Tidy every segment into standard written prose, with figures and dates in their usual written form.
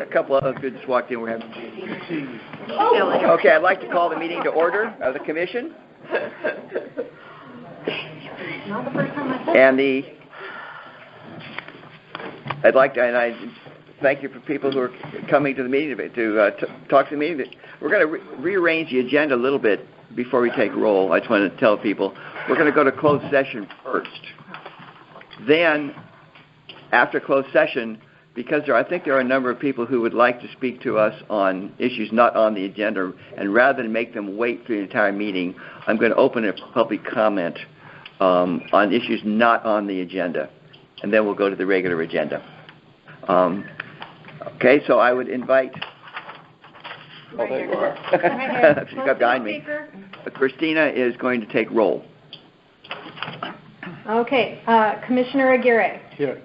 a couple of us who just walked in. We're having. Okay, I'd like to call the meeting to order of the commission. Not the first time I said And I thank you for people who are coming to the meeting to talk to the meeting. We're going to rearrange the agenda a little bit before we take roll. I just want to tell people we're going to go to closed session first. Then, after closed session, because I think there are a number of people who would like to speak to us on issues not on the agenda, and rather than make them wait through the entire meeting, I'm going to open a public comment on issues not on the agenda, and then we'll go to the regular agenda. Okay, so I would invite. Oh, there you are. She got behind me. Christina is going to take roll. Okay, Commissioner Aguirre. Here.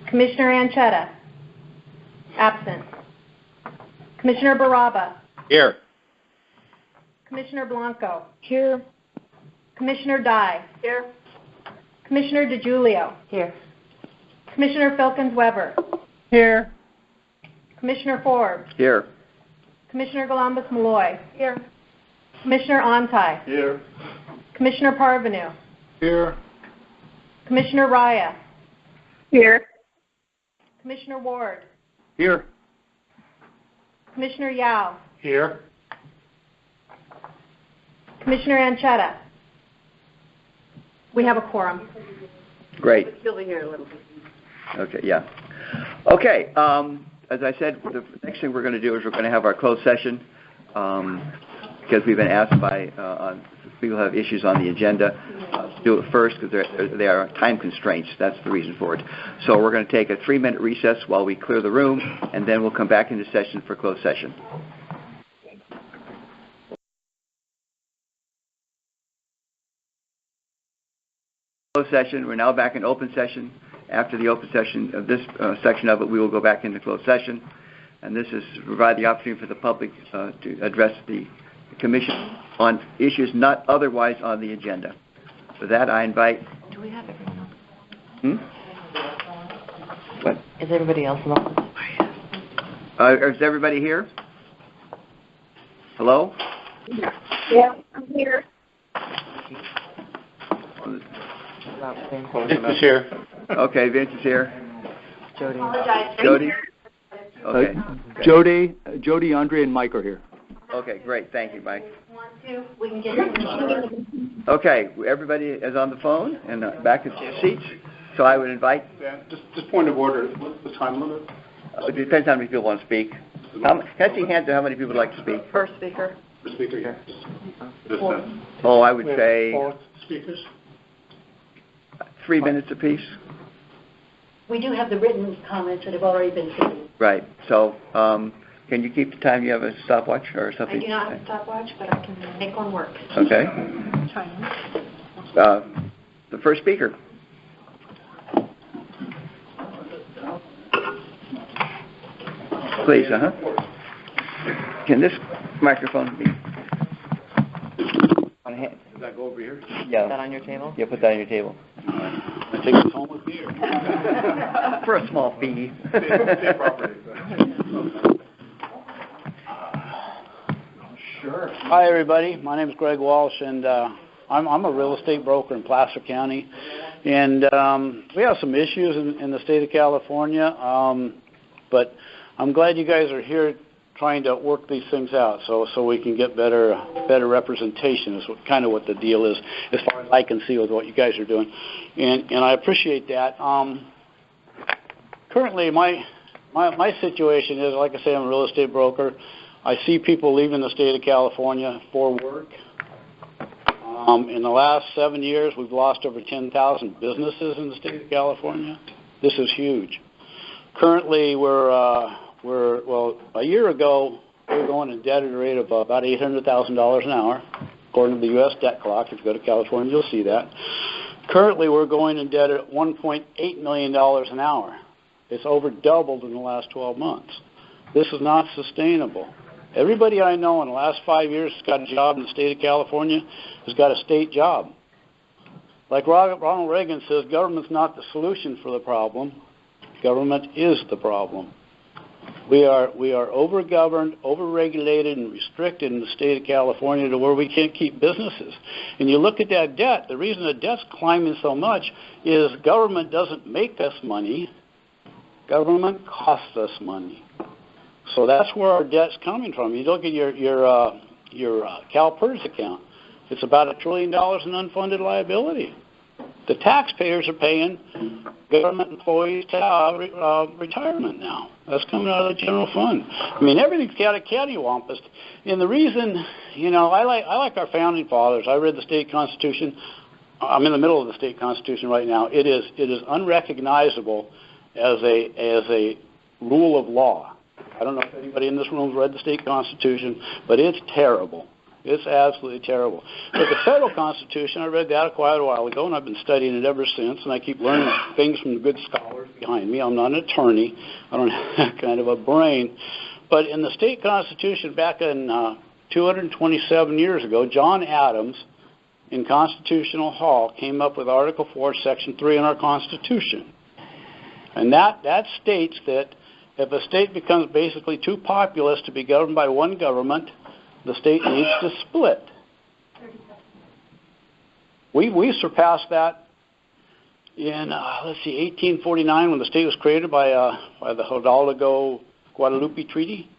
Commissioner Anchetta. Absent. Commissioner Baraba. Here. Commissioner Blanco. Here. Commissioner Dye. Here. Commissioner DeGiulio. Here. Commissioner Filkins-Weber. Here. Commissioner Forbes. Here. Commissioner Galambos-Malloy. Here. Commissioner Antai. Here. Commissioner Parvenu. Here. Commissioner Raya. Here. Commissioner Ward. Here. Commissioner Yao. Here. Commissioner Anchetta. We have a quorum. Great. You'll be here a little bit. Okay, yeah. Okay, as I said, the next thing we're going to do is we're going to have our closed session because we've been asked by people who have issues on the agenda to do it first because there are time constraints. That's the reason for it. So we're going to take a 3-minute recess while we clear the room, and then we'll come back into session for closed session. Closed session. We're now back in open session. After the open session of this section of it, we will go back into closed session, and this is to provide the opportunity for the public to address the Commission on issues not otherwise on the agenda. For that, I invite. Do we have everyone else? What? Is everybody else on? Is everybody here? Hello? Yeah, I'm here. Vince is here. Okay, Vince is here. Jody. Jody? Okay. Jody, Andre, and Mike are here. Okay, great. Thank you, Mike. We can get Okay, everybody is on the phone and back at their seats. So I would invite. Just point of order. What's the time limit? It depends on how many people want to speak. Can I see hands of how many people would like to speak? First speaker. The speaker here. Oh, I would say Four speakers. 3 minutes apiece. We do have the written comments that have already been submitted. Right. So can you keep the time? You have a stopwatch or something? I do not have a stopwatch, but I can make one work. Okay. The first speaker. Please, Can this microphone be on hand? Does that go over here? Yeah. Put that on your table? Yeah, put that on your table. I take this home with me. For a small fee. State property. Sure. Hi, everybody. My name is Greg Walsh, and I'm a real estate broker in Placer County. And we have some issues in the state of California, but I'm glad you guys are here trying to work these things out so we can get better representation is kind of what the deal is as far as I can see with what you guys are doing. And I appreciate that. Currently, my situation is, like I say, I'm a real estate broker. I see people leaving the state of California for work. In the last 7 years, we've lost over 10,000 businesses in the state of California. This is huge. Currently, we're a year ago, we were going in debt at a rate of about $800,000 an hour, according to the U.S. debt clock. If you go to California, you'll see that. Currently, we're going in debt at $1.8 million an hour. It's over doubled in the last 12 months. This is not sustainable. Everybody I know in the last 5 years has got a job in the state of California has got a state job. Like Ronald Reagan says, government's not the solution for the problem. Government is the problem. We are overgoverned, overregulated, and restricted in the state of California to where we can't keep businesses. And you look at that debt, the reason the debt's climbing so much is government doesn't make us money, government costs us money. So that's where our debt's coming from. You look at your CalPERS account, it's about $1 trillion in unfunded liability. The taxpayers are paying government employees retirement now. That's coming out of the general fund. I mean, everything's got a cattywampus. And the reason, I like our founding fathers. I read the state constitution. I'm in the middle of the state constitution right now. It is unrecognizable as a rule of law. I don't know if anybody in this room has read the state constitution, but it's terrible. It's absolutely terrible. But the federal constitution, I read that quite a while ago, and I've been studying it ever since, and I keep learning things from the good scholars behind me. I'm not an attorney. I don't have that kind of a brain. But in the state constitution back in 227 years ago, John Adams in Constitutional Hall came up with Article 4, Section 3 in our Constitution. And that states that if a state becomes basically too populous to be governed by one government, the state needs to split. We surpassed that in, 1849 when the state was created by the Hidalgo-Guadalupe Treaty.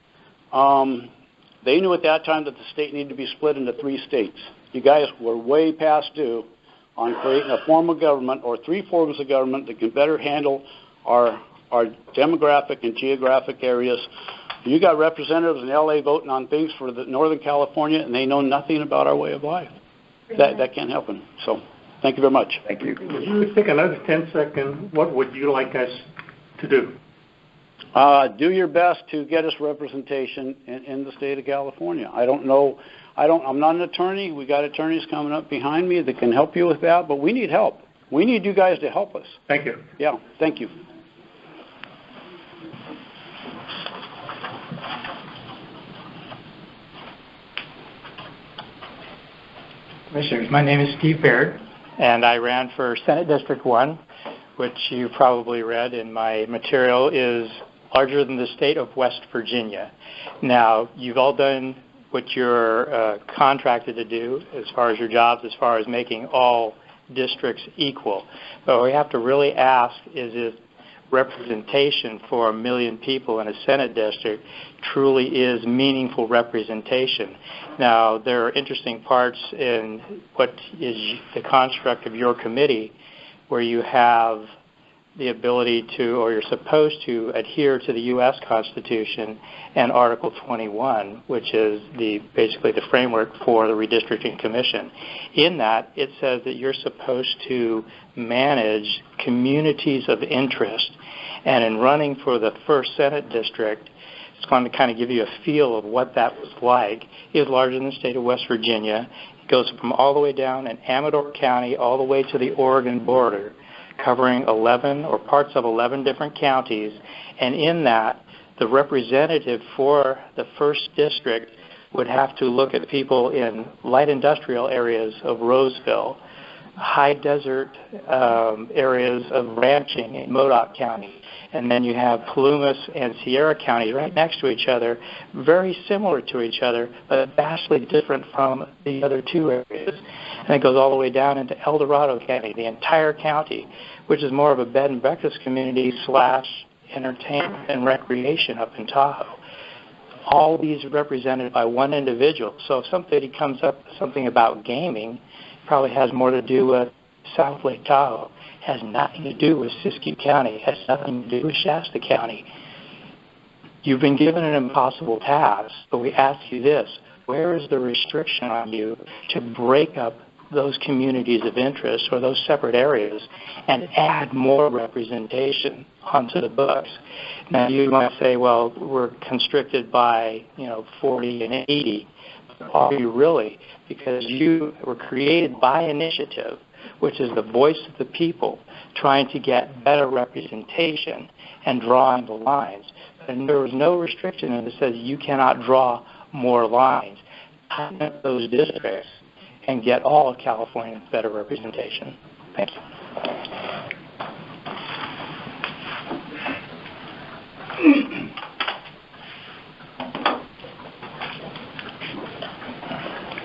They knew at that time that the state needed to be split into 3 states. You guys were way past due on creating a form of government or 3 forms of government that can better handle our demographic and geographic areas. You got representatives in L.A. voting on things for the Northern California, and they know nothing about our way of life. That can't happen. So, thank you very much. Thank you. Would you take another 10 seconds? What would you like us to do? Do your best to get us representation in the state of California. I don't know. I'm not an attorney. We got attorneys coming up behind me that can help you with that, but we need help. We need you guys to help us. Thank you. Yeah, thank you. Commissioners, my name is Steve Baird, and I ran for Senate District 1, which you probably read in my material is larger than the state of West Virginia. Now, you've all done what you're contracted to do as far as your jobs, as far as making all districts equal. But what we have to really ask is if representation for 1 million people in a Senate district truly is meaningful representation. Now, there are interesting parts in what is the construct of your committee where you have the ability to, or you're supposed to, adhere to the U.S. Constitution and Article 21, which is basically the framework for the Redistricting Commission. In that, it says that you're supposed to manage communities of interest. And in running for the 1st Senate District, it's going to kind of give you a feel of what that was like. It was larger than the state of West Virginia. It goes from all the way down in Amador County all the way to the Oregon border, covering 11 or parts of 11 different counties. And in that, the representative for the 1st District would have to look at people in light industrial areas of Roseville, high desert areas of ranching in Modoc County. And then you have Plumas and Sierra counties right next to each other, very similar to each other, but vastly different from the other 2 areas. And it goes all the way down into El Dorado County, the entire county, which is more of a bed and breakfast community / entertainment and recreation up in Tahoe. All these are represented by one individual. So if somebody comes up with something about gaming, it probably has more to do with South Lake Tahoe. Has nothing to do with Siskiyou County. Has nothing to do with Shasta County. You've been given an impossible task, but we ask you this. Where is the restriction on you to break up those communities of interest or those separate areas and add more representation onto the books? Now, you might say, well, we're constricted by, 40 and 80. Are you really? Because you were created by initiative, which is the voice of the people trying to get better representation and drawing the lines. And there was no restriction that says you cannot draw more lines. Tighten up those districts and get all of California better representation. Thank you.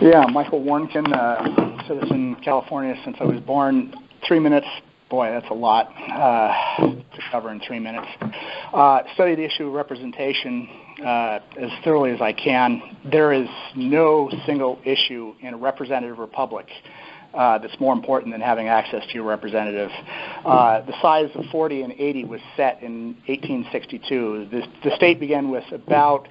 Yeah, Michael Warnken, citizen California since I was born. 3 minutes, boy, that's a lot to cover in 3 minutes. Study the issue of representation as thoroughly as I can. There is no single issue in a representative republic that's more important than having access to your representative. The size of 40 and 80 was set in 1862. The state began with about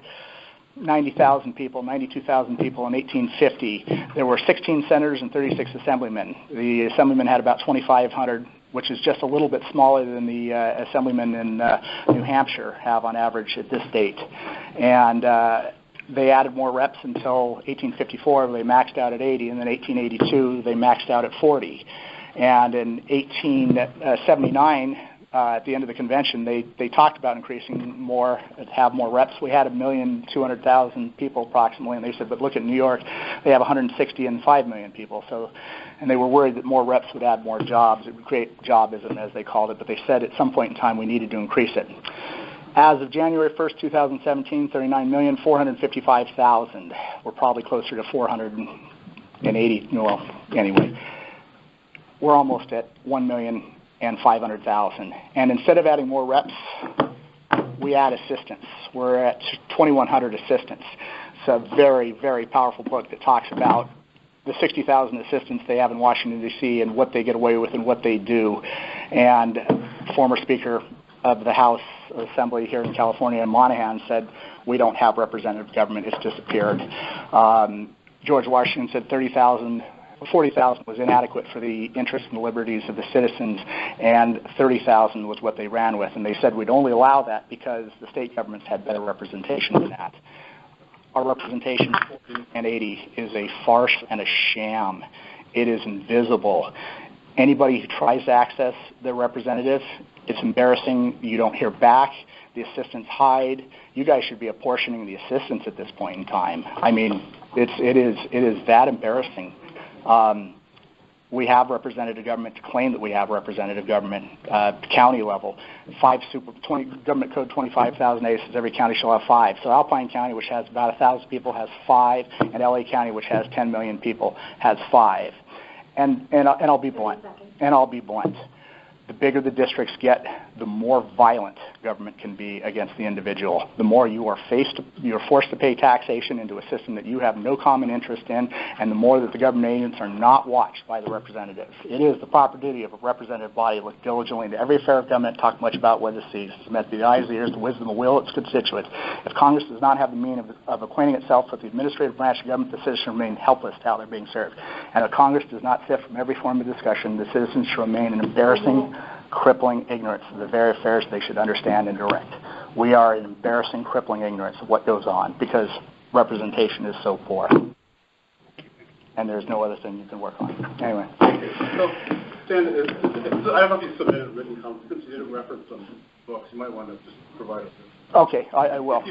90,000 people, 92,000 people in 1850. There were 16 senators and 36 assemblymen. The assemblymen had about 2,500, which is just a little bit smaller than the assemblymen in New Hampshire have on average at this date. And they added more reps until 1854. They maxed out at 80, and then 1882 they maxed out at 40. And in 1879, at the end of the convention, they talked about increasing more, have more reps. We had 1,200,000 people approximately, and they said, but look at New York, they have 160 and 5 million people. So, and they were worried that more reps would add more jobs. It would create jobism, as they called it, but they said at some point in time we needed to increase it. As of January 1st, 2017, 39,455,000. We're probably closer to 480. Well, anyway, we're almost at 1,500,000. And instead of adding more reps, we add assistants. We're at 2,100 assistants. It's a very, very powerful book that talks about the 60,000 assistants they have in Washington, D.C. and what they get away with and what they do. And former Speaker of the House Assembly here in California, Monahan, said, we don't have representative government. It's disappeared. George Washington said 40,000 was inadequate for the interests and liberties of the citizens, and 30,000 was what they ran with. And they said we'd only allow that because the state governments had better representation than that. Our representation, 40 and 80, is a farce and a sham. It is invisible. Anybody who tries to access their representative, it's embarrassing. You don't hear back. The assistants hide. You guys should be apportioning the assistants at this point in time. I mean, it is that embarrassing. We have representative government to claim that we have representative government, county level. Government Code 25,008 says every county shall have 5. So Alpine County, which has about 1,000 people, has 5, and LA County, which has 10 million people, has 5. And I'll be blunt. The bigger the districts get, the more violent government can be against the individual. The more you're forced to pay taxation into a system that you have no common interest in, and the more that the government agents are not watched by the representatives. It is the proper duty of a representative body to look diligently into every affair of government, talk much about what it sees, submit the eyes, the ears, the wisdom, the will of its constituents. If Congress does not have the means of acquainting itself with the administrative branch of government, the citizens remain helpless to how they're being served. And if Congress does not sift from every form of discussion, the citizens should remain in embarrassing, crippling ignorance of the very affairs they should understand and direct. We are in embarrassing, crippling ignorance of what goes on because representation is so poor. And there's no other thing you can work on. Anyway. So, Dan, I don't know if you submitted written comments. Since you didn't reference some books, you might want to just provide us with. Okay, I will.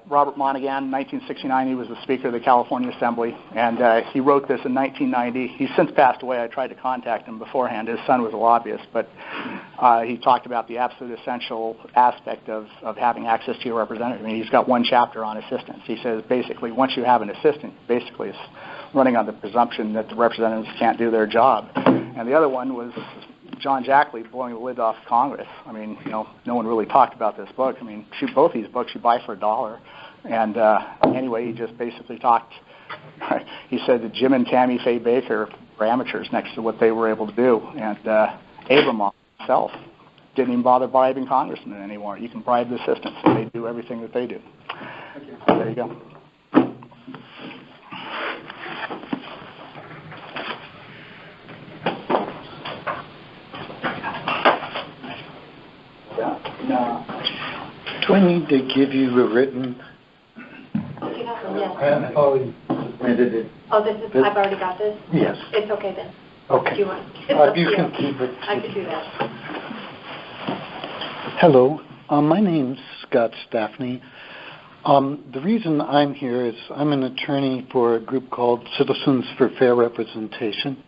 Robert Monaghan, 1969, he was the Speaker of the California Assembly, and he wrote this in 1990. He's since passed away. I tried to contact him beforehand. His son was a lobbyist, but he talked about the absolute essential aspect of having access to your representative. I mean, he's got one chapter on assistants. He says basically once you have an assistant, basically it's running on the presumption that the representatives can't do their job. And the other one was John Jackley blowing the lid off Congress. I mean, no one really talked about this book. I mean, both these books you buy for $1. And anyway, he just basically talked. He said that Jim and Tammy Faye Baker were amateurs next to what they were able to do. And Abramoff himself didn't even bother bribing congressmen anymore. You can bribe the assistants, and they do everything that they do. So there you go. Do I need to give you a written? Yes. I've already submitted it. Oh, I've already got this? Yes. It's okay then. Okay. Do you want? You can keep it. I can do that. Hello. My name's Scott Staffney. The reason I'm here is I'm an attorney for a group called Citizens for Fair Representation.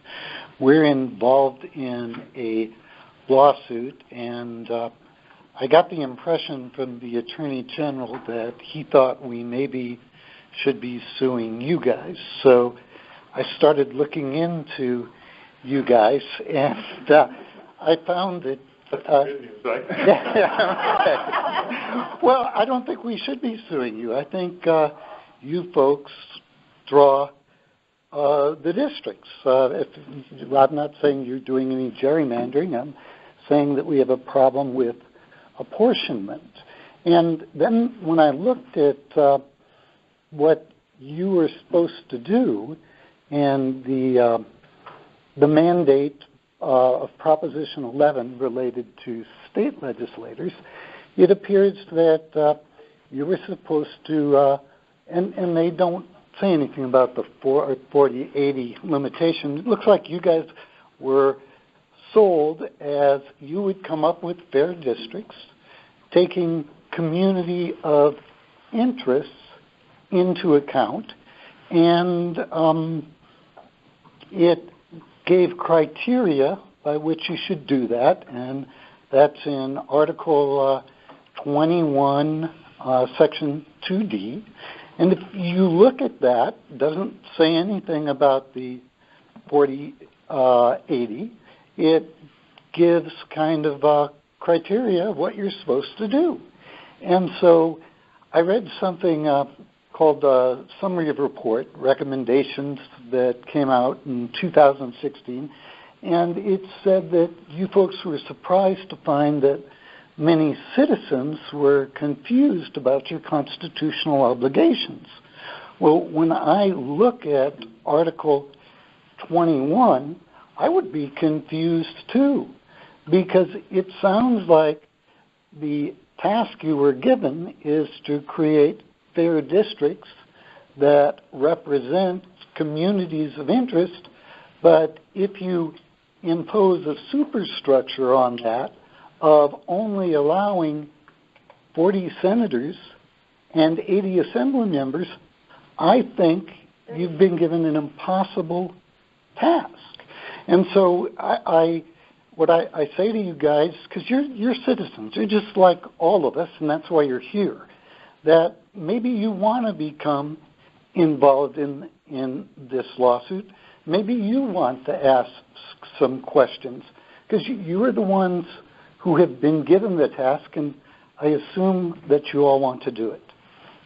We're involved in a lawsuit, and I got the impression from the Attorney General that he thought we maybe should be suing you guys. So I started looking into you guys, and I found that. That's good news, right? Yeah. Well, I don't think we should be suing you. I think you folks draw the districts. I'm not saying you're doing any gerrymandering. I'm saying that we have a problem with apportionment. And then when I looked at what you were supposed to do and the mandate of Proposition 11 related to state legislators, it appears that you were supposed to, and they don't say anything about the 40-80 limitation. It looks like you guys were sold as you would come up with fair districts, taking community of interests into account, and it gave criteria by which you should do that, and that's in Article 21, Section 2D. And if you look at that, it doesn't say anything about the 40-80. It gives kind of criteria of what you're supposed to do. And so I read something called the Summary of Report, recommendations that came out in 2016, and it said that you folks were surprised to find that many citizens were confused about your constitutional obligations. Well, when I look at Article 21, I would be confused too, because it sounds like the task you were given is to create fair districts that represent communities of interest, but if you impose a superstructure on that of only allowing 40 senators and 80 assembly members, I think you've been given an impossible task. And so what I say to you guys, because you're citizens, you're just like all of us, and that's why you're here, that maybe you want to become involved in this lawsuit. Maybe you want to ask some questions, because you are the ones who have been given the task, and I assume that you all want to do it.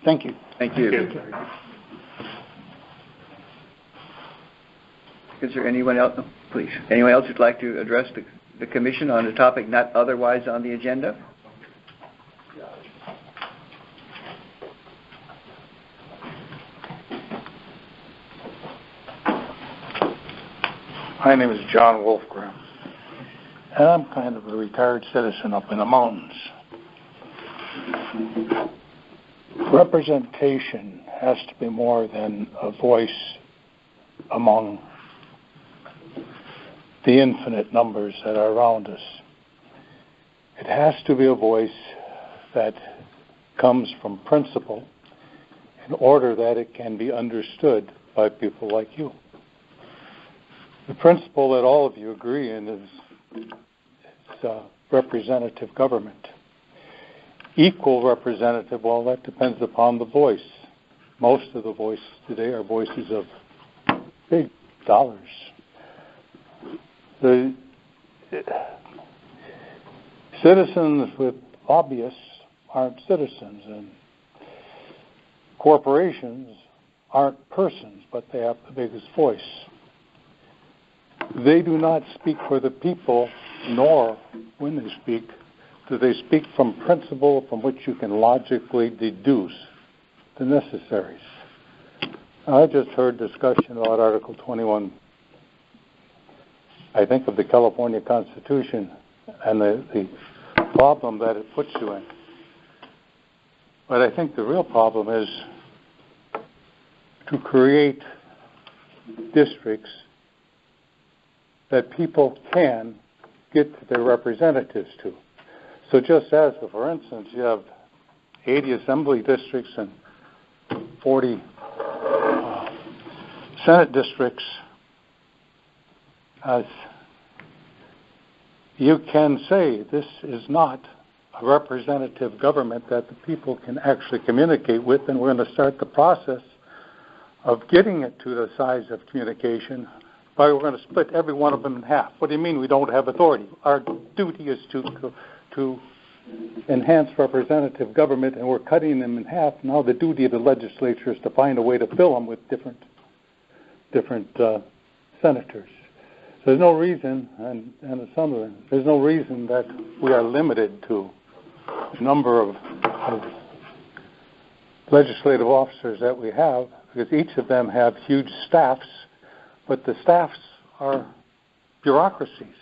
Thank you. Thank you. Is there anyone else? Please. Anyone else who'd like to address the commission on a topic not otherwise on the agenda? My name is John Wolfgram, and I'm kind of a retired citizen up in the mountains. Representation has to be more than a voice among the infinite numbers that are around us. It has to be a voice that comes from principle in order that it can be understood by people like you. The principle that all of you agree in is representative government. Equal representative, well, that depends upon the voice. Most of the voices today are voices of big dollars. The citizens with lobbyists aren't citizens, and corporations aren't persons, but they have the biggest voice. They do not speak for the people, nor, when they speak, do they speak from principle from which you can logically deduce the necessaries. I just heard discussion about Article 21, I think, of the California Constitution and the problem that it puts you in. But I think the real problem is to create districts that people can get their representatives to. So just as, for instance, you have 80 assembly districts and 40 Senate districts, you can say this is not a representative government that the people can actually communicate with, and we're going to start the process of getting it to the size of communication, but we're going to split every one of them in half. What do you mean we don't have authority? Our duty is to enhance representative government, and we're cutting them in half. Now the duty of the legislature is to find a way to fill them with different senators. So there's no reason, and there's no reason that we are limited to the number of legislative officers that we have, because each of them have huge staffs, but the staffs are bureaucracies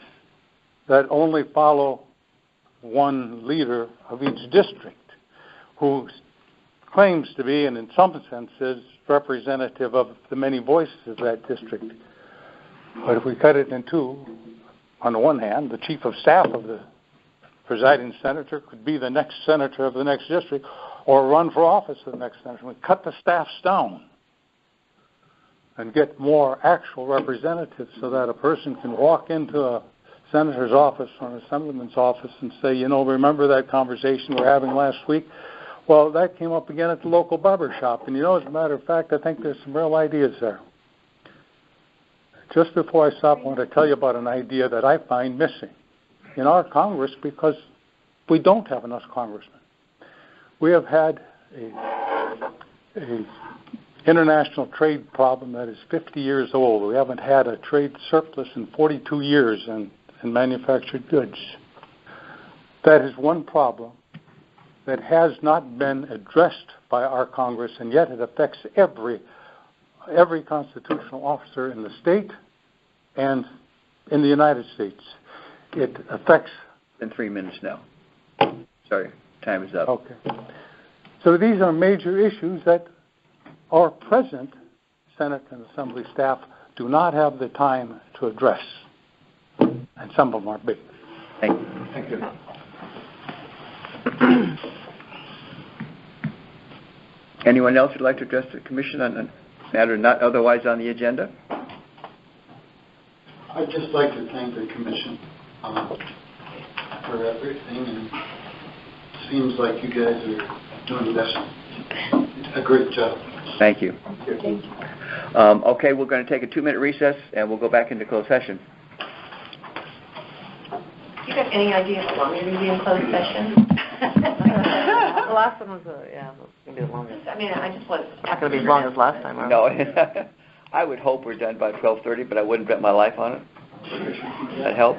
that only follow one leader of each district, who claims to be, and in some senses, representative of the many voices of that district. But if we cut it in two, on the one hand, the chief of staff of the presiding senator could be the next senator of the next district, or run for office of the next senator. We cut the staffs down and get more actual representatives so that a person can walk into a senator's office or an assemblyman's office and say, you know, remember that conversation we were having last week? Well, that came up again at the local barber shop. And, you know, as a matter of fact, I think there's some real ideas there. Just before I stop, I want to tell you about an idea that I find missing in our Congress, because we don't have enough congressmen. We have had a international trade problem that is 50 years old. We haven't had a trade surplus in 42 years in manufactured goods. That is one problem that has not been addressed by our Congress, and yet it affects every constitutional officer in the state and in the United States. It affects... In 3 minutes now. Sorry, time is up. Okay. So these are major issues that our present Senate and Assembly staff do not have the time to address. And some of them are big. Thank you. Thank you. Anyone else who'd like to address the Commission on a matter not otherwise on the agenda? I'd just like to thank the Commission for everything, and it seems like you guys are doing a great job. Thank you. Thank you. Okay, we're going to take a 2-minute recess, and we'll go back into closed session. Do you have any idea how long you're going to be in closed session? The last one was, going to be the longest. I mean, I just was... Not going to be as long as last time, are No, I would hope we're done by 12:30, but I wouldn't bet my life on it. Does that help?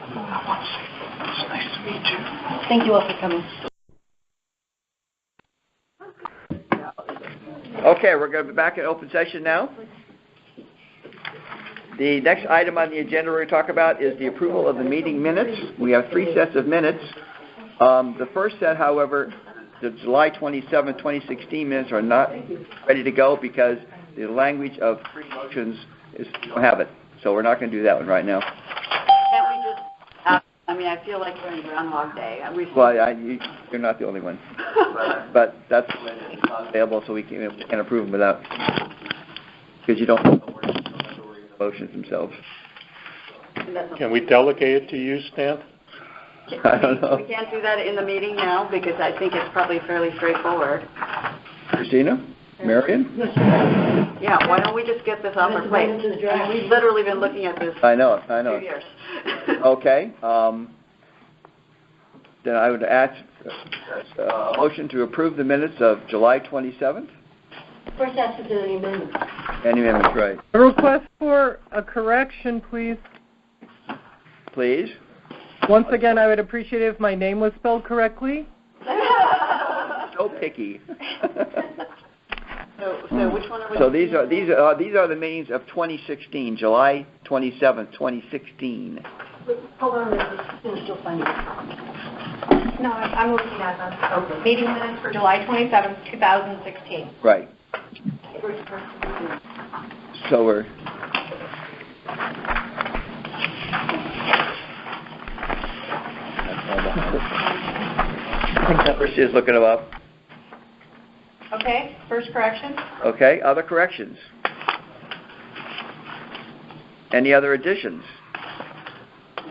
It's nice to meet you. Thank you all for coming. Okay, we're going to be back in open session now. The next item on the agenda we're going to talk about is the approval of the meeting minutes. We have 3 sets of minutes. The first set, however, the July 27, 2016 minutes are not ready to go because the language of 3 motions is, we don't have it. So we're not going to do that one right now. Can't we just... I mean, I feel like we're in Groundhog Day. Well, you're not the only one. but that's when it's not available, so we can approve them without, because you don't know where the motions themselves. Can we delegate it to you, Stan? I don't know. We can't do that in the meeting now because I think it's probably fairly straightforward. Christina? Marion? Yeah, why don't we just get this off our plate? We've literally been looking at this I know. for 2 years. Okay. Then I would ask a motion to approve the minutes of July 27th. First, ask if there are any amendments. Any amendments, right? A request for a correction, please. Please. Once again, I would appreciate it if my name was spelled correctly. So picky. So which one are we? So these are the meetings of 2016, July 27th, 2016. Wait, hold on a minute. We're still finding it. No, I'm looking at them. Okay. Meeting minutes for July 27th, 2016. Right. So we're... Christy is looking them up. Okay, first correction. Okay, other corrections? Any other additions?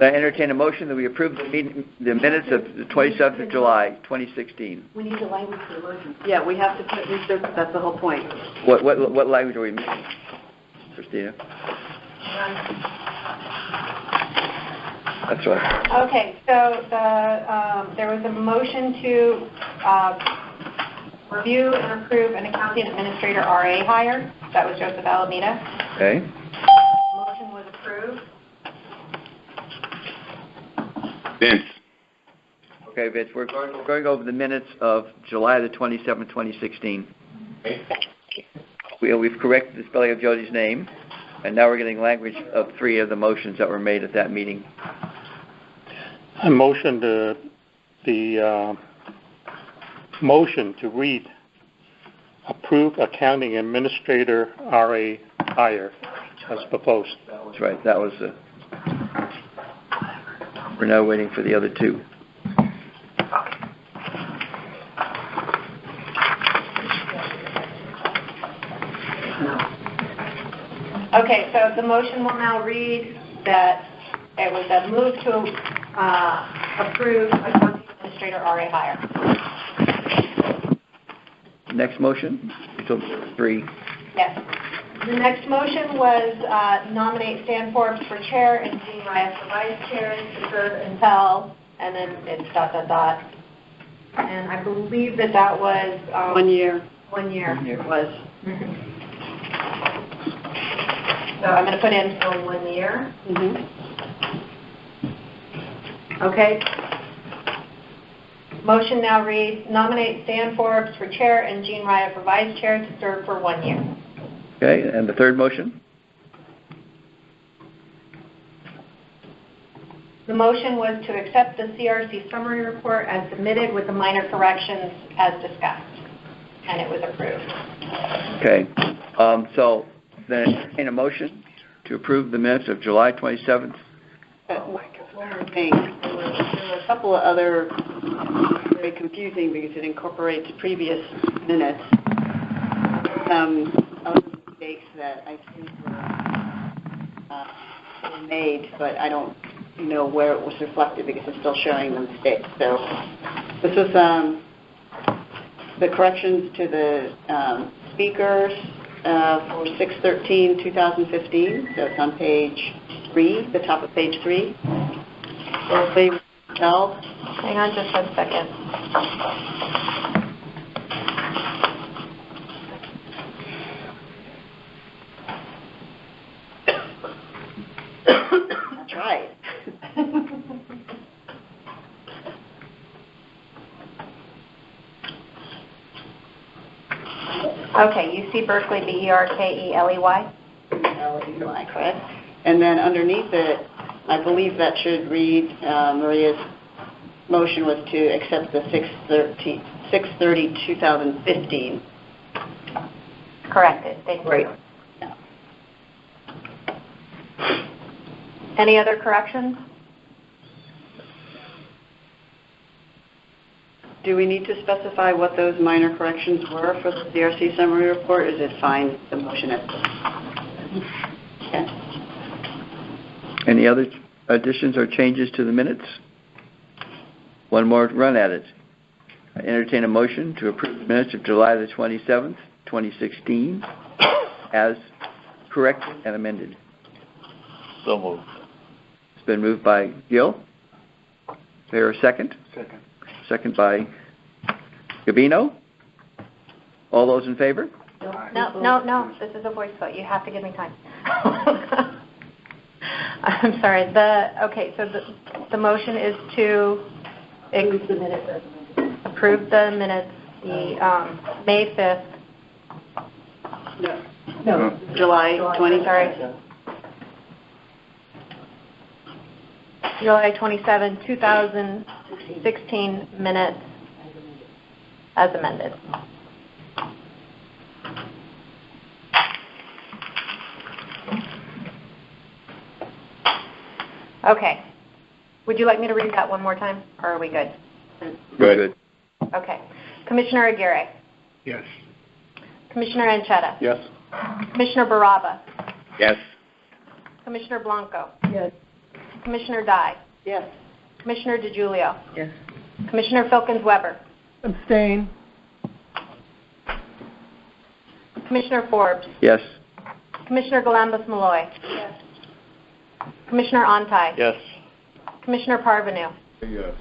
I entertain a motion that we approve the minutes of the 27th of July, 2016. We need the language for the motion. Yeah, we have to put research, that's the whole point. What language are we missing, Christina? That's right. Okay, so there was a motion to review and approve an accounting administrator RA hire. That was Joseph Alameda. Okay. Motion was approved. Vince. Okay, Vince, we're going over the minutes of July the 27th, 2016. We've corrected the spelling of Jody's name, and now we're getting language of 3 of the motions that were made at that meeting. I motion the motion to read approved accounting administrator RA hire as proposed. That's right. That was we're now waiting for the other 2. Okay, so the motion will now read that it was a move to approve accounting administrator RA hire. Next motion, so 3. Yes. The next motion was nominate Stan Forbes for chair and Jean Reyes for vice chair to serve until, and then it's ... And I believe that was 1 year. 1 year. It was. Mm-hmm. So I'm going to put in for 1 year. Mm-hmm. Okay. Motion now reads, nominate Stan Forbes for chair and Jean Raya for vice chair to serve for 1 year. Okay, and the third motion? The motion was to accept the CRC summary report as submitted with the minor corrections as discussed, and it was approved. Okay, so then in a motion to approve the minutes of July 27th. One more thing. There were a couple of other very confusing because it incorporates previous minutes. Other mistakes that I think were made, but I don't know where it was reflected because it's still showing the mistakes. So this was the corrections to the speakers for 6/13/2015. So it's on page 3, the top of page 3. So they held. Hang on just 1 second. That's right. Okay, UC Berkeley, Berkeley. L-E-Y, correct. And then underneath it, I believe that should read, Maria's motion was to accept the 6/30/2015. Corrected. Thank you. Right. Yeah. Any other corrections? Do we need to specify what those minor corrections were for the CRC summary report? Is it fine, the motion as okay. Any other additions or changes to the minutes? One more run at it. I entertain a motion to approve the minutes of July the 27th, 2016, as corrected and amended. So moved. It's been moved by Gil. Is there a second? Second. Second by Gabino. All those in favor? No. This is a voice vote. You have to give me time. I'm sorry. So the motion is to approve the minutes, the May 5th. No. July 20. Sorry. July 27, 2016 minutes as amended. Okay. Would you like me to read that one more time, or are we good? Good. Okay. Commissioner Aguirre. Yes. Commissioner Anchetta. Yes. Commissioner Baraba. Yes. Commissioner Blanco. Yes. Commissioner Dye. Yes. Commissioner DeGiulio. Yes. Commissioner Filkins-Weber. Abstain. Commissioner Forbes. Yes. Commissioner Galambos-Malloy. Yes. Commissioner Ontai. Yes. Commissioner Parvenu. Yes.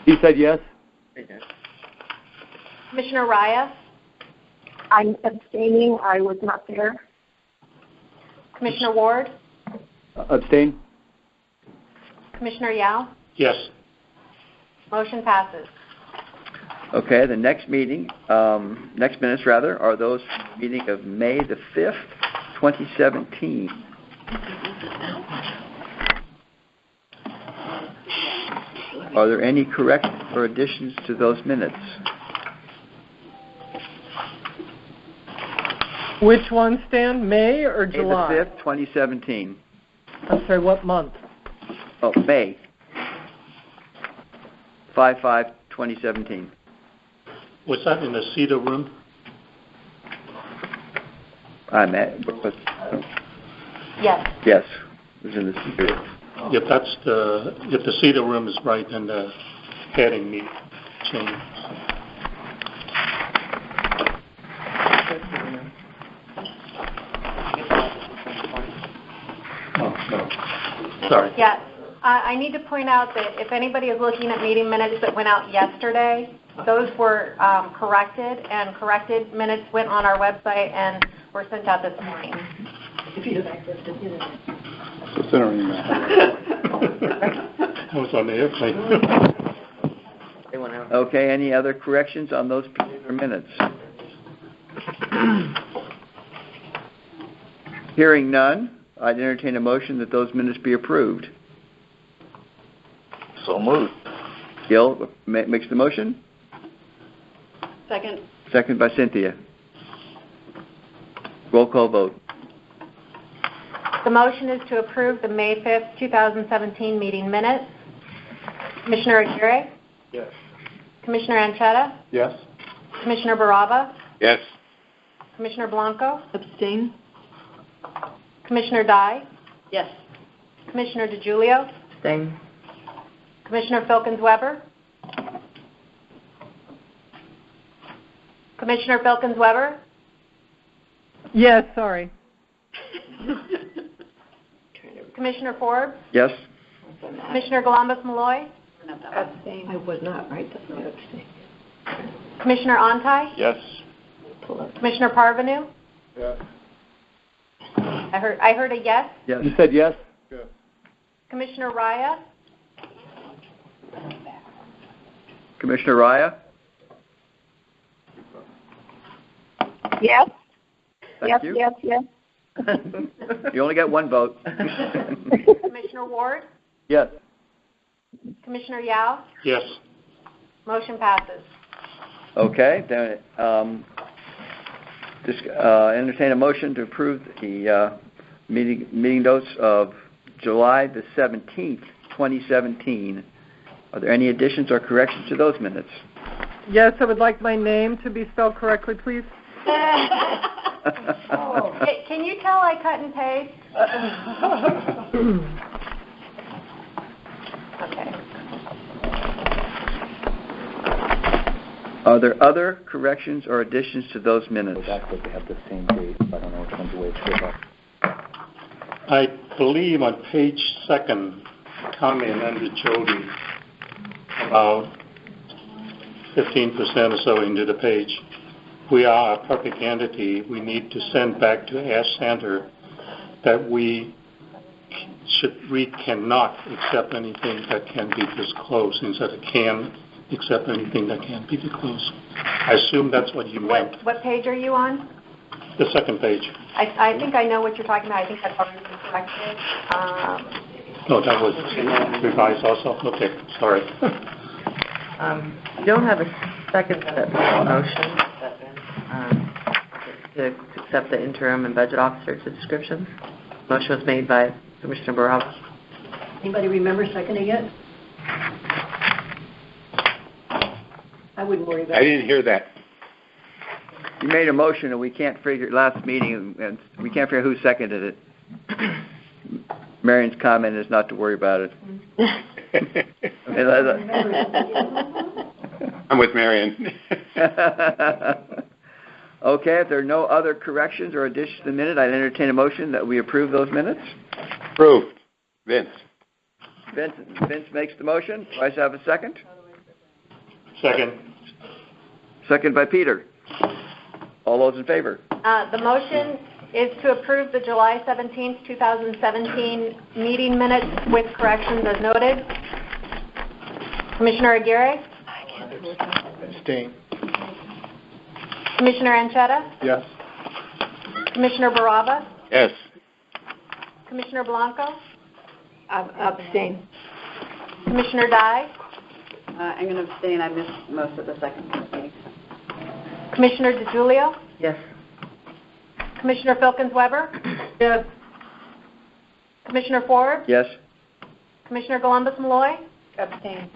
He said yes? Commissioner Raya. I'm abstaining. I was not there. Commissioner Ward. Abstain? Commissioner Yao. Yes. Motion passes. Okay, the next meeting, next minutes rather, are those meeting of May the 5th, 2017. Are there any corrections or additions to those minutes? Which one, Stan? May or May July? the 5th, 2017. I'm sorry, what month? Oh, May. 5/5/2017. Was that in the Cedar Room? I'm at, Yes. yes, it was in the spirit. If the Cedar Room is right, then the heading needs change. Oh, no. Sorry. Yes. I need to point out that if anybody is looking at meeting minutes that went out yesterday, those were corrected, and corrected minutes went on our website and were sent out this morning. I was on the airplane. They went out. Okay, any other corrections on those particular minutes? Hearing none, I'd entertain a motion that those minutes be approved. So moved. Gil makes the motion. Second. Second by Cynthia. Roll call vote. The motion is to approve the May 5th, 2017 meeting minutes. Commissioner Aguirre? Yes. Commissioner Anchetta? Yes. Commissioner Baraba? Yes. Commissioner Blanco? Abstain? Commissioner Dye? Yes. Commissioner DeGiulio? Abstain. Commissioner Filkins-Weber? Commissioner Filkins-Weber? Yes, sorry. Commissioner Forbes? Yes? Commissioner Galambos-Malloy? Abstain. I was not right. That's my abstain. Commissioner Ontai? Yes. Commissioner Parvenu? Yes. I heard a yes. Yes. You said yes? Yes. Commissioner Raya? Commissioner Raya? Yes. Thank Yes, you. yes. You only got one vote. Commissioner Ward? Yes. Commissioner Yao? Yes. Motion passes. Okay, then, entertain a motion to approve the meeting notes of July the 17th, 2017. Are there any additions or corrections to those minutes? Yes, I would like my name to be spelled correctly, please. Can you tell I cut and paste? Okay. Are there other corrections or additions to those minutes? They have the same date. I don't know which one's which. I believe on page 2, comment under Jody, about 15% or so into the page. We are a public entity. We need to send back to Ash Center that we cannot accept anything that can be disclosed instead of can accept anything that can't be disclosed. I assume that's what you meant. What page are you on? The 2nd page. I think I know what you're talking about. I think that's already been corrected. No, that was revised also? Okay, sorry. You don't have a second motion to accept the interim and budget officer descriptions. Motion was made by Commissioner Baraba. Anybody remember seconding it? I wouldn't worry about I didn't hear that. You made a motion and we can't figure, last meeting, and we can't figure out who seconded it. Marion's comment is not to worry about it. I'm with Marion. Okay, if there are no other corrections or additions to the minute, I'd entertain a motion that we approve those minutes. Approved. Vince. Vince makes the motion. Do I have a second? Second. Second by Peter. All those in favor? The motion is to approve the July 17th, 2017 meeting minutes with corrections as noted. Commissioner Aguirre? Abstain. Commissioner Anchetta? Yes. Commissioner Baraba? Yes. Commissioner Blanco? Abstain. Commissioner Dye? I'm going to abstain. I missed most of the second meeting. Commissioner DeGiulio? Yes. Commissioner Filkins-Weber? Yes. Commissioner Ford? Yes. Commissioner Columbus-Malloy? Abstain.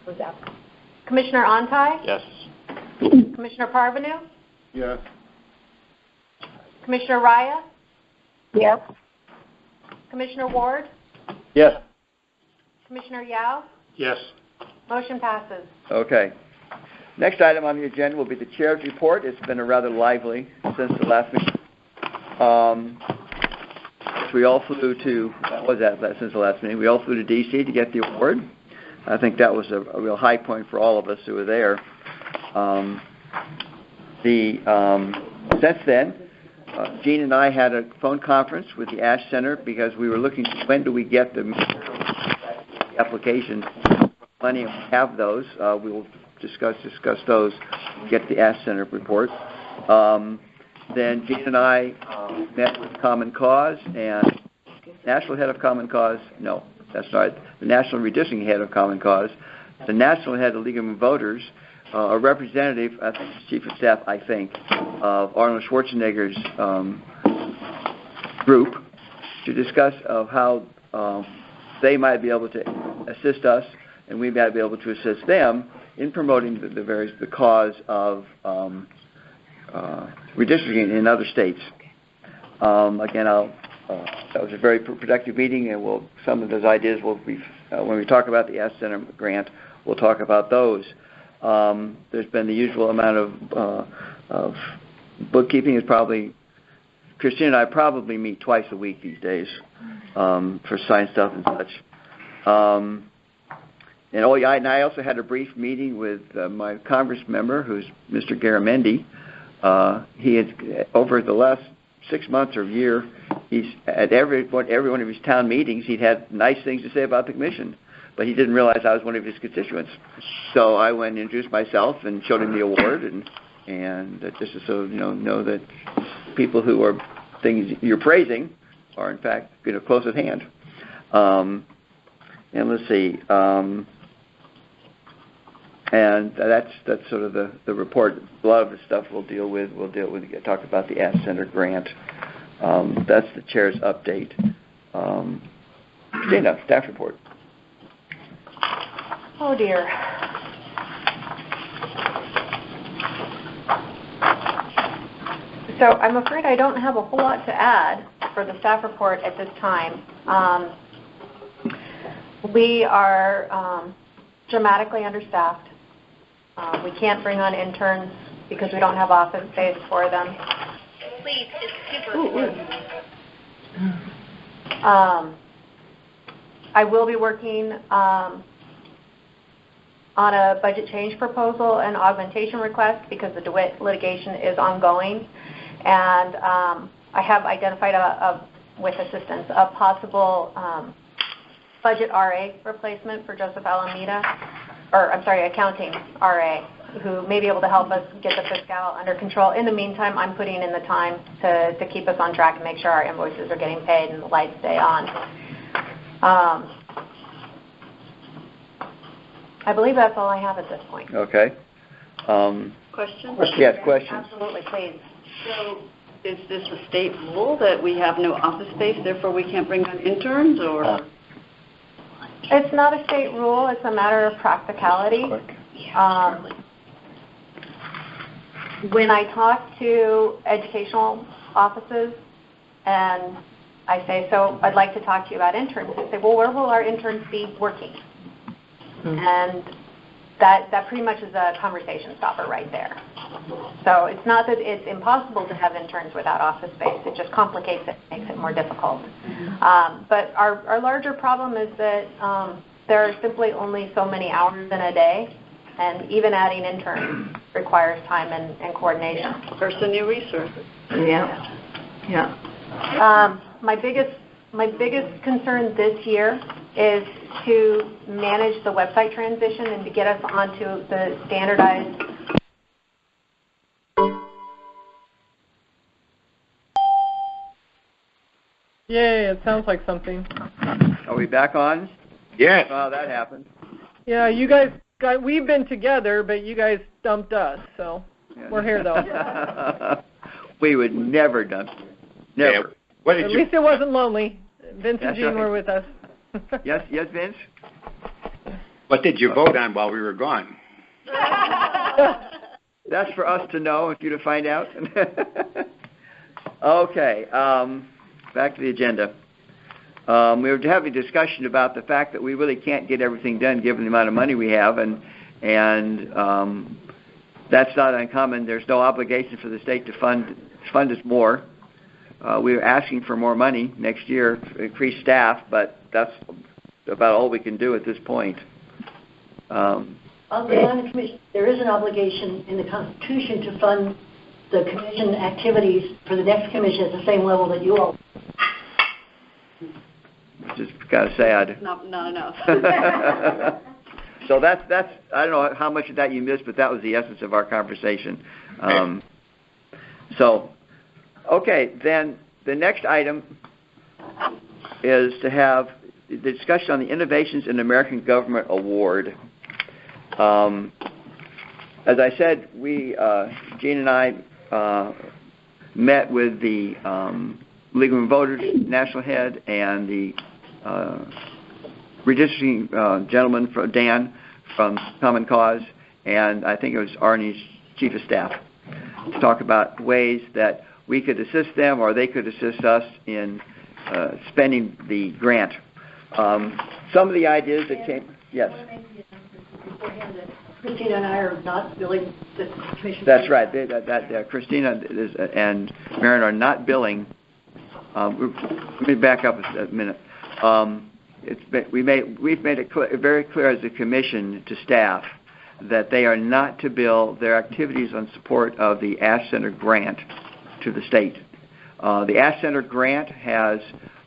Was absent. Commissioner Antai? Yes. Commissioner Parvenu? Yes. Commissioner Raya? Yes. Commissioner Ward? Yes. Commissioner Yao? Yes. Motion passes. Okay. Next item on the agenda will be the chair's report. It's been a rather lively since the last meeting. We all flew to, what was that since the last meeting? We all flew to D.C. to get the award. I think that was a real high point for all of us who were there. Since then, Gene and I had a phone conference with the Ash Center because we were looking when do we get the applications. Plenty of have those. We will discuss those. Get the Ash Center report. Then Gene and I met with Common Cause and national head of Common Cause. No, that's not the national redistricting head of Common Cause. The national head of League of Women Voters. A representative, I think, chief of staff, I think, of Arnold Schwarzenegger's group to discuss of how they might be able to assist us and we might be able to assist them in promoting the cause of redistricting in other states. Again, that was a very productive meeting, and some of those ideas will be when we talk about the Ask Center grant. We'll talk about those. There's been the usual amount of bookkeeping. Is probably Christine and I probably meet twice a week these days for sign stuff and such. And I also had a brief meeting with my Congress member, who's Mr. Garamendi. He had over the last 6 months or year, he's at every one of his town meetings. He'd had nice things to say about the commission. But he didn't realize I was one of his constituents. So I went and introduced myself and showed him the award, and just so know that people who are things you're praising are in fact close at hand. And let's see, and that's sort of the report. A lot of the stuff we'll deal with. Talk about the Ask Center grant. That's the chair's update. Christina, staff report. Oh, dear. So I'm afraid I don't have a whole lot to add for the staff report at this time. We are dramatically understaffed. We can't bring on interns because we don't have office space for them. Please, it's super close. I will be working on a budget change proposal and augmentation request because the DeWitt litigation is ongoing. And I have identified, with assistance, a possible budget RA replacement for Joseph Alameda, accounting RA, who may be able to help us get the fiscal under control. In the meantime, I'm putting in the time to keep us on track and make sure our invoices are getting paid and the lights stay on. I believe that's all I have at this point. Okay. Question? Yes, questions. Absolutely, please. So is this a state rule that we have no office space, therefore we can't bring on interns, or? It's not a state rule. It's a matter of practicality. When I talk to educational offices and I say, so I'd like to talk to you about interns. They say, well, where will our interns be working? And that pretty much is a conversation stopper right there. So it's not that it's impossible to have interns without office space. It just complicates it, makes it more difficult. But our larger problem is that there are simply only so many hours in a day, and even adding interns requires time and coordination. First, a new resources. Yeah. My biggest concern this year is to manage the website transition and to get us onto the standardized. Yay, it sounds like something. Are we back on? Yes. Oh, that happened. Yeah, we've been together, but you guys dumped us, so we're here though. We would never dump you. Never. Yeah. What did At you? least it wasn't lonely. Vince and That's Jean right. were with us. Yes, Vince? What did you vote on while we were gone? That's for us to know and you to find out. Okay, back to the agenda. We were having a discussion about the fact that we really can't get everything done given the amount of money we have, and that's not uncommon. There's no obligation for the state to fund us more. We're asking for more money next year, increase staff, but that's about all we can do at this point. On the commission, there is an obligation in the Constitution to fund the commission activities for the next commission at the same level that you all. Just kind of sad. Not enough. So that's I don't know how much of that you missed, but that was the essence of our conversation. Okay, then the next item is to have the discussion on the Innovations in American Government Award. As I said, Jean and I met with the League of Voters national head and the redistricting gentleman, Dan, from Common Cause, and I think it was Arnie's chief of staff, to talk about ways that we could assist them or they could assist us in spending the grant. Some of the ideas that came, yes. Christina and I are not billing the commission. That's right. Christina and Marion are not billing. Let me back up a minute. We've made it very clear as a commission to staff that they are not to bill their activities on support of the Ash Center grant to the state. The Ash Center grant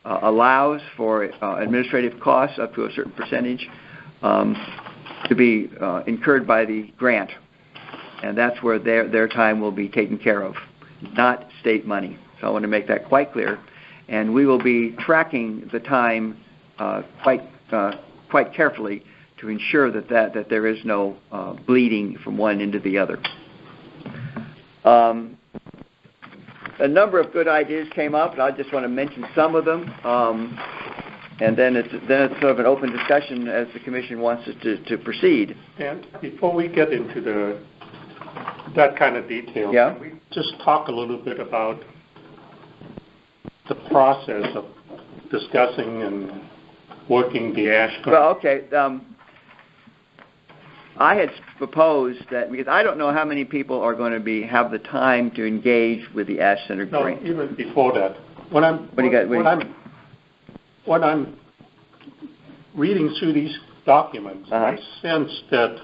allows for administrative costs up to a certain percentage to be incurred by the grant, and that's where their time will be taken care of, not state money. So I want to make that quite clear, and we will be tracking the time quite carefully to ensure that there is no bleeding from one into the other. A number of good ideas came up, and I just want to mention some of them. And then it's sort of an open discussion as the commission wants us to proceed. And before we get into that kind of detail, can we just talk a little bit about the process of discussing and working the Ash grant? Well, okay. I had proposed that, because I don't know how many people are going to have the time to engage with the Ash Center grant. No, even before that. When I'm reading through these documents, I sense that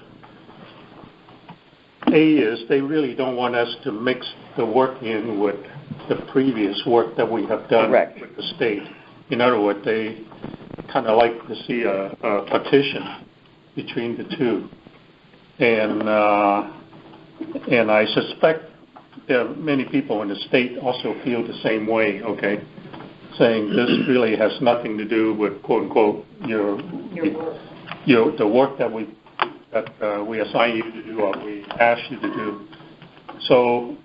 they really don't want us to mix the work in with the previous work that we have done with the state. In other words, they kind of like to see a partition between the two. And I suspect there are many people in the state also feel the same way, saying this really has nothing to do with, quote unquote, the work that we assign you to do or we ask you to do. So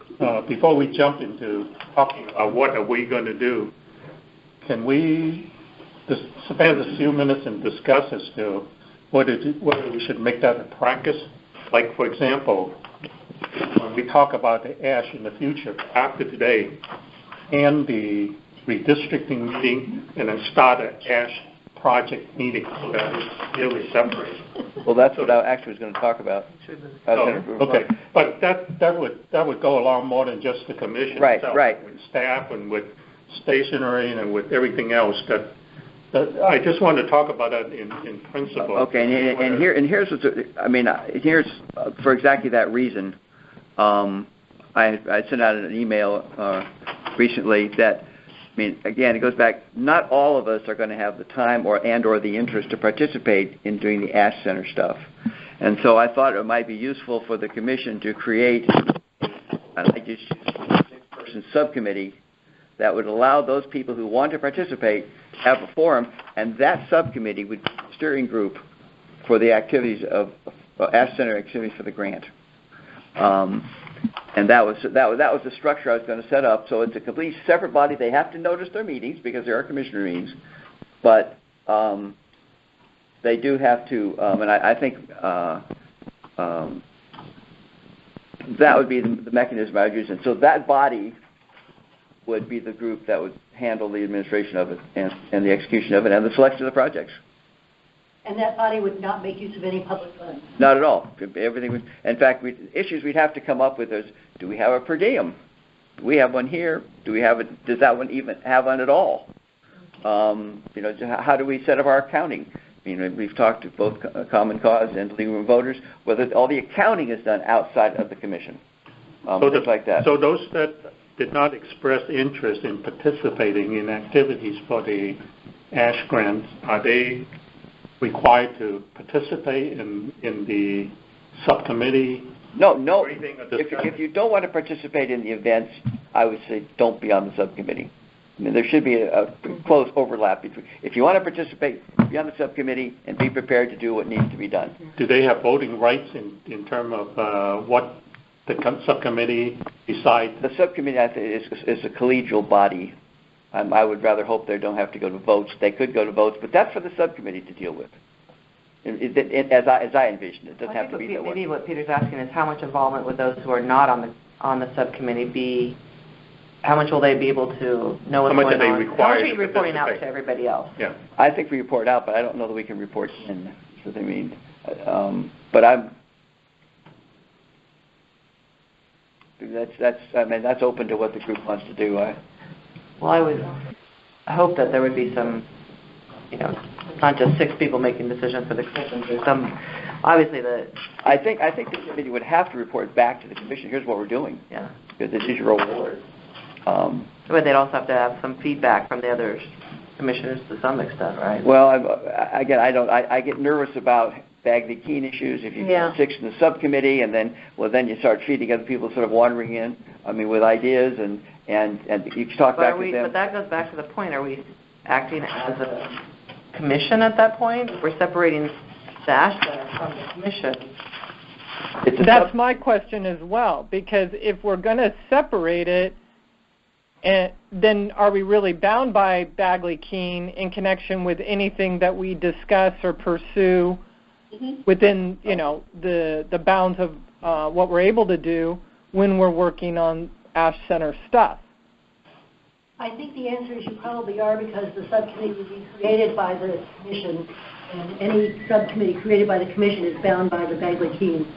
before we jump into talking about what are we going to do, can we just spend a few minutes and discuss as to whether we should make that a practice? Like, for example, when we talk about the ash in the future, after today, and the redistricting meeting and then start an ash project meeting so that it's really separate. Well, that's what I actually was going to talk about. Okay, but that would go along more than just the commission Right, itself, right. with staff and with stationery and with everything else. That I just wanted to talk about that in principle. Okay, and here's what's, I mean, here's for exactly that reason. I sent out an email recently that, I mean, again, it goes back. Not all of us are going to have the time or the interest to participate in doing the Ash Center stuff, and so I thought it might be useful for the commission to create a 6-person subcommittee that would allow those people who want to participate to have a forum, and that subcommittee would be the steering group for the activities of Ash Center activities for the grant. And that was the structure I was going to set up. So it's a completely separate body. They have to notice their meetings because there are commissioner meetings, but they do have to. And I think that would be the mechanism I would use. And so that body would be the group that would handle the administration of it and the execution of it and the selection of the projects. And that body would not make use of any public funds? Not at all. Everything was, in fact, issues we'd have to come up with is, do we have a per diem? Do we have one here? Do we have it? Does that one even have one at all? You know, how do we set up our accounting? You know, we've talked to both Common Cause and Legal Room Voters, whether all the accounting is done outside of the commission. Things like that. So those that did not express interest in participating in activities for the Ash Grant, are they required to participate in the subcommittee? No. If you don't want to participate in the events, I would say don't be on the subcommittee. I mean, there should be a close overlap between. If you want to participate, be on the subcommittee and be prepared to do what needs to be done. Do they have voting rights in terms of what the subcommittee decides? The subcommittee, I think, is a collegial body. I would rather hope they don't have to go to votes. They could go to votes, but that's for the subcommittee to deal with. As I envision it, doesn't have to be that way. Maybe what Peter's asking is how much involvement would those who are not on the subcommittee be? How much will they be able to know what's going on? How much are you reporting out to everybody else? Yeah, I think we report out, but I don't know that we can report in. That's what I mean. But I'm. That's open to what the group wants to do. Well, I hope that there would be some, not just 6 people making decisions for the commission. There's some, obviously I think the committee would have to report back to the commission. Here's what we're doing. Yeah. Because this is your award. But they'd also have to have some feedback from the other commissioners to some extent, right? Well, again, I get nervous about Bagley-Keene issues. If you get 6 in the subcommittee, and then you start feeding other people sort of wandering in. I mean, with ideas and you talk back to them. But that goes back to the point. Are we acting as a commission at that point? We're separating the Ash Center from the commission. That's my question as well, because if we're going to separate it, then are we really bound by Bagley-Keene in connection with anything that we discuss or pursue within, the bounds of what we're able to do when we're working on Ash Center stuff? I think the answer is you probably are, because the subcommittee would be created by the commission, and any subcommittee created by the commission is bound by the Bagley-Keene.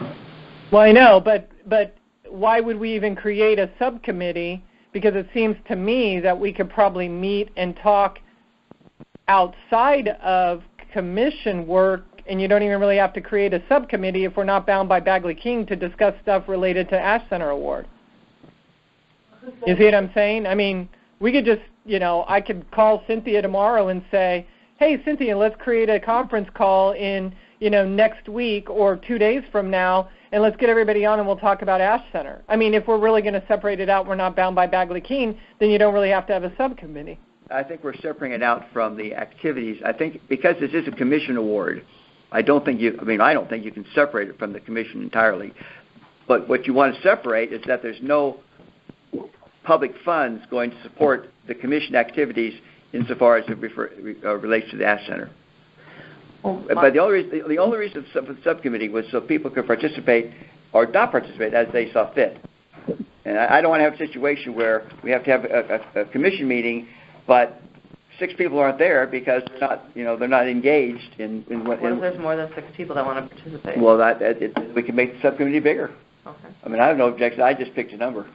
Well, I know, but why would we even create a subcommittee? Because it seems to me that we could probably meet and talk outside of commission work, and you don't even really have to create a subcommittee if we're not bound by Bagley-Keene to discuss stuff related to Ash Center Award. You see what I'm saying? I mean, we could just, I could call Cynthia tomorrow and say, hey, Cynthia, let's create a conference call in, next week or 2 days from now, and let's get everybody on and we'll talk about Ash Center. I mean, if we're really going to separate it out, we're not bound by Bagley-Keene, then you don't really have to have a subcommittee. I think we're separating it out from the activities. I think because this is a commission award, I don't think you can separate it from the commission entirely. But what you want to separate is that there's no public funds going to support the commission activities insofar as it relates to the Ash Center. But the only reason for the subcommittee was so people could participate or not participate as they saw fit. And I don't want to have a situation where we have to have a commission meeting but 6 people aren't there because they're not engaged in what. What if there's more than 6 people that want to participate? Well, we can make the subcommittee bigger. Okay. I mean, I have no objection. I just picked a number.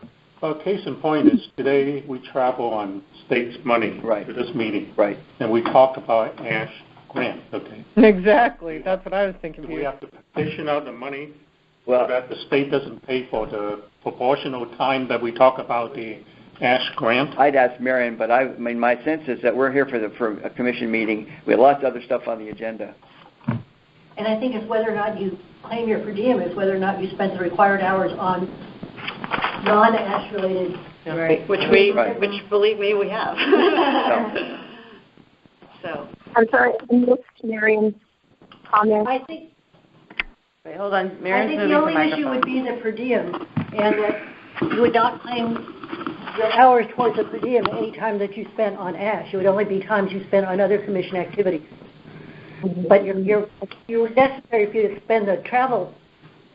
Well, case in point is today we travel on state's money to this meeting. Right. And we talked about Ash grant, okay? Exactly. That's what I was thinking. Do we have to petition out the money so that the state doesn't pay for the proportional time that we talk about the Ash grant? I'd ask Marion, but I mean, my sense is that we're here for a commission meeting. We have lots of other stuff on the agenda. And I think it's whether or not you claim your per diem is whether or not you spent the required hours on non-ASH related. Right, which believe me, we have. So. I'm sorry, I missed Marion's comment. I think. Wait, hold on. Marion's I think the only issue would be the per diem, and that you would not claim your hours towards the per diem any time that you spent on ASH. It would only be times you spent on other commission activities. But you're necessary for you to spend the travel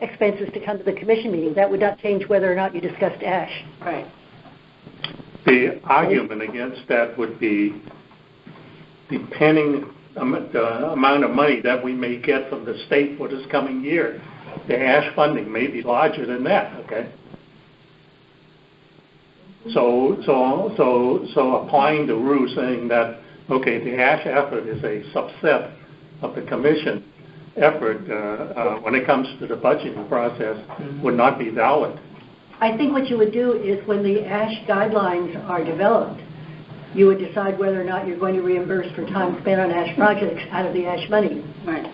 expenses to come to the commission meeting. That would not change whether or not you discussed ASH. Right. The argument against that would be depending on the amount of money that we may get from the state for this coming year. The ASH funding may be larger than that, okay? So applying the rule saying that, okay, the ASH effort is a subset of the commission effort when it comes to the budgeting process would not be valid. I think what you would do is when the ASH guidelines are developed, you would decide whether or not you're going to reimburse for time spent on ASH projects out of the ASH money. Right.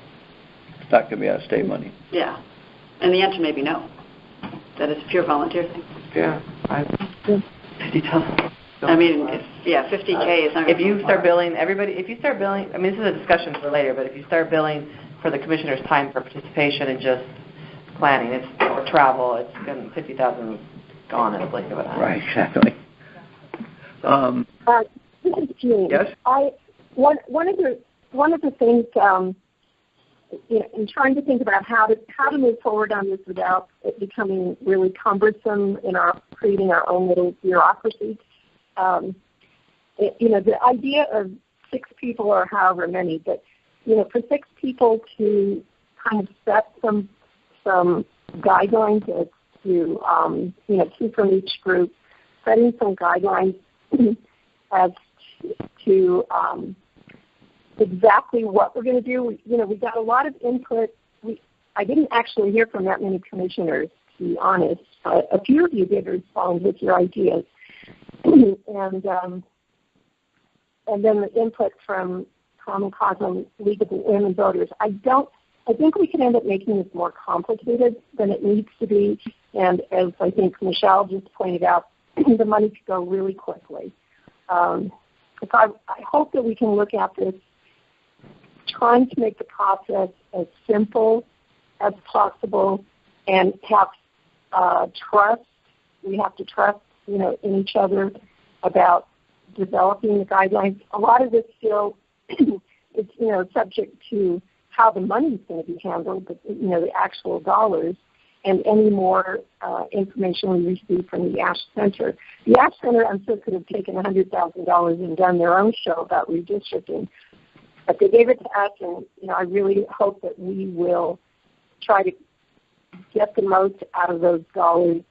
It's not going to be out of state money. Yeah. And the answer may be no. That is a pure volunteer thing. Yeah. I mean, 50K is not. If you start billing everybody, I mean, this is a discussion for later, but if you start billing for the commissioner's time for participation and just planning, it's or travel, it's going 50,000 gone in a blink of an eye. Right, exactly. This is Jean. Yes. One of the things in trying to think about how to move forward on this without it becoming really cumbersome in creating our own little bureaucracy. The idea of 6 people or however many, but for 6 people to kind of set some guidelines as to 2 from each group, setting some guidelines as to exactly what we're going to do. We got a lot of input. I didn't actually hear from that many commissioners, to be honest. A few of you did respond with your ideas. And then the input from Common Cause and League of Women Voters. I think we could end up making this more complicated than it needs to be. And as I think Michelle just pointed out, the money could go really quickly. So I hope that we can look at this, trying to make the process as simple as possible and have trust. We have to trust, in each other about developing the guidelines. A lot of this still is, subject to how the money is going to be handled, but, the actual dollars and any more information we receive from the ASH Center. The ASH Center, I'm sure, could have taken $100,000 and done their own show about redistricting, but they gave it to us, and, I really hope that we will try to get the most out of those dollars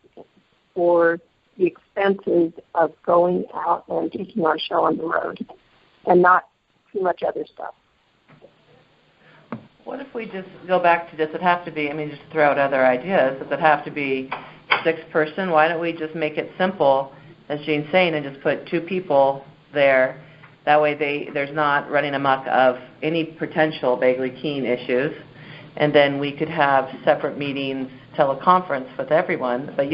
for the expenses of going out and taking our show on the road and not too much other stuff. What if we just go back to, does it have to be, just to throw out other ideas, does it have to be 6-person? Why don't we just make it simple, as Jean's saying, and just put 2 people there? That way there's not running amok of any potential vaguely keen issues. And then we could have separate meetings, teleconference with everyone. But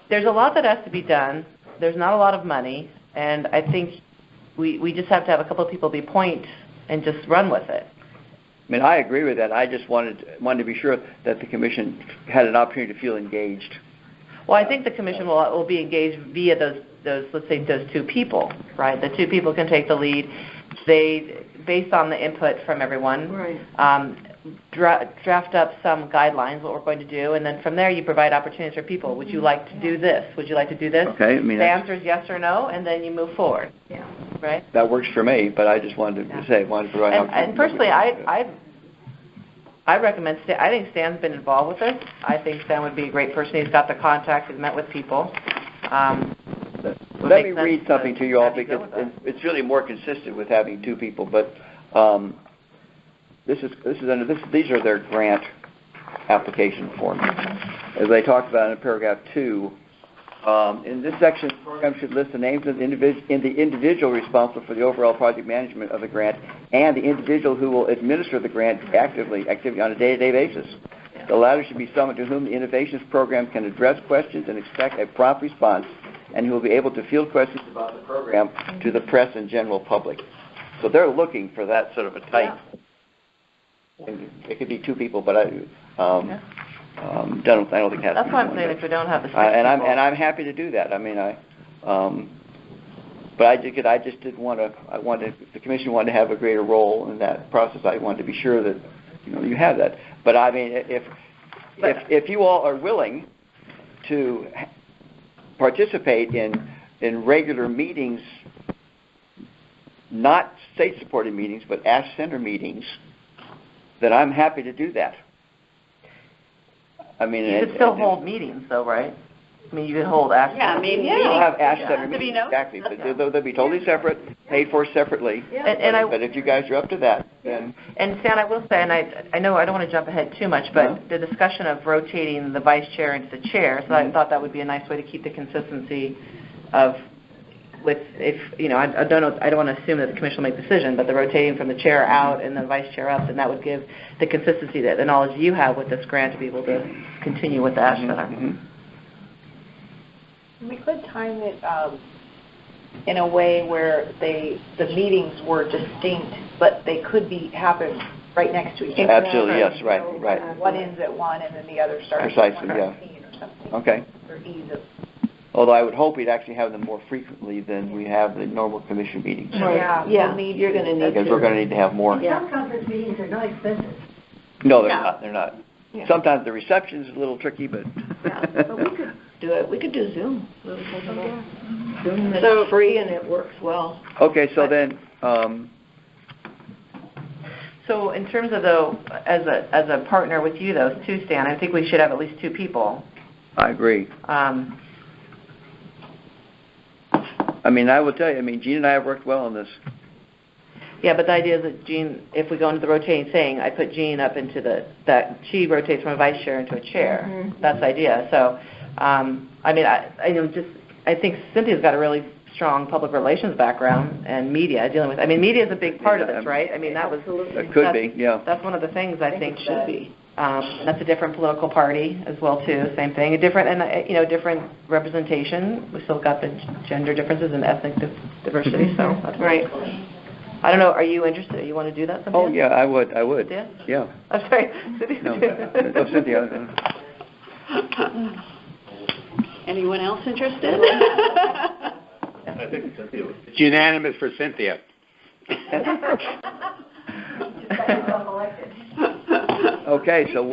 there's a lot that has to be done. There's not a lot of money. And I think we just have to have a couple of people be point and just run with it. I agree with that. I just wanted to be sure that the commission had an opportunity to feel engaged. Well, I think the commission will be engaged via those, let's say, those 2 people, right? The 2 people can take the lead. Based on the input from everyone, right. draft up some guidelines, what we're going to do, and then from there you provide opportunities for people. Would you like to do this? Would you like to do this? Okay, I mean, the answer is yes or no, and then you move forward. Yeah. Right? that works for me, but I just wanted to wanted to provide And personally, I recommend Stan. I think Stan's been involved with this. I think Stan would be a great person. He's got the contacts. He's met with people. Let me read something to you all because it's really more consistent with having two people. But these are their grant application forms, as they talked about in paragraph 2. In this section, the program should list the names of the individual responsible for the overall project management of the grant and the individual who will administer the grant activity on a day-to-day basis. The latter should be someone to whom the innovations program can address questions and expect a prompt response, and who will be able to field questions about the program to the press and general public. So they're looking for that sort of a type. It could be two people, but I don't think it has to be one. That's why I'm saying if we don't have the 6 and people. I'm happy to do that. I mean, but I just didn't want to. If the commission wanted to have a greater role in that process, I wanted to be sure that you have that. But I mean, if you all are willing to participate in regular meetings, not state-supported meetings, but ASH Center meetings, then I'm happy to do that. I mean, you could still hold meetings, though, right? I mean, you could hold ASH. Yeah, I mean, We'll have ASH Center meetings, exactly, but they'll be totally separate, paid for separately. But if you guys are up to that, then. And Stan, I will say, and I know I don't want to jump ahead too much, but the discussion of rotating the vice chair into the chair, so I thought that would be a nice way to keep the consistency of. I don't want to assume that the commission will make the decision, but the rotating from the chair out and the vice chair up, then that would give the consistency, the knowledge you have with this grant to be able to continue with the ASH Center. We could time it in a way where the meetings were distinct, but they could happen right next to each other. Absolutely, yes, right. One ends at 1 and then the other starts Precisely, at 1:15 or something. Okay. For ease of. Although I would hope we'd actually have them more frequently than we have the normal commission meetings. Yeah, you're going to need because we're going to need to have more. Some conference meetings are not expensive. No, they're not. They're not. Yeah. Sometimes the reception's a little tricky, but. But we could do it. We could do Zoom. Zoom is free and it works well. Okay, so then. So in terms of as a partner with you, those two, Stan, I think we should have at least 2 people. I agree. I mean, I will tell you. I mean, Jean and I have worked well on this. Yeah, but the idea is that Jean, if we go into the rotating thing, I put Jean up into that she rotates from a vice chair into a chair. Mm-hmm. That's the idea. So, I mean, I think Cynthia's got a really strong public relations background and media dealing with. I mean, media is a big part of this, right? I mean, that could be. Yeah. That's one of the things I think should be. That's a different political party as well too. Same thing, a different different representation. We still got the gender differences and ethnic diversity. So that's great. I don't know. Are you interested? You want to do that? Cynthia? Oh yeah, I would. Cynthia? Yeah. I'm sorry, Cynthia. No, Cynthia. Anyone else interested? I think Cynthia. It's unanimous for Cynthia. Okay, so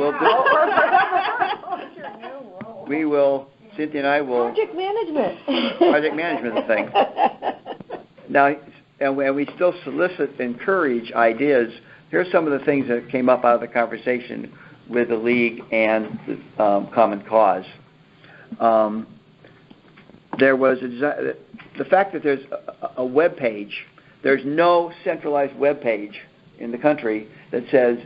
we will. Cynthia and I will. Project management thing. Now, and we still solicit, encourage ideas. Here's some of the things that came up out of the conversation with the League and the Common Cause. There was the fact that there's a web page. There's no centralized web page in the country that says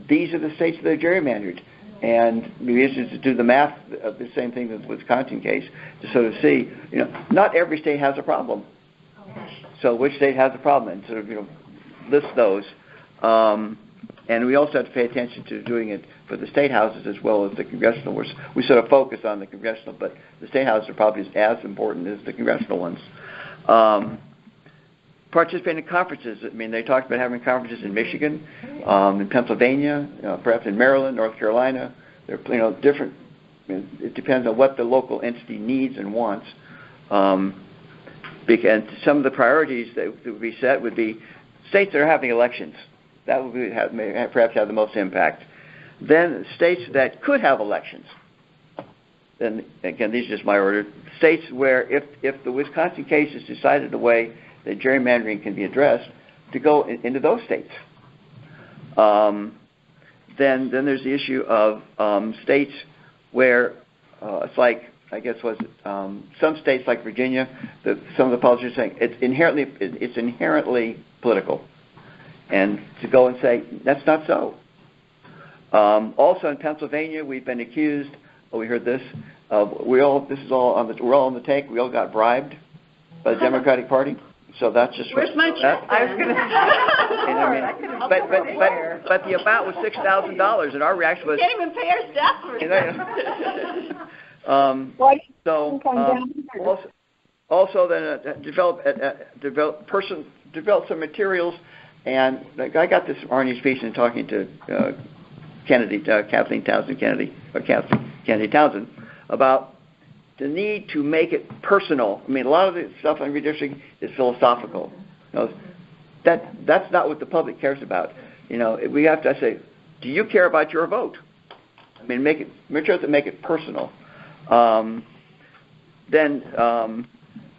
these are the states that are gerrymandered. And we used to do the math of the same thing with the Wisconsin case to sort of see, not every state has a problem. So which state has a problem, and sort of list those. And we also have to pay attention to doing it for the state houses as well as the congressional. We sort of focus on the congressional, but the state houses are probably as important as the congressional ones. Participating in conferences. I mean, they talked about having conferences in Michigan, in Pennsylvania, perhaps in Maryland, North Carolina. They're different. It depends on what the local entity needs and wants. Because some of the priorities that would be set would be states that are having elections. That would be, perhaps have the most impact. Then states that could have elections. Then again, these are just my order. States where if the Wisconsin case is decided in a way that gerrymandering can be addressed, to go into those states. Then there's the issue of states where it's like, I guess, some states like Virginia, some of the politicians are saying it's inherently political, and to go and say that's not so. Also in Pennsylvania, we've been accused. We heard this. We're all on the take. We all got bribed by the Democratic Party. So that's just where's my check? I was going to but the amount was $6,000, and our reaction was, Can't even pay our staff for it. Also then develop some materials, and I got this from Arnie's piece in talking to Kathleen Townsend about the need to make it personal. I mean, a lot of the stuff on redistricting is philosophical. That's not what the public cares about. We have to say, do you care about your vote? I mean, make sure to make it personal. Then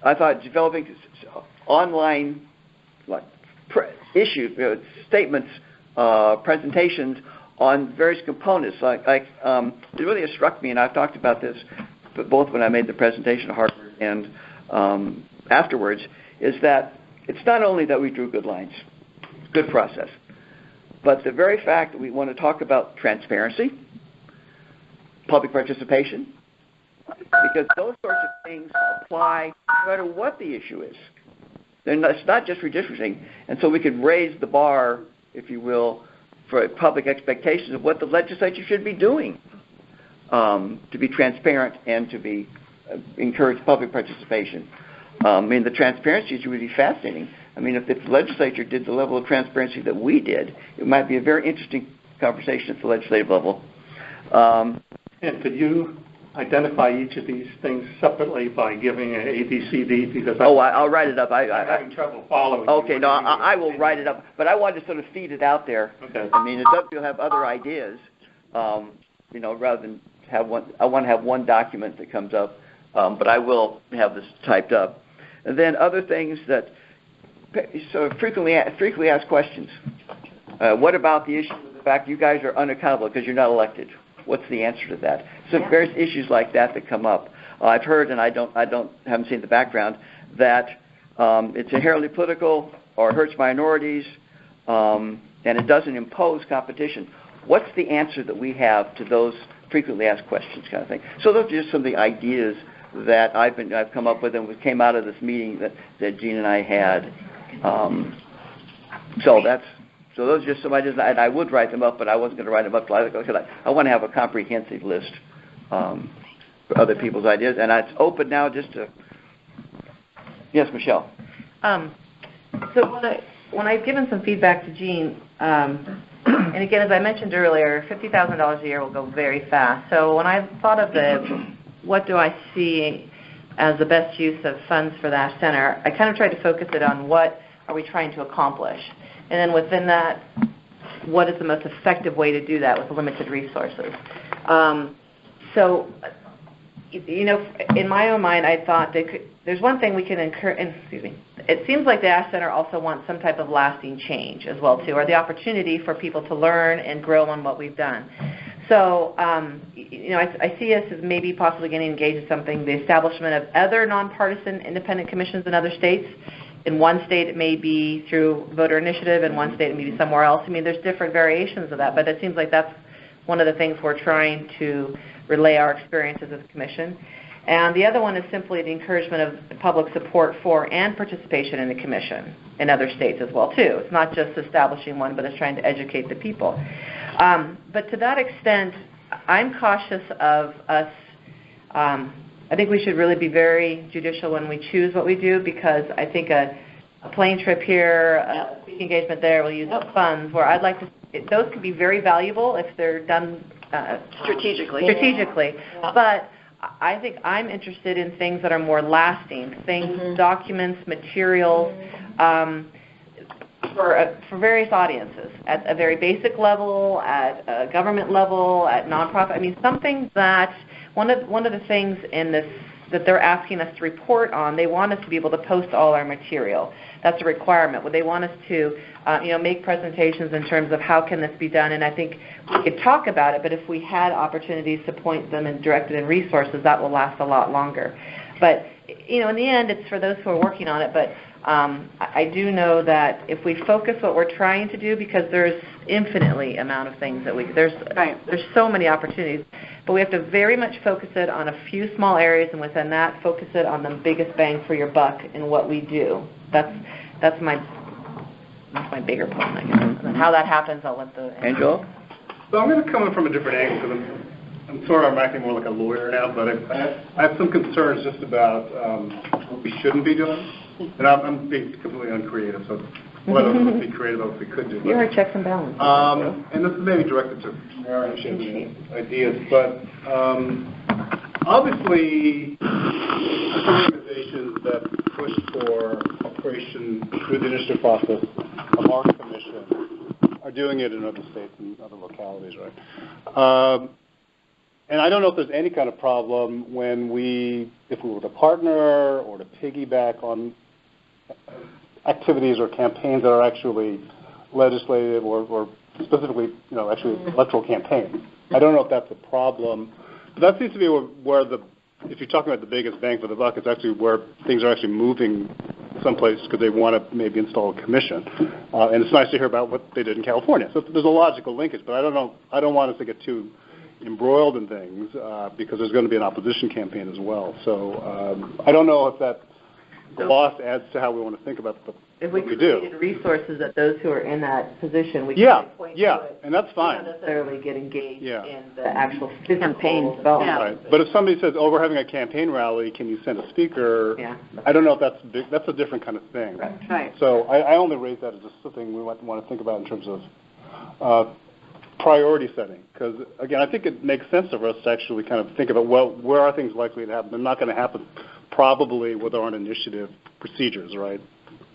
I thought developing online statements, presentations on various components. It really has struck me, and I've talked about this both when I made the presentation at Harvard and afterwards, is that it's not only that we drew good lines, good process, but the very fact that we want to talk about transparency, public participation, because those sorts of things apply no matter what the issue is. It's not just redistricting, and so we could raise the bar, if you will, for public expectations of what the legislature should be doing to be transparent and to encourage public participation. The transparency is really fascinating. If the legislature did the level of transparency that we did, it might be a very interesting conversation at the legislative level. And could you identify each of these things separately by giving an A, B, C, D? Because I'll write it up. I'm having trouble following. Okay, no, I will write it up, but I wanted to sort of feed it out there. Okay. You'll have other ideas, rather than have one. I want to have one document that comes up, but I will have this typed up. And then other things that sort of frequently asked questions. What about the issue of the fact you guys are unaccountable because you're not elected? What's the answer to that? So various issues like that come up. I've heard, and haven't seen the background, that it's inherently political or it hurts minorities, and it doesn't impose competition. What's the answer that we have to those frequently asked questions, kind of thing? So those are just some of the ideas that I've come up with, and we came out of this meeting that Jean and I had. So those are just some ideas, and I would write them up, but I wasn't going to write them up because I want to have a comprehensive list for other people's ideas. And it's open now just to... Yes, Michelle. So when I've given some feedback to Jean, and again, as I mentioned earlier, $50,000 a year will go very fast. So when I thought of what do I see as the best use of funds for that center, I kind of tried to focus it on what are we trying to accomplish. And then within that, what is the most effective way to do that with limited resources? In my own mind, I thought there's one thing we can it seems like the Ash Center also wants some type of lasting change as well, too, or the opportunity for people to learn and grow on what we've done. So, I see us as maybe possibly getting engaged in something, the establishment of other nonpartisan independent commissions in other states. In one state, it may be through voter initiative. In one state, it may be somewhere else. There's different variations of that, but it seems like that's one of the things we're trying to relay our experiences as a commission. And the other one is simply the encouragement of public support for and participation in the commission in other states as well, too. It's not just establishing one, but it's trying to educate the people. But to that extent, I'm cautious of us. I think we should really be very judicial when we choose what we do, because I think a plane trip here, a speaking engagement there, we'll use funds where I'd like to. Those could be very valuable if they're done strategically. Yeah. But I think I'm interested in things that are more lasting, documents, materials. for various audiences, at a very basic level, at a government level, at nonprofit. I mean, something that one of the things in this that they're asking us to report on, they want us to be able to post all our material. That's a requirement. They want us to, make presentations in terms of how can this be done. And I think we could talk about it, but if we had opportunities to point them and direct it in resources, that will last a lot longer. But in the end, it's for those who are working on it. But I do know that if we focus what we're trying to do, because there's infinitely amount of things that there's so many opportunities, but we have to very much focus it on a few small areas, and within that, focus it on the biggest bang for your buck in what we do. That's my bigger point, I guess. And how that happens, I'll let the Angelo. So I'm going to come in from a different angle because I'm acting more like a lawyer now, but I have some concerns just about what we shouldn't be doing. And I'm being completely uncreative, so let us be creative about what we could do. You're a checks and balances. And this is maybe directed to Mary, she has any ideas, but obviously organizations that push for operation through the initiative process of our commission are doing it in other states and other localities, right? And I don't know if there's any kind of problem if we were to partner or to piggyback on activities or campaigns that are actually legislative or specifically, actually electoral campaigns. I don't know if that's a problem, but that seems to be where if you're talking about the biggest bang for the buck, it's actually where things are actually moving someplace because they want to maybe install a commission. And it's nice to hear about what they did in California. So there's a logical linkage, but I don't want us to get too embroiled in things because there's going to be an opposition campaign as well. So I don't know if that loss adds to how we want to think about what we do. If we created resources that those who are in that position, we can point to it. And that's fine. Not necessarily get engaged in the actual campaign development. Right. But if somebody says, we're having a campaign rally, can you send a speaker? Yeah. I don't know if that's big. That's a different kind of thing. Right. So I only raise that as just something we might want to think about in terms of priority setting, because again, I think it makes sense for us to actually kind of think about, where are things likely to happen? They're not going to happen probably with our own initiative procedures, right?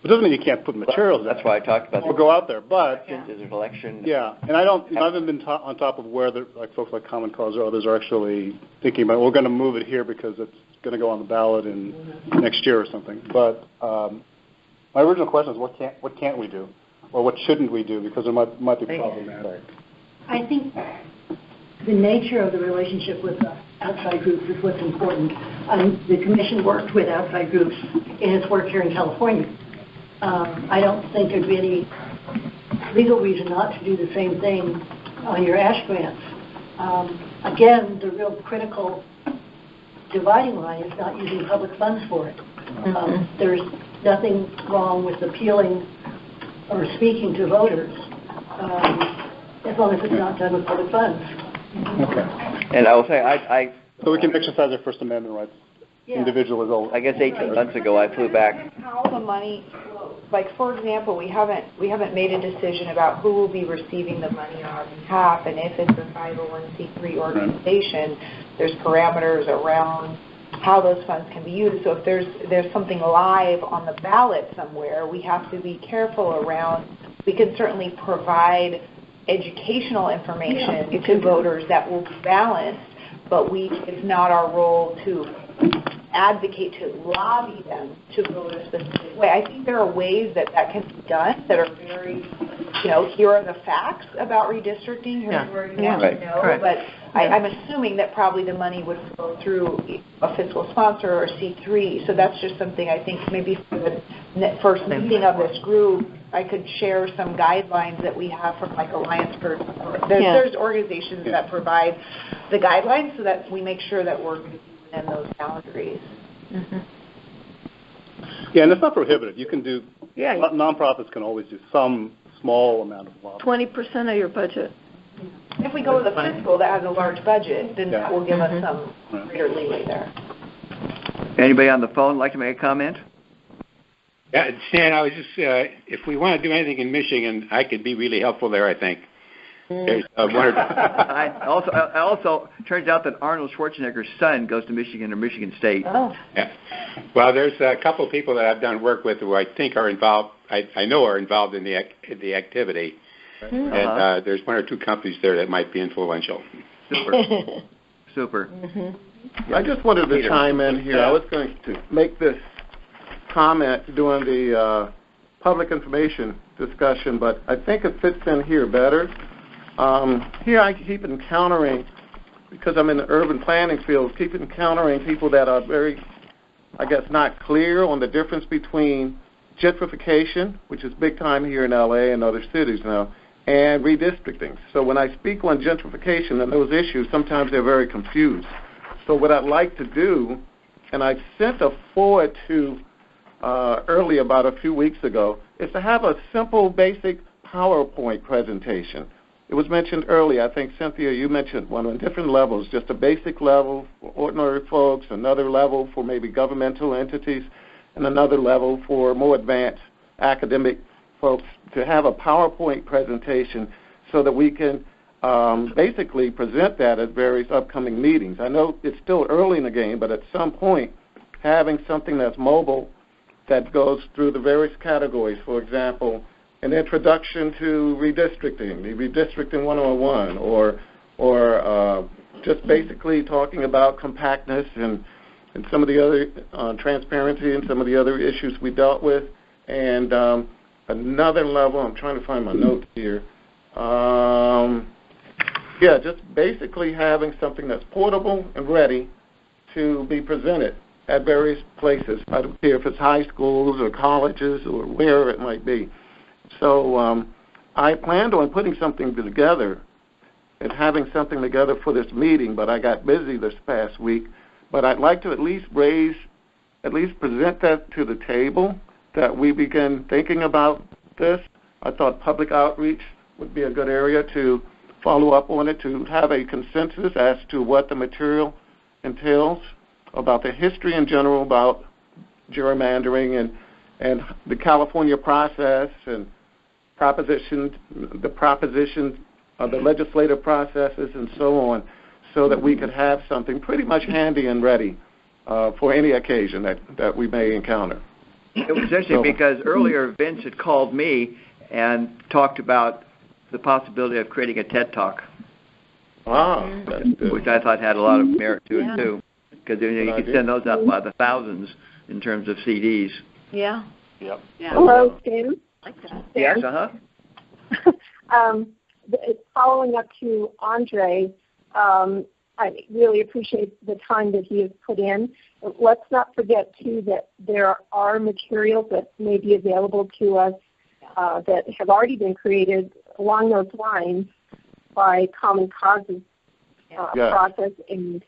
It doesn't mean you can't put materials. That's why I talked about. Or go out there, but there's an election. Yeah, and I haven't been on top of where folks like Common Cause or others are actually thinking about. We're going to move it here because it's going to go on the ballot in next year or something. But my original question is, what can't we do, or what shouldn't we do? Because it might be problematic. I think the nature of the relationship with the outside groups is what's important. The Commission worked with outside groups in its work here in California. I don't think there'd be any legal reason not to do the same thing on your ASH grants. Again, the real critical dividing line is not using public funds for it. There's nothing wrong with appealing or speaking to voters as long as it's not done with public funds. Okay. And I will say, so we can exercise our First Amendment rights. Yeah. Individual. I guess 18 months ago, I flew back. How the money flows. Like, for example, we haven't made a decision about who will be receiving the money on our behalf, and if it's a 501c3 organization, there's parameters around how those funds can be used. So if there's something live on the ballot somewhere, we have to be careful around. We can certainly provide educational information to voters that will be balanced, but it's not our role to advocate, to lobby them to vote a specific way. I think there are ways that can be done that are very, here are the facts about redistricting, here's where you have to know, but I'm assuming that probably the money would flow through a fiscal sponsor or C3, so that's just something I think maybe for the first meeting of this group, I could share some guidelines that we have from like Alliance for, there's organizations that provide the guidelines so that we make sure that we're within those boundaries. Mm-hmm. Yeah, and it's not prohibitive. You can do, nonprofits can always do some small amount of lobbying. 20% of your budget. If we go with a fiscal that has a large budget, then that will give us some greater leeway there. Anybody on the phone like to make a comment? Yeah, Stan, I was just, if we want to do anything in Michigan, I could be really helpful there, I think. There's also turns out that Arnold Schwarzenegger's son goes to Michigan or Michigan State. Oh. Yeah. Well, there's a couple of people that I've done work with who I think are involved I know are involved in the activity, and there's one or two companies there that might be influential. Super. I just wanted to chime in here. I was going to make this comment during the public information discussion, but I think it fits in here better. Here I keep encountering, because I'm in the urban planning field, keep encountering people that are very, I guess, not clear on the difference between gentrification, which is big time here in LA and other cities now, and redistricting. So when I speak on gentrification and those issues, sometimes they're very confused. So what I'd like to do, and I sent a forward to early about a few weeks ago, is to have a simple, basic PowerPoint presentation. It was mentioned earlier, I think, Cynthia, you mentioned one on different levels, just a basic level for ordinary folks, another level for maybe governmental entities, and another level for more advanced academic folks, to have a PowerPoint presentation so that we can basically present that at various upcoming meetings. I know it's still early in the game, but at some point, having something that's mobile that goes through the various categories, for example, an introduction to redistricting, the Redistricting 101, or just basically talking about compactness and some of the other transparency and some of the other issues we dealt with. And another level, I'm trying to find my notes here. Just basically having something that's portable and ready to be presented at various places. I don't care if it's high schools or colleges or wherever it might be. So I planned on putting something together and having something together for this meeting, but I got busy this past week. But I'd like to at least present that to the table, that we begin thinking about this. I thought public outreach would be a good area to follow up on it, to have a consensus as to what the material entails, about the history in general, about gerrymandering and the California process and the legislative processes and so on, so that we could have something pretty much handy and ready for any occasion that we may encounter. It was interesting because earlier Vince had called me and talked about the possibility of creating a TED Talk. Which I thought had a lot of merit to it, too. Because you could send those out by the thousands in terms of CDs. Yeah. Yep. Yeah. Hello, Stan. Like that. Yes, Following up to Andre, I really appreciate the time that he has put in. Let's not forget, too, that there are materials that may be available to us that have already been created along those lines by Common Cause's process. And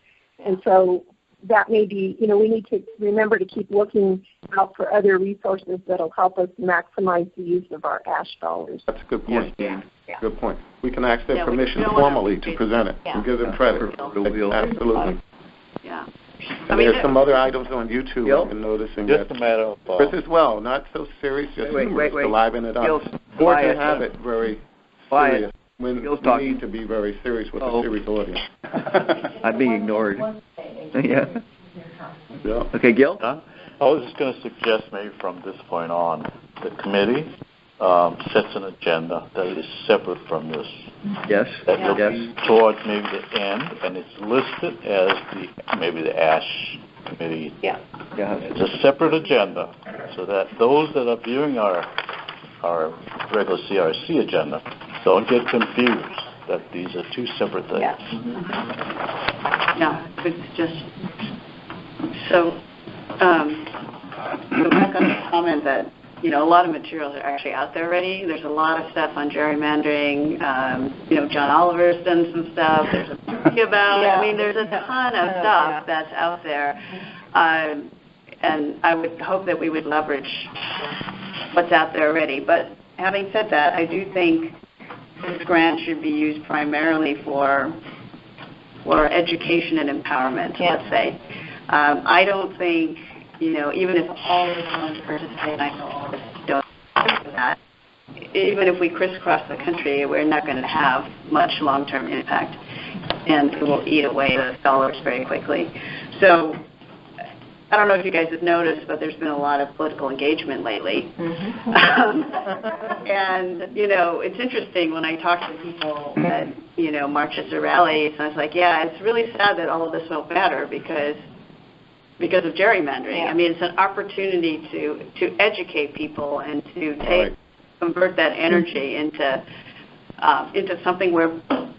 so that may be, we need to remember to keep looking out for other resources that will help us maximize the use of our ASH dollars. That's a good point. Yeah. Good point. We can ask their permission formally to present it and give them credit. Absolutely. Yeah. There's some other items on YouTube I've been noticing. Just a matter of Chris as well, not so serious, just humorous to liven it up. Or to have it very serious when we need to be very serious with a serious audience. I'm being ignored. Yeah. Okay, Gil? I was just going to suggest maybe from this point on, the committee sets an agenda that is separate from this. Yes. That will be towards maybe the end, and it's listed as maybe the ASH committee. Yeah. It's a separate agenda, so that those that are viewing our regular CRC agenda don't get confused that these are two separate things. Yeah, good suggestion. So, go back on the comment that, a lot of materials are actually out there already. There's a lot of stuff on gerrymandering. John Oliver's done some stuff. There's a movie about it. I mean, there's a ton of stuff that's out there. And I would hope that we would leverage what's out there already. But having said that, I do think this grant should be used primarily for education and empowerment, let's say. I don't think, even if all of us want to participate, I know all of us don't do that, even if we crisscross the country, we're not going to have much long-term impact, and it will eat away the dollars very quickly. So I don't know if you guys have noticed, but there's been a lot of political engagement lately. And, you know, it's interesting when I talk to people at, you know, marches or rallies, and I was like, yeah, it's really sad that all of this won't matter because of gerrymandering. I mean, it's an opportunity to educate people and to convert that energy into something where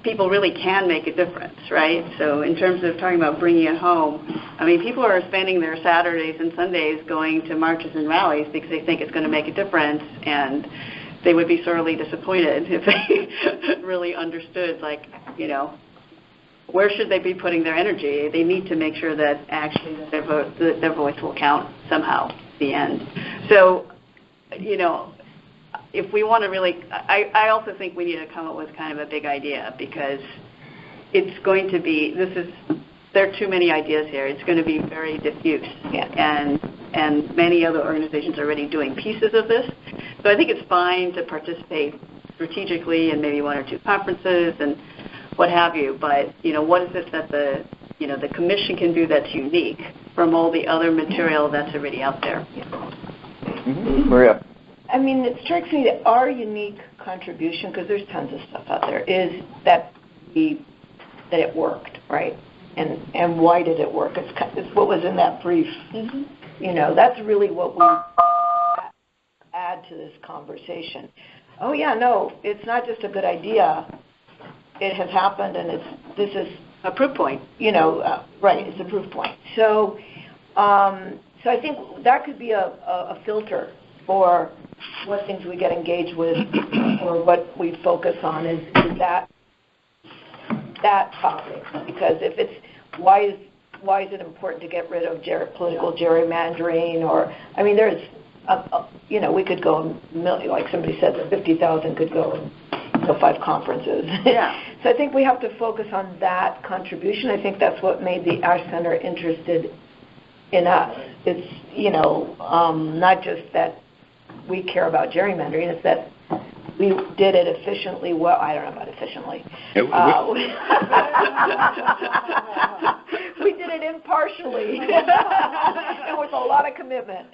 people really can make a difference, right? So in terms of talking about bringing it home, I mean, people are spending their Saturdays and Sundays going to marches and rallies because they think it's going to make a difference, and they would be sorely disappointed if they really understood, like, you know, where should they be putting their energy? They need to make sure that actually their voice will count somehow at the end. So, you know, if we want to really, I also think we need to come up with kind of a big idea, because it's going to be, there are too many ideas here. It's going to be very diffuse, and many other organizations are already doing pieces of this. So I think it's fine to participate strategically in maybe one or two conferences and what have you, but, you know, what is it that the commission can do that's unique from all the other material that's already out there? Maria. I mean, it strikes me that our unique contribution, because there's tons of stuff out there, is that it worked, right? And why did it work? It's what was in that brief. You know, that's really what we add to this conversation. Oh yeah, no, it's not just a good idea. It has happened, and this is a proof point. You know, right? It's a proof point. So, so I think that could be a filter for what things we get engaged with or what we focus on is that topic. Because if it's why is it important to get rid of political gerrymandering, or I mean, there's you know, we could go like somebody said, the 50,000 could go in 5 conferences. Yeah. So I think we have to focus on that contribution. I think that's what made the Ash Center interested in us. It's, you know, not just that we care about gerrymandering, it's that we did it efficiently. Well, I don't know about efficiently. We did it impartially and with a lot of commitment.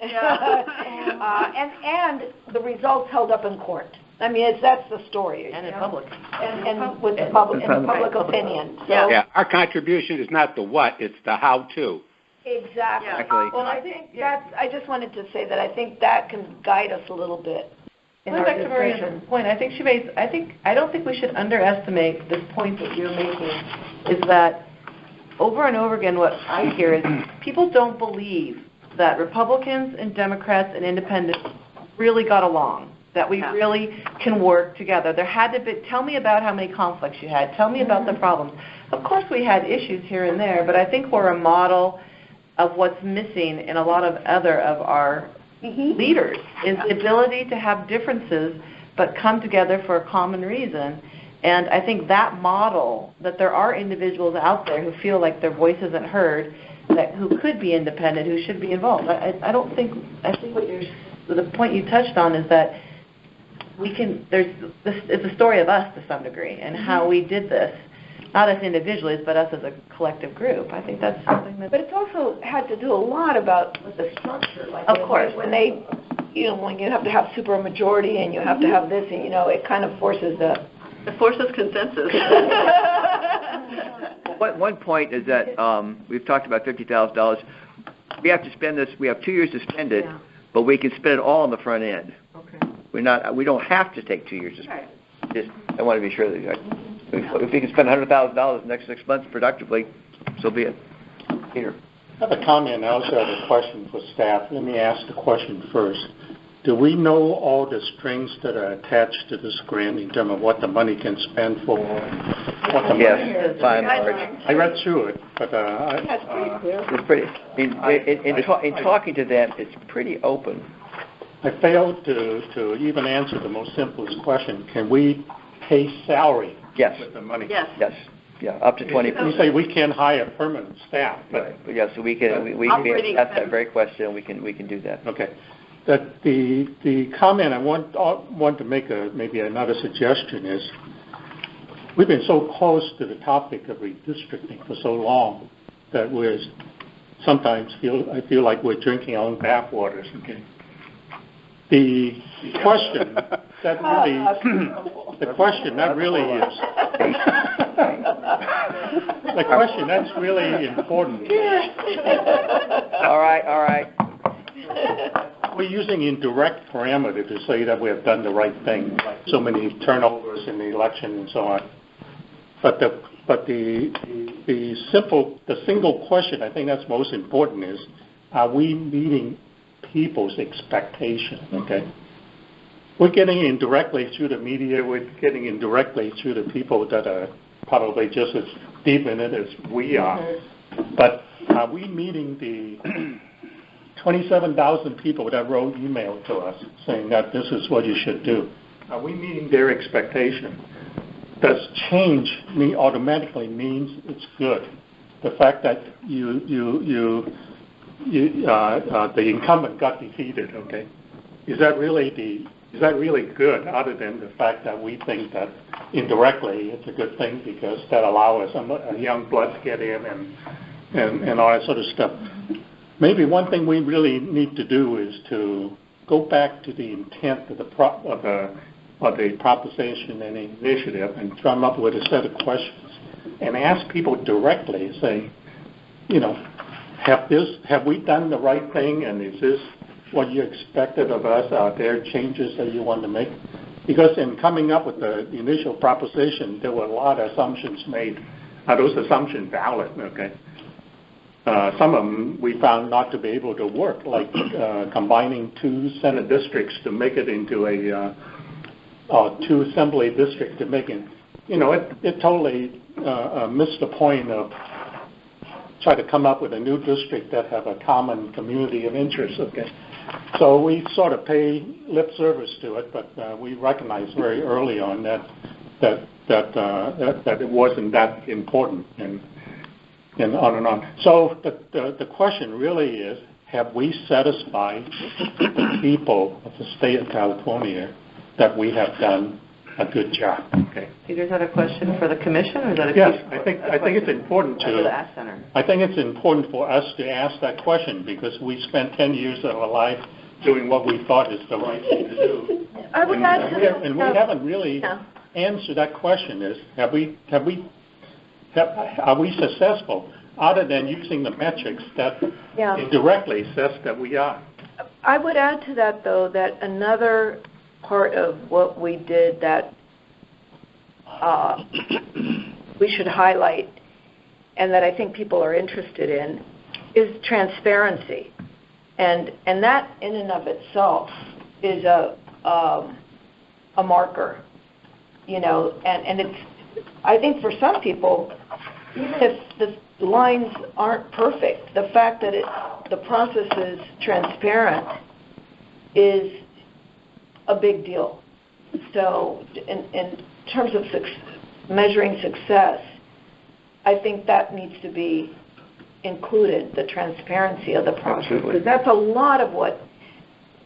And the results held up in court. I mean, that's the story. And in public. And with the public, and public opinion. So, yeah, our contribution is not the what, it's the how to. Exactly. Well, I think I just wanted to say that I think that can guide us a little bit. Going back to Maria's point, I think she made, I don't think we should underestimate this point that you're making, is that over and over again what I hear is people don't believe that Republicans and Democrats and independents really got along, that we really can work together. There had to be, tell me about how many conflicts you had, tell me about the problems. Of course we had issues here and there, but I think we're a model of what's missing in a lot of other of our leaders, is the ability to have differences but come together for a common reason. And I think that model, that there are individuals out there who feel like their voice isn't heard, who could be independent, who should be involved. I think the point you touched on is that it's a story of us to some degree and how we did this. Not as individuals, but us as a collective group. I think that's something that. But it's also had to do a lot about the structure. Like of course. When they, you know, when you have to have supermajority and you have to have this, and, you know, it kind of forces It forces consensus. One point is that we've talked about $50,000. We have to spend this. We have 2 years to spend it, but we can spend it all on the front end. Okay. We don't have to take 2 years to spend it. I want to be sure that. If we can spend $100,000 in the next 6 months productively, so be it. Peter. I have a comment. I also have a question for staff. Let me ask the question first. Do we know all the strings that are attached to this grant in terms of what the money can spend for? What the money is? By and large. I read through it, but that's pretty clear. It's pretty. In talking to them, it's pretty open. I failed to even answer the most simplest question. Can we pay salary? Yes. With the money. Yes. Yeah, up to 20%. You say we can't hire permanent staff, but yeah, so we can ask that very question. We can do that. Okay. That the comment I want to make maybe another suggestion is we've been so close to the topic of redistricting for so long that we're sometimes I feel like we're drinking our own batwaters. Okay. The question that really is the question that's really important. All right. We're using indirect parameter to say that we have done the right thing, like so many turnovers in the election and so on. But the single question I think that's most important is, are we meeting people's expectation? Okay, we're getting indirectly through the media. We're getting indirectly through the people that are probably just as deep in it as we are. But are we meeting the 27,000 people that wrote email to us saying that this is what you should do? Are we meeting their expectation? Does change automatically means it's good? The fact that the incumbent got defeated, okay? Is that really good? Other than the fact that we think that indirectly it's a good thing because that allows a young blood to get in and all that sort of stuff. Maybe one thing we really need to do is to go back to the intent of the proposition and initiative and come up with a set of questions and ask people directly, saying, have we done the right thing, and is this what you expected of us? Are there changes that you want to make? Because in coming up with the initial proposition, there were a lot of assumptions made. Are those assumptions valid? Okay. Some of them we found not to be able to work, like combining 2 Senate districts to make it into a 2 assembly districts to make it. It totally missed the point of try to come up with a new district that have a common community of interest. Okay, so we sort of pay lip service to it, but we recognized very early on that it wasn't that important, and on and on. So the question really is, have we satisfied the people of the state of California that we have done a good job? Okay. Peter's had a question for the commission, or is that a yes? I think it's important to the Ask Center. I think it's important for us to ask that question because we spent 10 years of our life doing what we thought is the right thing to do. I would ask and we haven't really answered that question. Is are we successful, other than using the metrics that indirectly says that we are? I would add to that, though, that another part of what we did that we should highlight and that I think people are interested in is transparency. And that in and of itself is a marker, and it's, I think for some people, even if the lines aren't perfect, the fact that the process is transparent is a big deal. So in terms of measuring success, I think that needs to be included, the transparency of the process. Because that's a lot of what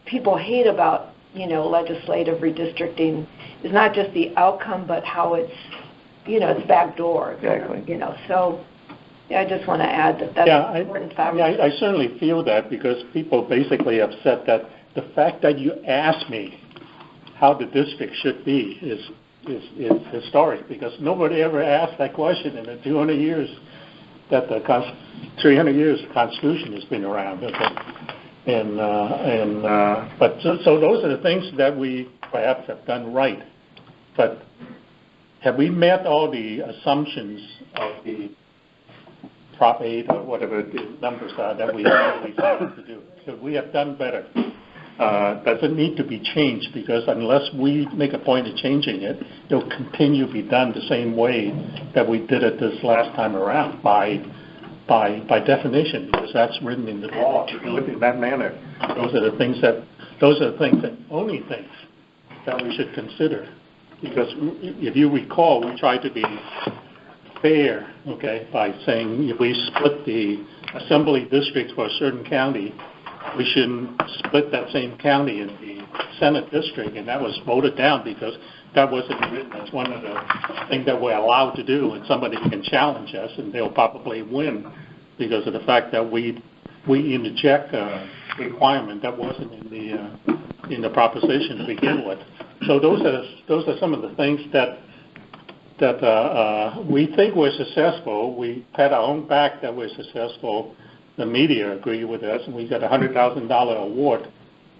people hate about, legislative redistricting is not just the outcome, but how it's, it's backdoor. Exactly. So I just want to add that's an important factor. I certainly feel that because people basically have said that the fact that you asked me how the district should be is historic, because nobody ever asked that question in the 200 years that 300 years the Constitution has been around. Okay? But those are the things that we perhaps have done right. But have we met all the assumptions of the Prop 8 or whatever the numbers are that we really wanted to do? So we have done better. Does it need to be changed? Because unless we make a point of changing it, it'll continue to be done the same way that we did it this last time around by definition, because that's written in the law to do it in that manner. Those are the things that only things that we should consider. Because if you recall, we tried to be fair, okay, by saying if we split the assembly districts for a certain county, we shouldn't split that same county in the Senate district, and that was voted down because that wasn't written as one of the things that we're allowed to do, and somebody can challenge us, and they'll probably win because of the fact that we interject a requirement that wasn't in the proposition to begin with. So those are some of the things that we think we're successful. We pat our own back that we're successful. The media agree with us, and we got a $100,000 award.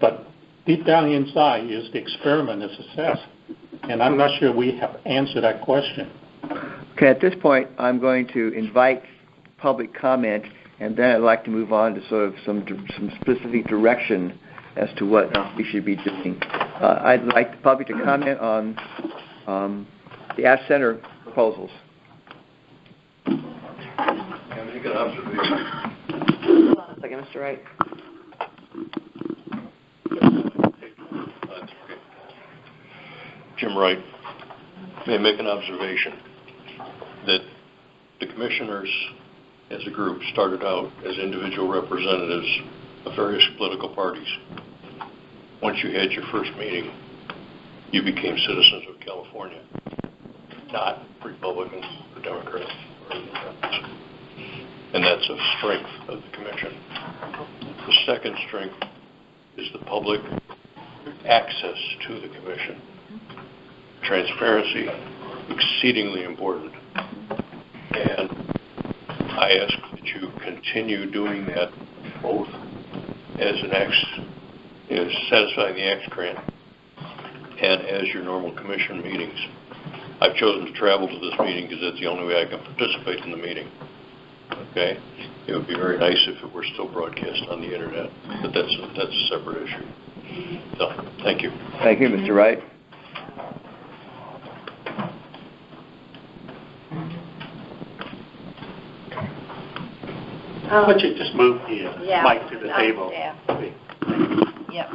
But deep down inside is the experiment a success? And I'm not sure we have answered that question. Okay, at this point, I'm going to invite public comment, and then I'd like to move on to sort of some specific direction as to what we should be doing. I'd like the public to comment on the Ash Center proposals. Can I make an observation? Hold on a second, Mr. Wright. Jim Wright. May I make an observation that the commissioners as a group started out as individual representatives of various political parties. Once you had your first meeting, you became citizens of California, not Republicans or Democrats or Independents. And that's a strength of the commission. The second strength is the public access to the commission. Transparency, exceedingly important. And I ask that you continue doing that both as satisfying the Act grant and as your normal commission meetings. I've chosen to travel to this meeting because that's the only way I can participate in the meeting. Okay? It would be very nice if it were still broadcast on the internet, but that's a separate issue. So, thank you. Thank you, Mr. Wright. Why don't you just move the mic to the table? Yep.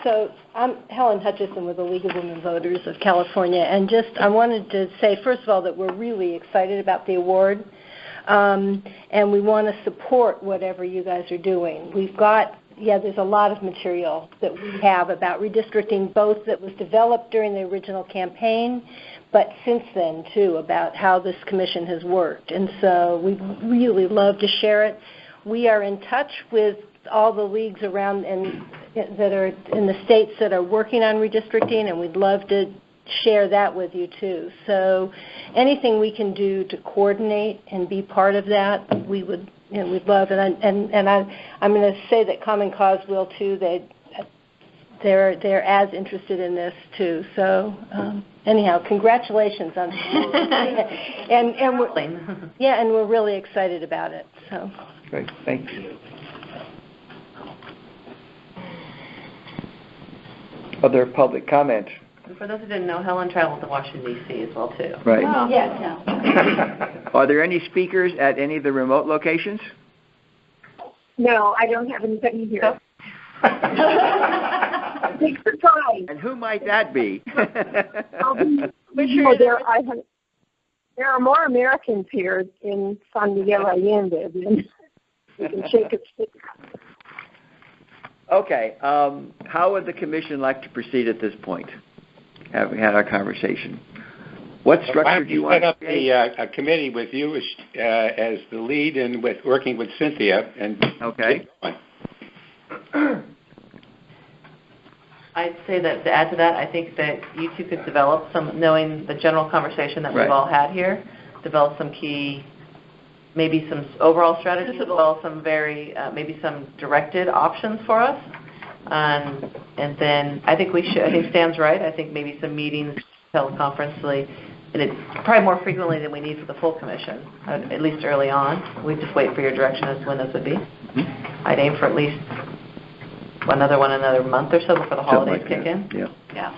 So I'm Helen Hutchison with the League of Women Voters of California, and I wanted to say, first of all, that we're really excited about the award, and we want to support whatever you guys are doing. There's a lot of material that we have about redistricting, both that was developed during the original campaign, but since then, too, about how this commission has worked. And so we'd really love to share it. We are in touch with all the leagues around that are in the states that are working on redistricting, and we'd love to share that with you, too. So anything we can do to coordinate and be part of that, we'd love. And I'm going to say that Common Cause will, too. They're as interested in this too. So anyhow, congratulations on and we're really excited about it. So great, thank you. Other public comment? And for those who didn't know, Helen traveled to Washington D.C. as well too. Right. Oh, yes. Are there any speakers at any of the remote locations? No, I don't have anybody here. Big surprise. And who might that be? There are more Americans here in San Miguel Allende than you can shake a stick. Okay. How would the commission like to proceed at this point? Having had our conversation, what structure do you want? Set up a committee with you as the lead and working with Cynthia and. Okay. I'd say that to add to that, I think that you two could develop knowing the general conversation that we've all had here, develop some key, maybe some overall strategies, as well as some maybe some directed options for us. And then I think Stan's right. I think maybe some meetings, teleconferencely, and it's probably more frequently than we need for the full commission, at least early on. We just wait for your direction as to when those would be. Mm-hmm. I'd aim for at least another month or so before the holidays kick in. Yeah.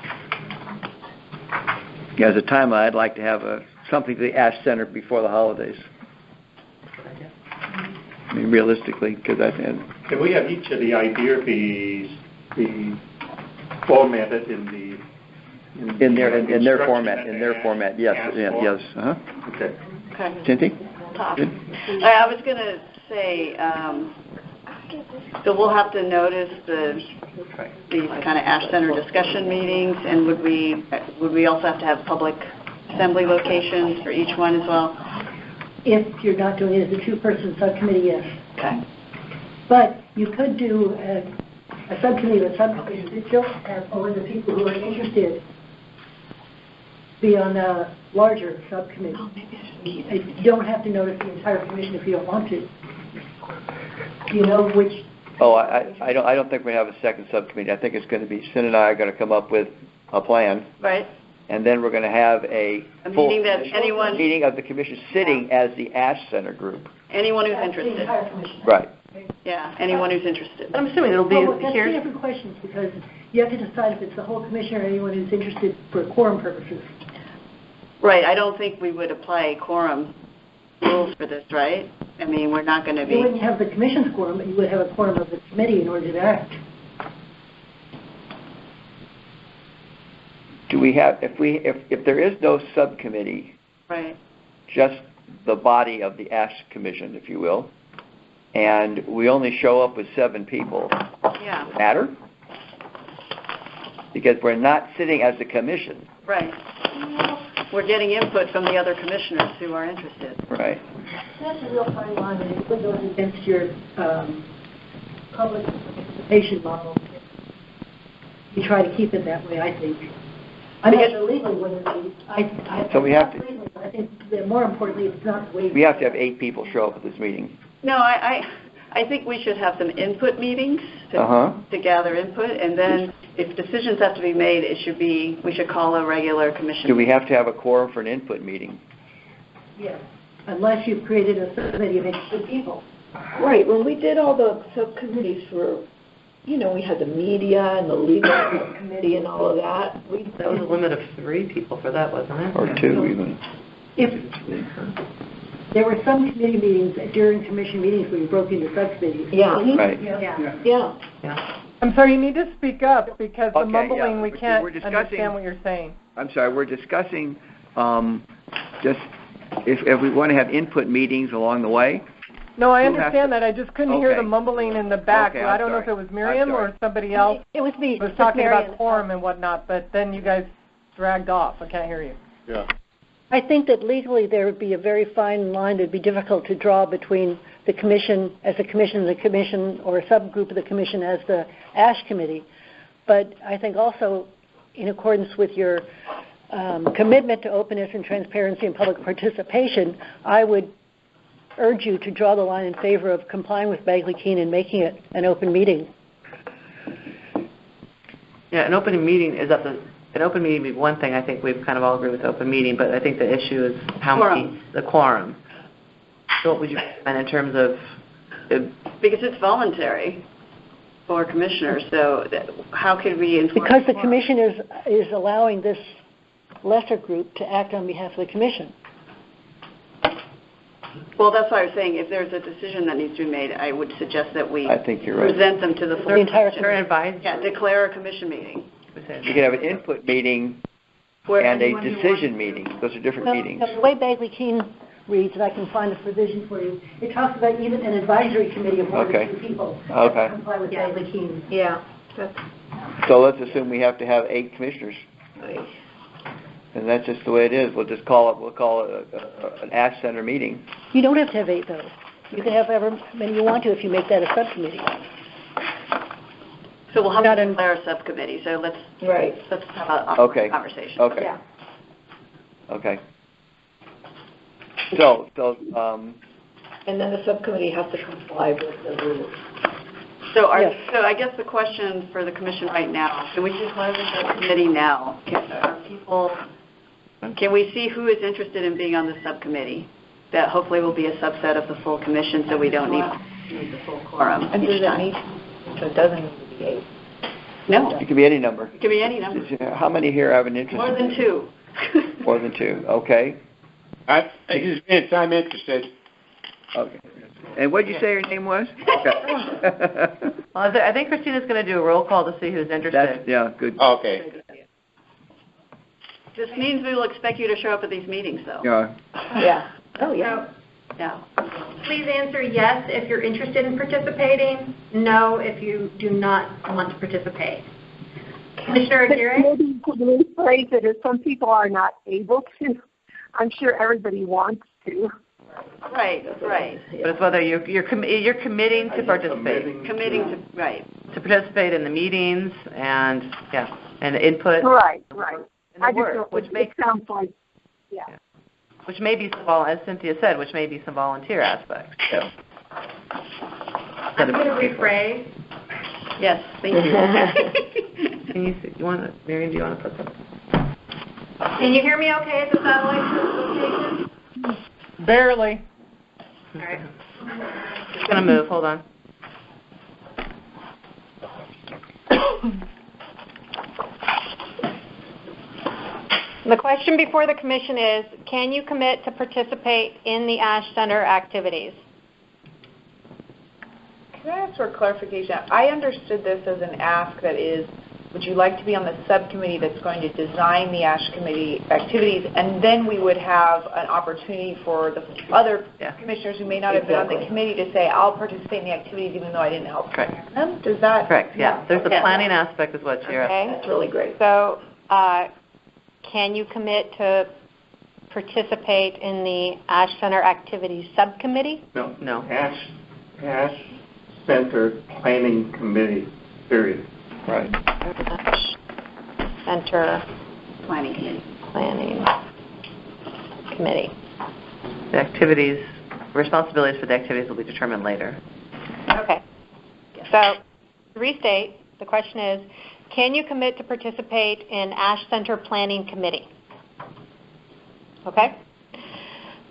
As a timeline, I'd like to have something to the Ash Center before the holidays. I mean, realistically, because Can we have each of the idea be formatted in their format? Yes. Uh-huh. Okay. Cynthia? I was going to say, so we'll have to notice these kind of Ash Center discussion meetings, and would we also have to have public assembly locations for each one as well? If you're not doing it as a two-person subcommittee, yes. Okay. But you could do a subcommittee of a subcommittee that still have only the people who are interested be on a larger subcommittee. Oh, maybe I should keep it. You don't have to notice the entire commission if you don't want to. You know which... Oh, I don't think we have a second subcommittee. I think it's going to be, Sin and I are going to come up with a plan. Right. And then we're going to have a full meeting that anyone... meeting of the commission sitting as the Ash Center group. Anyone who's That's the interested. entire commission. Right. Yeah, anyone who's interested. I'm assuming it'll be That's two different questions because you have to decide if it's the whole commission or anyone who's interested for quorum purposes. Right, I don't think we would apply quorum rules for this, right? I mean, we're not going to be... You wouldn't have the commission's quorum, but you would have a quorum of the committee in order to act. Do we have, if there is no subcommittee, Right. just the body of the Ash Commission, if you will, and we only show up with 7 people, Yeah. does it matter? Because we're not sitting as a commission. Right. We're getting input from the other commissioners who are interested. Right. That's a real fine line, and it would go against your public participation model. You try to keep it that way, I think. I mean, legally wouldn't be. So we have to... I think that more importantly, it's not the way... We have to have 8 people show up at this meeting. No, I think we should have some input meetings to gather input, and then if decisions have to be made, we should call a regular commission. Do we have to have a quorum for an input meeting? Yes, unless you've created a subcommittee of interested people. Right, when we did all the subcommittees for, we had the media and the legal committee and all of that. That was a limit of 3 people for that, wasn't it? Or 2 even. There were some committee meetings during commission meetings where you broke into subcommittees. Yeah. Right. Yeah. I'm sorry, you need to speak up because the Okay, mumbling, yeah. we can't We're discussing- understand what you're saying. I'm sorry, we're discussing just if we want to have input meetings along the way. No, I Who has understand to- that. I just couldn't hear the Okay. mumbling in the back. Okay, I I'm don't know if it sorry. was Miriam or somebody else It was me. was Just talking Marion. about quorum and whatnot, but then you guys dragged off. I can't hear you. Yeah. I think that legally there would be a very fine line that would be difficult to draw between the commission as a commission, the commission, or a subgroup of the commission as the ASH committee. But I think also, in accordance with your commitment to openness and transparency and public participation, I would urge you to draw the line in favor of complying with Bagley-Keene and making it an open meeting. Yeah, an open meeting an open meeting would be one thing. I think we've kind of all agreed with open meeting, but I think the issue is the quorum. So what would you recommend in terms of... Because it's voluntary for commissioners, so how could we enforce... Because the commission is allowing this lesser group to act on behalf of the commission. Well, that's why I was saying if there's a decision that needs to be made, I would suggest that we I think you're right. present them to the full entire commission. Yeah, declare a commission meeting. You can have an input meeting and a decision meeting. Those are different meetings. The way Bagley-Keene reads, and I can find a provision for you, it talks about even an advisory committee of more than 2 people have to comply with Bagley-Keene. Yeah. So let's assume we have to have 8 commissioners. And that's just the way it is. We'll call it an Ash Center meeting. You don't have to have 8, though. You can have however many you want to if you make that a subcommittee. So we'll have to declare a subcommittee. So let's have a conversation. Okay. Yeah. Okay. So and then the subcommittee has to comply with the rules. So I guess the question for the commission right now, can we declare the subcommittee now? Can we see who is interested in being on the subcommittee? That hopefully will be a subset of the full commission, so we don't need the full quorum. And does it meet? So it doesn't need to be 8. No. It can be any number. It can be any number. How many here have an interest? More than 2. More than 2. Okay. I'm interested. Okay. And what did you say your name was? Okay. Well, I think Christina's going to do a roll call to see who's interested. Good. Okay. This means we will expect you to show up at these meetings, though. Yeah. Yeah. Oh, yeah. Yeah. Please answer yes if you're interested in participating, no if you do not want to participate. Commissioner Aguirre? Maybe you could rephrase it if some people are not able to. I'm sure everybody wants to. Right, right. But it's whether you're committing to participate. Committing to, right. To participate in the meetings and, and input. Right. In the work, which it sounds like, which may be some, as Cynthia said, which may be some volunteer aspects too. I'm going to rephrase. Yes, thank you. Marion, do you want to put something? Can you hear me okay at the satellite location? Barely. All right. It's going to move. Hold on. The question before the commission is, can you commit to participate in the Ash Center activities? Can I ask for clarification? I understood this as an ask that is, would you like to be on the subcommittee that's going to design the ASH committee activities, and then we would have an opportunity for the other commissioners who may not have been on the committee to say, I'll participate in the activities even though I didn't help plan them? Does that? Correct, yeah. There's the planning aspect is what you're Okay. That's really great. So can you commit to participate in the ASH Center activities subcommittee? No. ASH Center Planning Committee, period. Right. ASH Center Planning Committee. The activities, responsibilities for the activities will be determined later. Okay. So, to restate, the question is, can you commit to participate in ASH Center Planning Committee? Okay?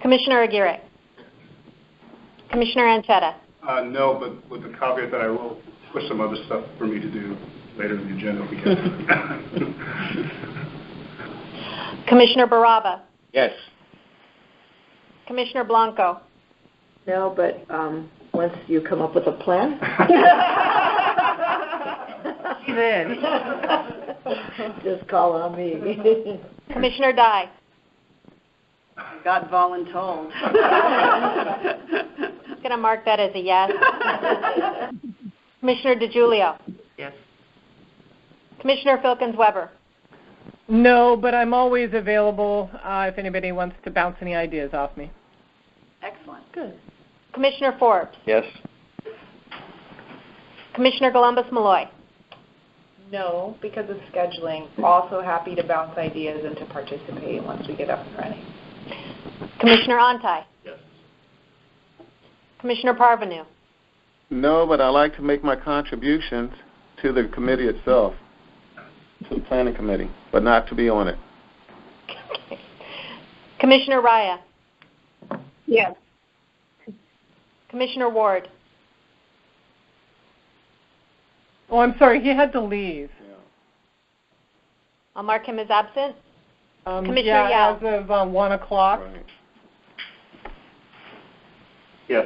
Commissioner Aguirre. Commissioner Anchetta. No, but with the caveat that I will push some other stuff for me to do later in the agenda if we can. Commissioner Baraba. Yes. Commissioner Blanco. No, but once you come up with a plan. She's in. Just call on me. Commissioner Dye. Got voluntold. I'm going to mark that as a yes. Commissioner DeGiulio. Yes. Commissioner Filkins-Weber. No, but I'm always available if anybody wants to bounce any ideas off me. Excellent. Good. Commissioner Forbes. Yes. Commissioner Columbus-Malloy. No, because of scheduling. Also happy to bounce ideas and to participate once we get up and running. Commissioner Antai. Yes. Commissioner Parvenu. No, but I like to make my contributions to the committee itself, to the planning committee, but not to be on it. Commissioner Raya. Yes. Commissioner Ward. Oh, I'm sorry, he had to leave. I'll mark him as absent. Commissioner yeah, Yao. as of 1 o'clock. Right. Yes.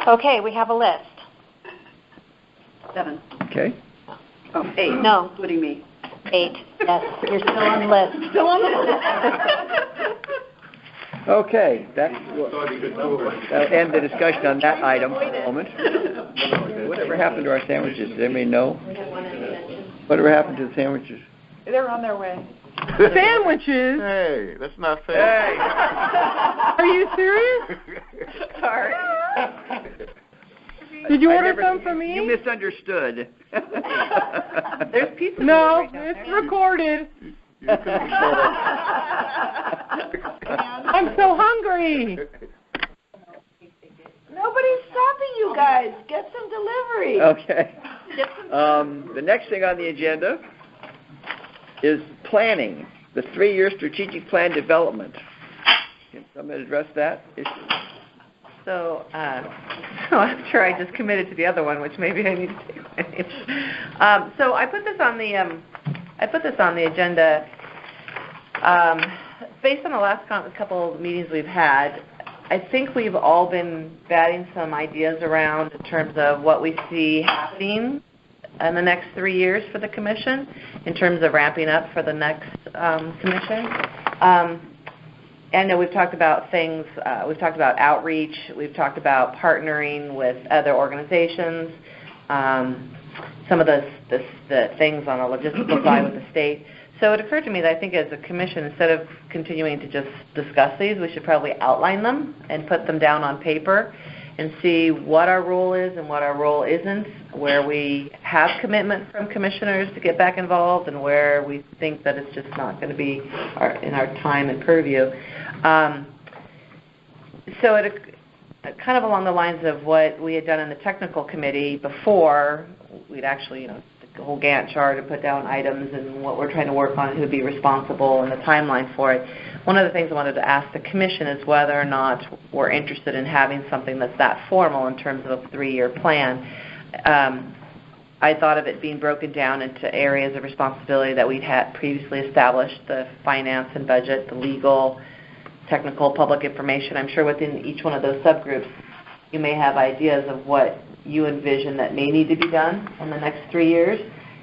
Okay, we have a list. 7. Okay. Oh, 8. No. Including me. 8. Yes, you're still on the list. Still on the list. Okay, that'll end the discussion on that item for a moment. Whatever happened to our sandwiches? Does anybody know? Whatever happened to the sandwiches? They're on their way. Sandwiches? Hey, that's not fair. Are you serious? Sorry. Did you order some for me? You misunderstood. There's pizza. No, right now. it's recorded. You couldn't control I'm so hungry. Nobody's stopping you guys. Get some delivery. Okay. The next thing on the agenda is planning, the 3-year strategic plan development. Can somebody address that issue? So after I just committed to the other one, which maybe I need to take my name. So I put this on the agenda based on the last couple of meetings we've had. I think we've all been batting some ideas around in terms of what we see happening in the next 3 years for the commission, in terms of ramping up for the next commission. And we've talked about things, we've talked about outreach, we've talked about partnering with other organizations, some of the things on the logistical side with the state. So it occurred to me that I think as a commission, instead of continuing to just discuss these, we should probably outline them and put them down on paper and see what our role is and what our role isn't, where we have commitment from commissioners to get back involved and where we think that it's just not going to be in our time and purview. So it kind of along the lines of what we had done in the technical committee before, we'd actually, the whole Gantt chart and put down items and what we're trying to work on, who would be responsible and the timeline for it. One of the things I wanted to ask the commission is whether or not we're interested in having something that's that formal in terms of a 3-year plan. I thought of it being broken down into areas of responsibility that we'd had previously established, the finance and budget, the legal, technical, public information. I'm sure within each one of those subgroups you may have ideas of what you envision that may need to be done in the next 3 years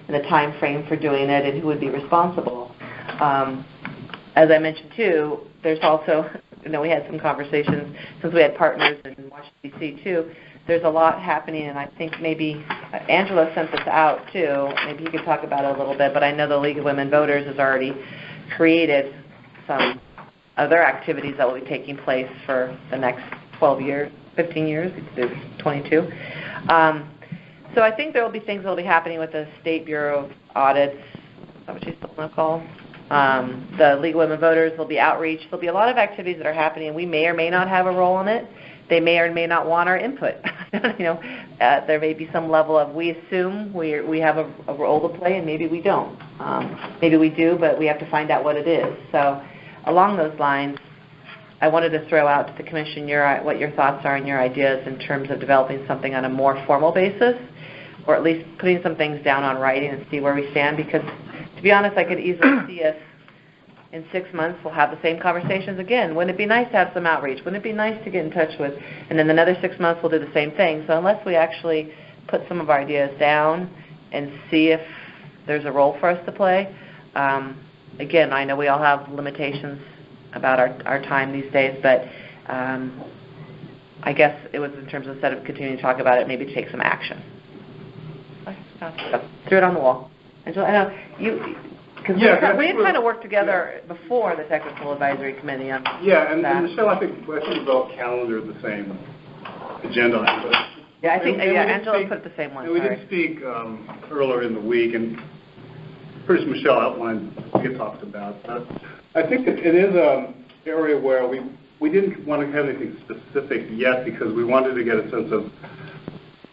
and the time frame for doing it and who would be responsible. As I mentioned too, there's also, we had some conversations since we had partners in Washington, D.C. too. There's a lot happening, and I think maybe Angela sent this out too. Maybe you could talk about it a little bit, but I know the League of Women Voters has already created some other activities that will be taking place for the next 12 years, 15 years, 22. So I think there will be things that will be happening with the State Bureau of Audits. Is that what you still want to call? The League of Women Voters. There'll be outreach. There'll be a lot of activities that are happening, and we may or may not have a role in it. They may or may not want our input. There may be some level of we assume we have a role to play, and maybe we don't. Maybe we do, but we have to find out what it is. So along those lines, I wanted to throw out to the Commission what your thoughts are and your ideas in terms of developing something on a more formal basis, or at least putting some things down on writing and see where we stand. Because, to be honest, I could easily see us in 6 months we'll have the same conversations again. Wouldn't it be nice to have some outreach? Wouldn't it be nice to get in touch with? And then another 6 months we'll do the same thing. So unless we actually put some of our ideas down and see if there's a role for us to play, again, I know we all have limitations about our time these days, but I guess it was in terms of instead of continuing to talk about it, maybe take some action. Threw it on the wall. Angela, I know you, because we had kind of worked together before the Technical Advisory Committee on and Michelle, I think developed calendar the same agenda item. Yeah, I think Angela put the same one. And we did speak earlier in the week, and first Michelle outlined what we had talked about. I think that it is an area where we didn't want to have anything specific yet because we wanted to get a sense of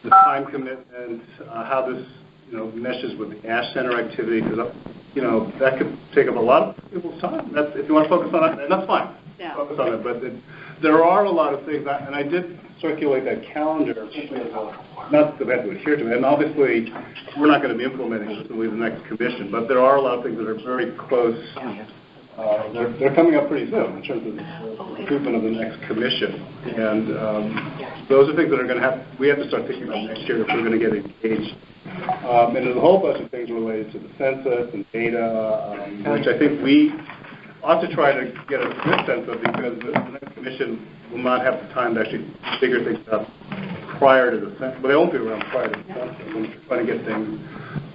the time commitment, how this meshes with the Ash Center activity, because that could take up a lot of people's time. If you want to focus on it, that's fine. Yeah. Focus on it, but there are a lot of things, and I did circulate that calendar, not that we have to adhere to it, and obviously we're not going to be implementing this until the next commission, but there are a lot of things that are very close. They're coming up pretty soon in terms of the recruitment of the next commission, and those are things that we have to start thinking about next year if we're going to get engaged. And there's a whole bunch of things related to the census and data, which I think we ought to try to get a good sense of, because the next commission will not have the time to actually figure things out prior to the census. But they won't be around prior to the census. We're trying to get things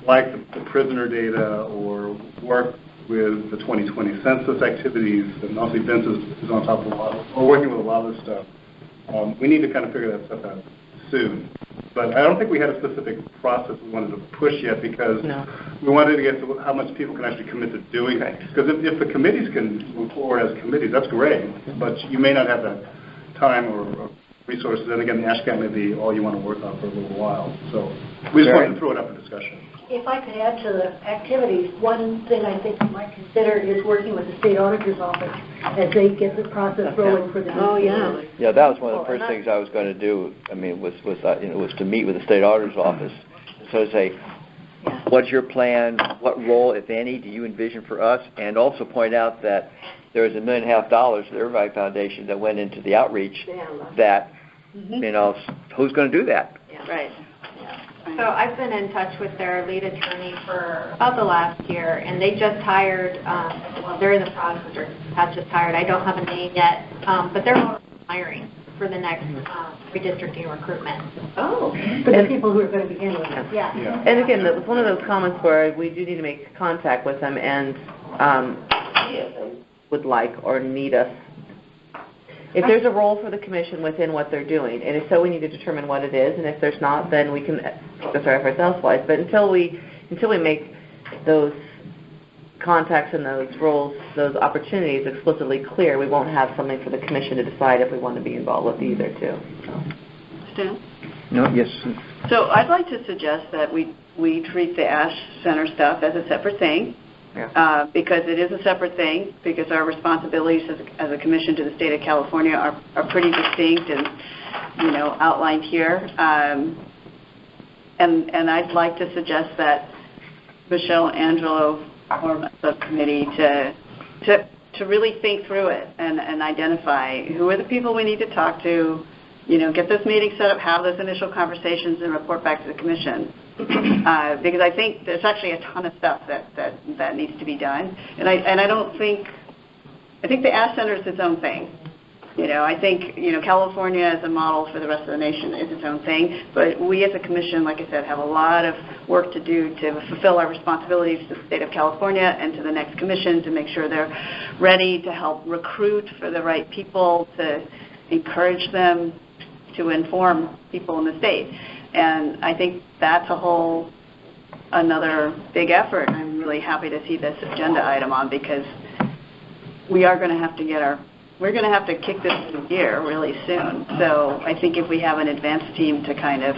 like the prisoner data or work with the 2020 census activities, and also Vince is on top of a lot. We're working with a lot of this stuff. We need to kind of figure that stuff out soon. But I don't think we had a specific process we wanted to push yet, because we wanted to get to how much people can actually commit to doing things. Because if the committees can move forward as committees, that's great, but you may not have that time or resources. And again, the ASHCAP may be all you want to work on for a little while. So we just wanted to throw it up for discussion. If I could add to the activities, one thing I think you might consider is working with the state auditor's office as they get the process rolling for the new Yeah, that was one of the first things I was going to do. I mean, was to meet with the state auditor's office. So to say, what's your plan? What role, if any, do you envision for us? And also point out that there was $1.5 million to the Irvine Foundation that went into the outreach. That who's going to do that? Yeah. Right. So I've been in touch with their lead attorney for about the last year, and they just hired, they're in the process, or have just hired, I don't have a name yet, but they're already hiring. for the next redistricting recruitment. Oh. For the people who are going to begin with it. Yeah. And again, that was one of those comments where we do need to make contact with them and would like or need us. If there's a role for the commission within what they're doing, and if so, we need to determine what it is, and if there's not, then we can focus our efforts elsewise. But until we make those contacts and those roles, those opportunities explicitly clear, we won't have something for the commission to decide if we want to be involved with either, too. Stan? No, yes. So I'd like to suggest that we treat the Ash Center stuff as a separate thing. Yeah. Because it is a separate thing, because our responsibilities as a commission to the state of California are pretty distinct and, outlined here. And I'd like to suggest that Michelle Angelo form a subcommittee to really think through it and identify who are the people we need to talk to, get this meeting set up, have those initial conversations, and report back to the commission. Because I think there's actually a ton of stuff that needs to be done, and I think the Ash Center is its own thing. I think California as a model for the rest of the nation is its own thing, but we as a commission, like I said, have a lot of work to do to fulfill our responsibilities to the state of California and to the next commission to make sure they're ready to help recruit for the right people, to encourage them to inform people in the state. And I think that's another big effort. I'm really happy to see this agenda item on, because we are going to have to we're going to have to kick this into gear really soon. So I think if we have an advanced team to kind of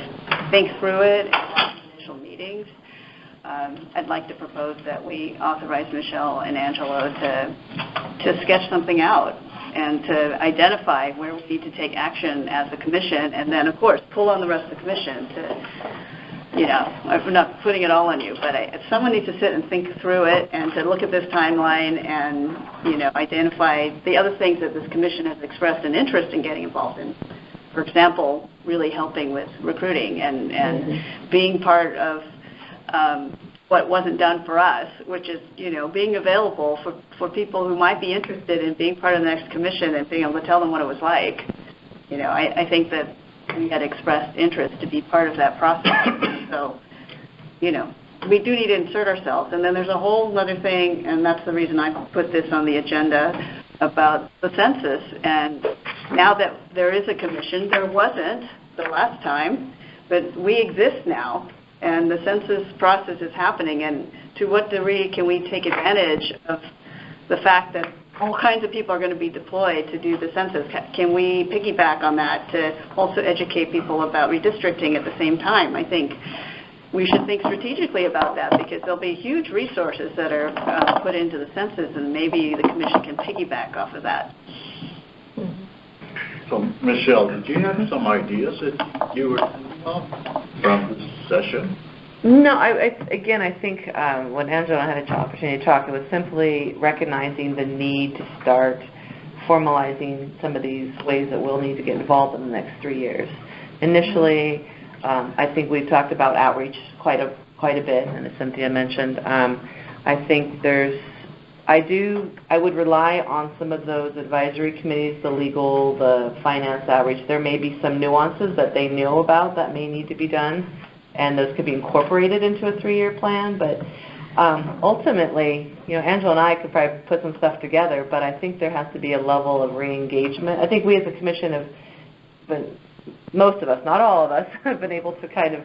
think through it and have initial meetings, I'd like to propose that we authorize Michelle and Angelo to sketch something out and to identify where we need to take action as a commission, and then, of course, pull on the rest of the commission to, I'm not putting it all on you, but someone needs to sit and think through it and to look at this timeline and, identify the other things that this commission has expressed an interest in getting involved in. For example, really helping with recruiting and being part of what wasn't done for us, which is, being available for people who might be interested in being part of the next commission and being able to tell them what it was like. I think that we had expressed interest to be part of that process. So, we do need to insert ourselves. And then there's a whole other thing, and that's the reason I put this on the agenda, about the census. And now that there is a commission, there wasn't the last time, but we exist now. And the census process is happening, and to what degree can we take advantage of the fact that all kinds of people are going to be deployed to do the census? Can we piggyback on that to also educate people about redistricting at the same time? I think we should think strategically about that, because there'll be huge resources that are put into the census, and maybe the commission can piggyback off of that. So, Michelle, did you have some ideas that you were thinking of from this session? No, I think when Angela had an opportunity to talk, it was simply recognizing the need to start formalizing some of these ways that we'll need to get involved in the next 3 years. Initially, I think we've talked about outreach quite a bit, and as Cynthia mentioned, I think I would rely on some of those advisory committees, the legal, the finance outreach. There may be some nuances that they know about that may need to be done, and those could be incorporated into a 3-year plan. But ultimately, Angela and I could probably put some stuff together, but I think there has to be a level of re-engagement. I think we as a commission have been, most of us, not all of us, have been able to kind of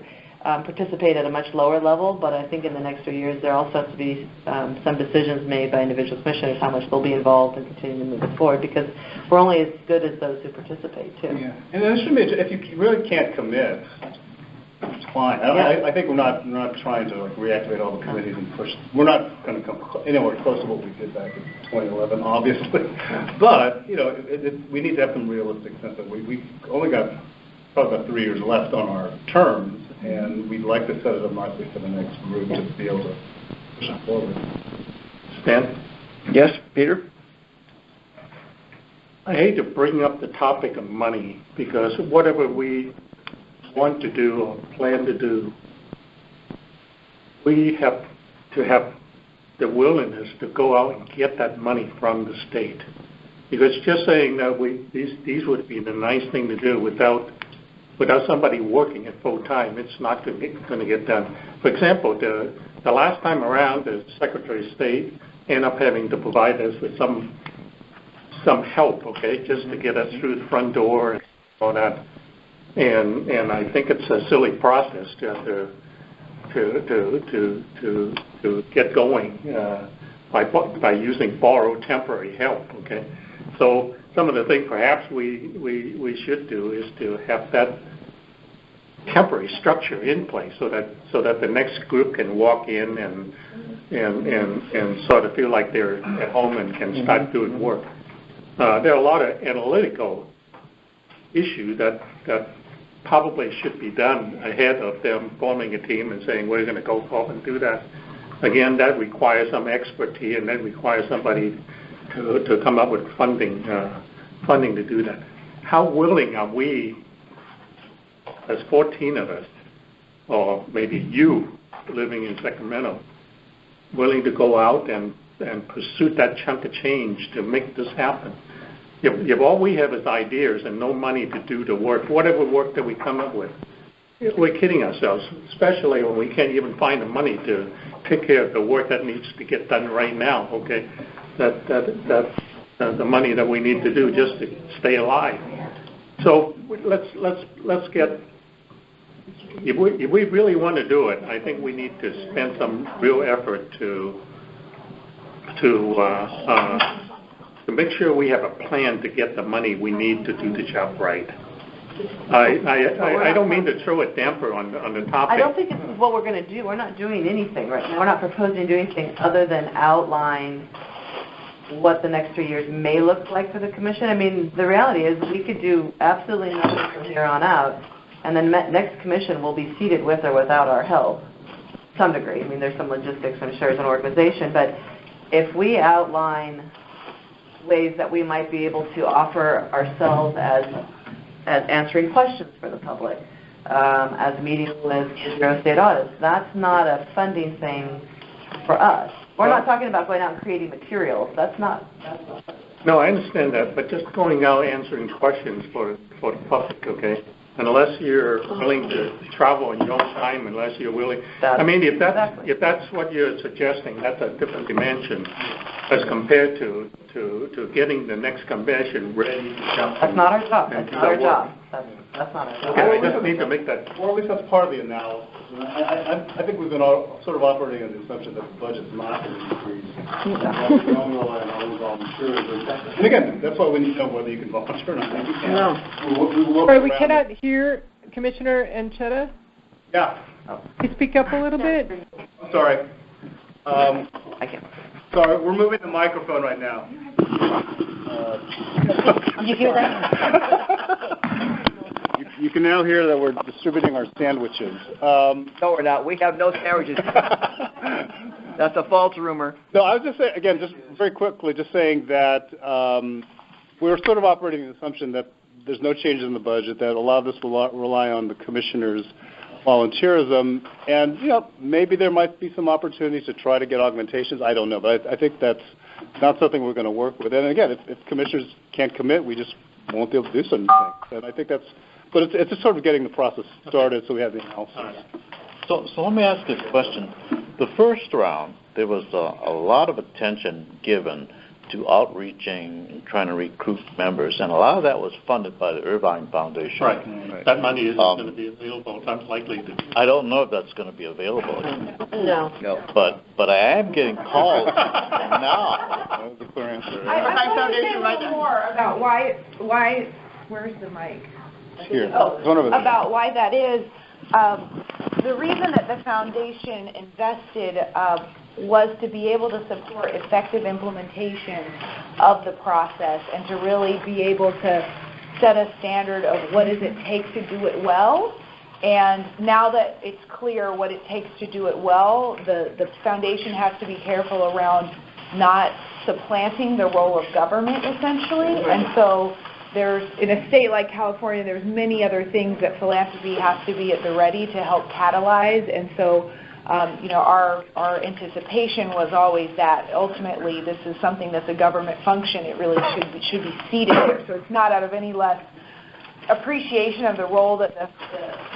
participate at a much lower level, but I think in the next 3 years there also has to be some decisions made by individual commissioners how much they'll be involved and continue to move it forward, because we're only as good as those who participate, too. Yeah, and there should be, if you really can't commit, it's fine. I think we're not trying to reactivate all the committees and push. We're not going to come anywhere close to what we did back in 2011, obviously. But we need to have some realistic sense that we only got probably about 3 years left on our terms, and we'd like to set it up nicely for the next group to be able to push it forward. Stan? Yes, Peter? I hate to bring up the topic of money, because whatever we want to do or plan to do, we have to have the willingness to go out and get that money from the state. Because just saying that these would be the nice thing to do without somebody working it full time, it's not going to get done. For example, the last time around, the Secretary of State ended up having to provide us with some help, okay, just to get us through the front door and all that. And I think it's a silly process to get going by using borrowed temporary help, okay. So some of the things perhaps we should do is to have that temporary structure in place so that the next group can walk in and sort of feel like they're at home and can start doing work. There are a lot of analytical issues that probably should be done ahead of them forming a team and saying we're going to go off and do that. Again, that requires some expertise, and that requires somebody to come up with funding to do that. How willing are we, as 14 of us, or maybe you living in Sacramento, willing to go out and pursue that chunk of change to make this happen? If all we have is ideas and no money to do the work, whatever work that we come up with, we're kidding ourselves, especially when we can't even find the money to take care of the work that needs to get done right now, okay? That's the money that we need to do just to stay alive. So let's get, if we really want to do it, I think we need to spend some real effort to make sure we have a plan to get the money we need to do the job right. I don't mean to throw a damper on the topic. I don't think this is what we're going to do. We're not doing anything right now. We're not proposing to do anything other than outline what the next 3 years may look like for the commission. I mean, the reality is we could do absolutely nothing from here on out, and then next commission will be seated with or without our help, to some degree. I mean, there's some logistics, I'm sure, as an organization, but if we outline ways that we might be able to offer ourselves as answering questions for the public, as meeting with Bureau State Audits, that's not a funding thing for us. We're not talking about going out and creating materials. That's not. No, I understand that, but just going out answering questions for the public, okay? Unless you're willing to travel in your own time, unless you're willing. I mean, if that's what you're suggesting, that's a different dimension as compared to getting the next convention ready to jump. That's not our job. That's not our job. That's not our job. Okay, I just need to make that. Or at least that's part of the analysis. I think we've been sort of operating on the assumption that the budget's not going to increase. We don't rely on our own volunteers. And again, that's why we need to know whether you can volunteer or not. I think you can. No. Sorry, we cannot hear Commissioner Anchetta. Yeah. Can you speak up a little bit? I'm sorry. I can't. Sorry, we're moving the microphone right now. You hear that? You can now hear that we're distributing our sandwiches. No, we're not. We have no sandwiches. That's a false rumor. No, I was just saying, again, just very quickly, just saying that we're sort of operating the assumption that there's no changes in the budget, that a lot of this will rely on the commissioners' volunteerism, and, you know, maybe there might be some opportunities to try to get augmentations. I don't know, but I think that's not something we're going to work with. And again, if commissioners can't commit, we just won't be able to do certain things. And I think that's, but it's just sort of getting the process started so we have the analysis. So let me ask you a question. The first round, there was a lot of attention given to outreaching and trying to recruit members, and a lot of that was funded by the Irvine Foundation. Right. That money isn't going to be available. It's unlikely to. I don't know if that's going to be available. No. But I am getting calls now. That was the clear answer. I want to say a little more about why. Where's the mic? Here. About why that is. The reason that the foundation invested was to be able to support effective implementation of the process and to really be able to set a standard of what does it take to do it well. And now that it's clear what it takes to do it well, the foundation has to be careful around not supplanting the role of government, essentially. And so there's, in a state like California, there's many other things that philanthropy has to be at the ready to help catalyze. And so our anticipation was always that ultimately this is something that's a government function. It really should be seated there. So it's not out of any less appreciation of the role that the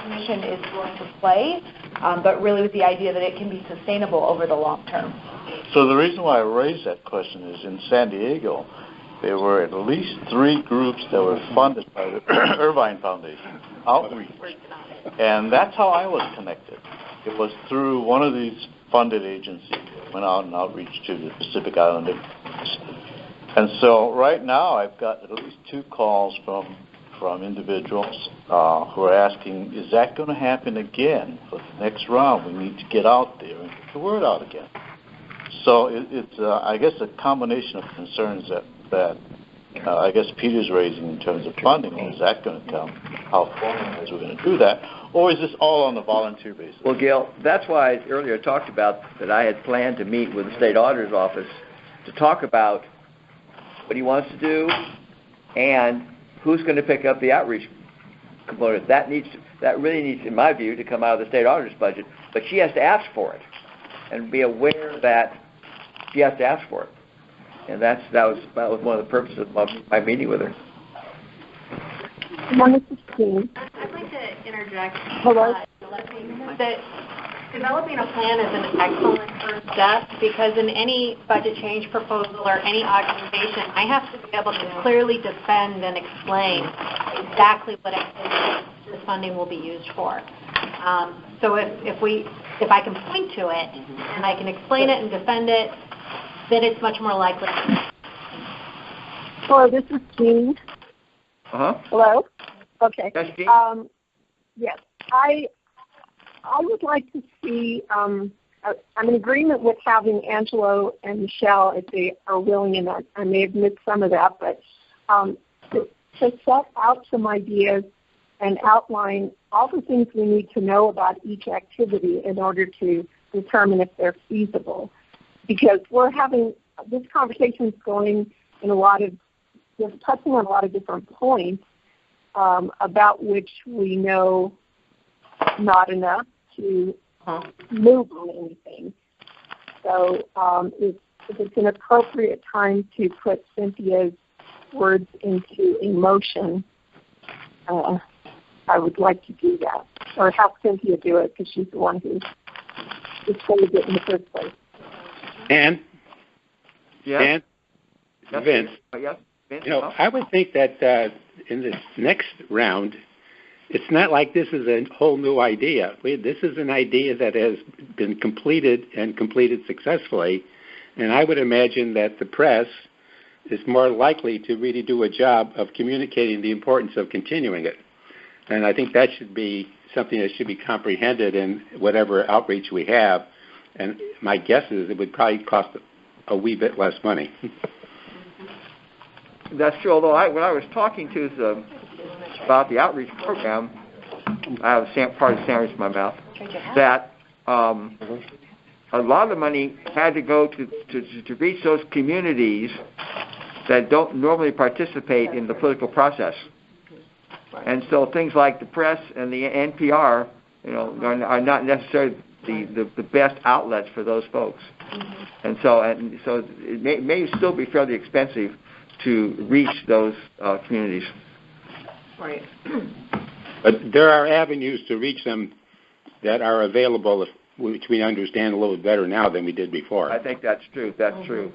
commission is going to play, but really with the idea that it can be sustainable over the long term. So the reason why I raised that question is in San Diego, there were at least 3 groups that were funded by the Irvine Foundation, outreach. And that's how I was connected. It was through one of these funded agencies that went out and outreach to the Pacific Islander. And so right now I've got at least 2 calls from individuals who are asking, is that going to happen again for the next round? We need to get out there and get the word out again. So it's I guess, a combination of concerns that I guess Peter's raising in terms of funding. Is that going to come? How formalized we're going to do that? Or is this all on a volunteer basis? Well, Gail, that's why I earlier talked about that I had planned to meet with the state auditor's office to talk about what he wants to do and who's going to pick up the outreach component. That really needs, in my view, to come out of the state auditor's budget. But she has to ask for it and be aware that she has to ask for it. And that was one of the purposes of my meeting with her. I'd like to interject. Hello? That developing a plan is an excellent first step because in any budget change proposal or any organization, I have to be able to clearly defend and explain exactly what activities this funding will be used for. So if I can point to it and I can explain it and defend it, then it's much more likely. Hello, this is Jean. Hello? Okay. Yes, Jean? Yes. I would like to see, I'm in agreement with having Angelo and Michelle if they are willing, and I may have missed some of that, but to set out some ideas and outline all the things we need to know about each activity in order to determine if they're feasible. Because we're having, this conversation is going in touching on a lot of different points about which we know not enough to move on anything. So if it's an appropriate time to put Cynthia's words into emotion, I would like to do that, or have Cynthia do it because she's the one who started it in the first place. And yes. Vince, Yes. Vince, I would think that in this next round, it's not like this is a whole new idea. This is an idea that has been completed and completed successfully, and I would imagine that the press is more likely to really do a job of communicating the importance of continuing it. And I think that should be something that should be comprehended in whatever outreach we have. And my guess is it would probably cost a wee bit less money. That's true, although when I was talking to about the outreach program, I have a part of the sandwich in my mouth, that a lot of the money had to go to reach those communities that don't normally participate in the political process. And so things like the press and the NPR, are not necessarily the best outlets for those folks. And so it may still be fairly expensive to reach those communities. Right. But there are avenues to reach them that are available, which we understand a little better now than we did before. I think that's true. That's true.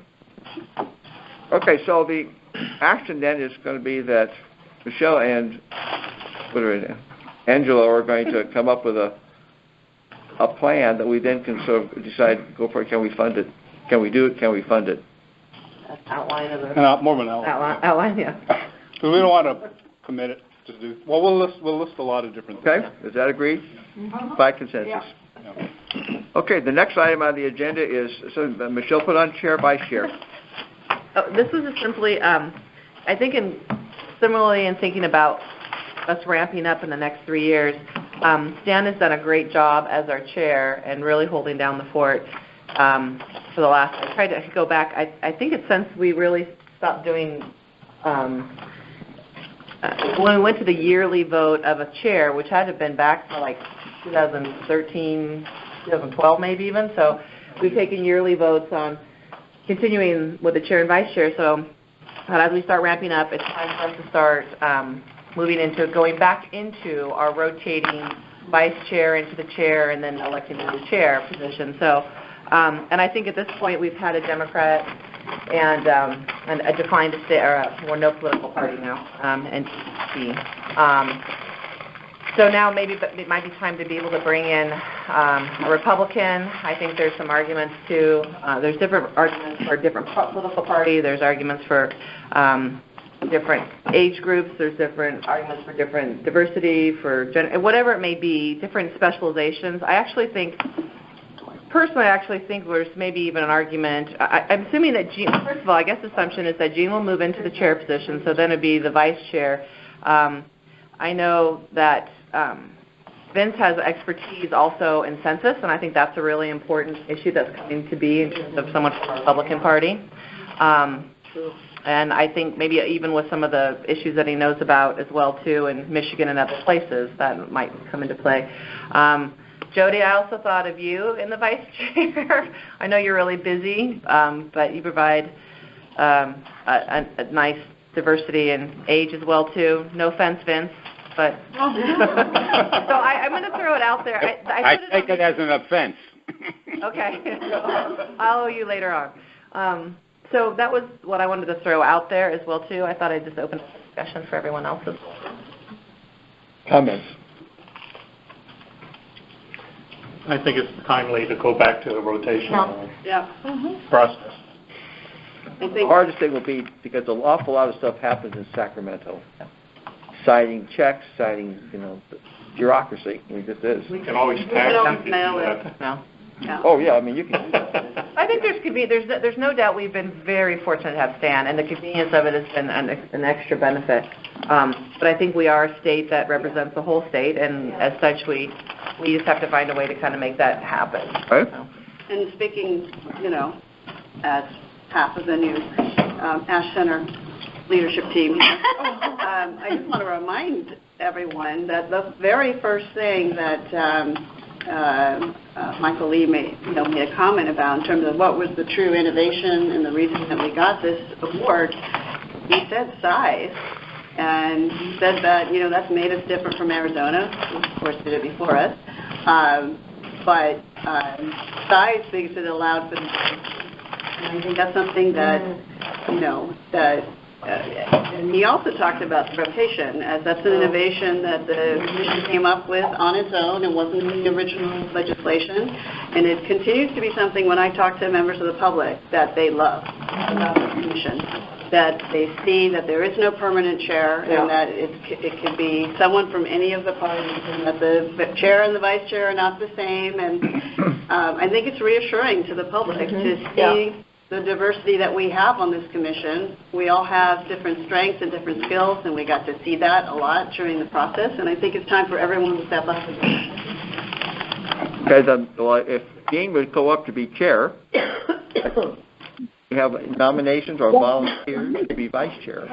Okay, so the action then is going to be that Michelle and Angelo are going to come up with a plan that we then can sort of decide, go for it, can we fund it? Can we do it? Can we fund it? Outline of the... more of an outline. Outline, yeah. So we don't want to commit it to do... Well, we'll list a lot of different things. Okay, is that agreed? By consensus. Yeah. Okay, the next item on the agenda is, so Michelle put on chair, vice chair. This is just simply, I think similarly in thinking about us ramping up in the next 3 years, Stan has done a great job as our chair and really holding down the fort for the last, I tried to go back, I think it's since we really stopped doing, when we went to the yearly vote of a chair, which had to have been back for like 2013, 2012 maybe even. So we've taken yearly votes on continuing with the chair and vice chair. So as we start ramping up, it's time for us to start going back into our rotating vice chair into the chair and then electing the new chair position. So, and I think at this point we've had a Democrat and a decline to stay, or no political party now, and so now maybe it might be time to be able to bring in a Republican. I think there's some arguments too. There's different arguments for different political party. There's arguments for different age groups. There's different arguments for different diversity, for whatever it may be, different specializations. Personally, I actually think there's maybe even an argument. I'm assuming that Jean, first of all, I guess the assumption is that Jean will move into the chair position, so then it'd be the vice chair. I know that Vince has expertise also in census, and I think that's a really important issue that's coming to be in terms of someone from the Republican Party. And I think maybe even with some of the issues that he knows about as well, too, in Michigan and other places, that might come into play. Jody, I also thought of you in the vice chair. I know you're really busy, but you provide a nice diversity in age as well, too. No offense, Vince, but so I'm going to throw it out there. I take it as an offense. Okay. I'll owe you later on. So that was what I wanted to throw out there as well, too. I thought I'd just open up the discussion for everyone else as well. Comments? I think it's timely to go back to the rotational process. The hardest thing will be because an awful lot of stuff happens in Sacramento. Signing checks, signing, bureaucracy. I mean, this is. We can always mail it. No. Yeah. Oh yeah, I mean you can do that. I think there's no doubt we've been very fortunate to have Stan, and the convenience of it has been an extra benefit. But I think we are a state that represents the whole state, and as such, we just have to find a way to kind of make that happen. Right. So. And speaking, as half of the new Ash Center leadership team here, I just want to remind everyone that the very first thing that Michael Lee made a comment about in terms of what was the true innovation and the reason that we got this award, he said size. And he said that, that's made us different from Arizona, who of course did it before us. But size because it allowed for the, and I think that's something that, and he also talked about the rotation, as that's an innovation that the commission came up with on its own and wasn't in the original legislation. And it continues to be something when I talk to members of the public that they love about the commission, that they see that there is no permanent chair and that it could be someone from any of the parties and that the chair and the vice chair are not the same. And I think it's reassuring to the public to see the diversity that we have on this commission. We all have different strengths and different skills, and we got to see that a lot during the process, and I think it's time for everyone to step up. Guys, if Dean would go up to be chair, you have nominations or volunteers to be vice chair.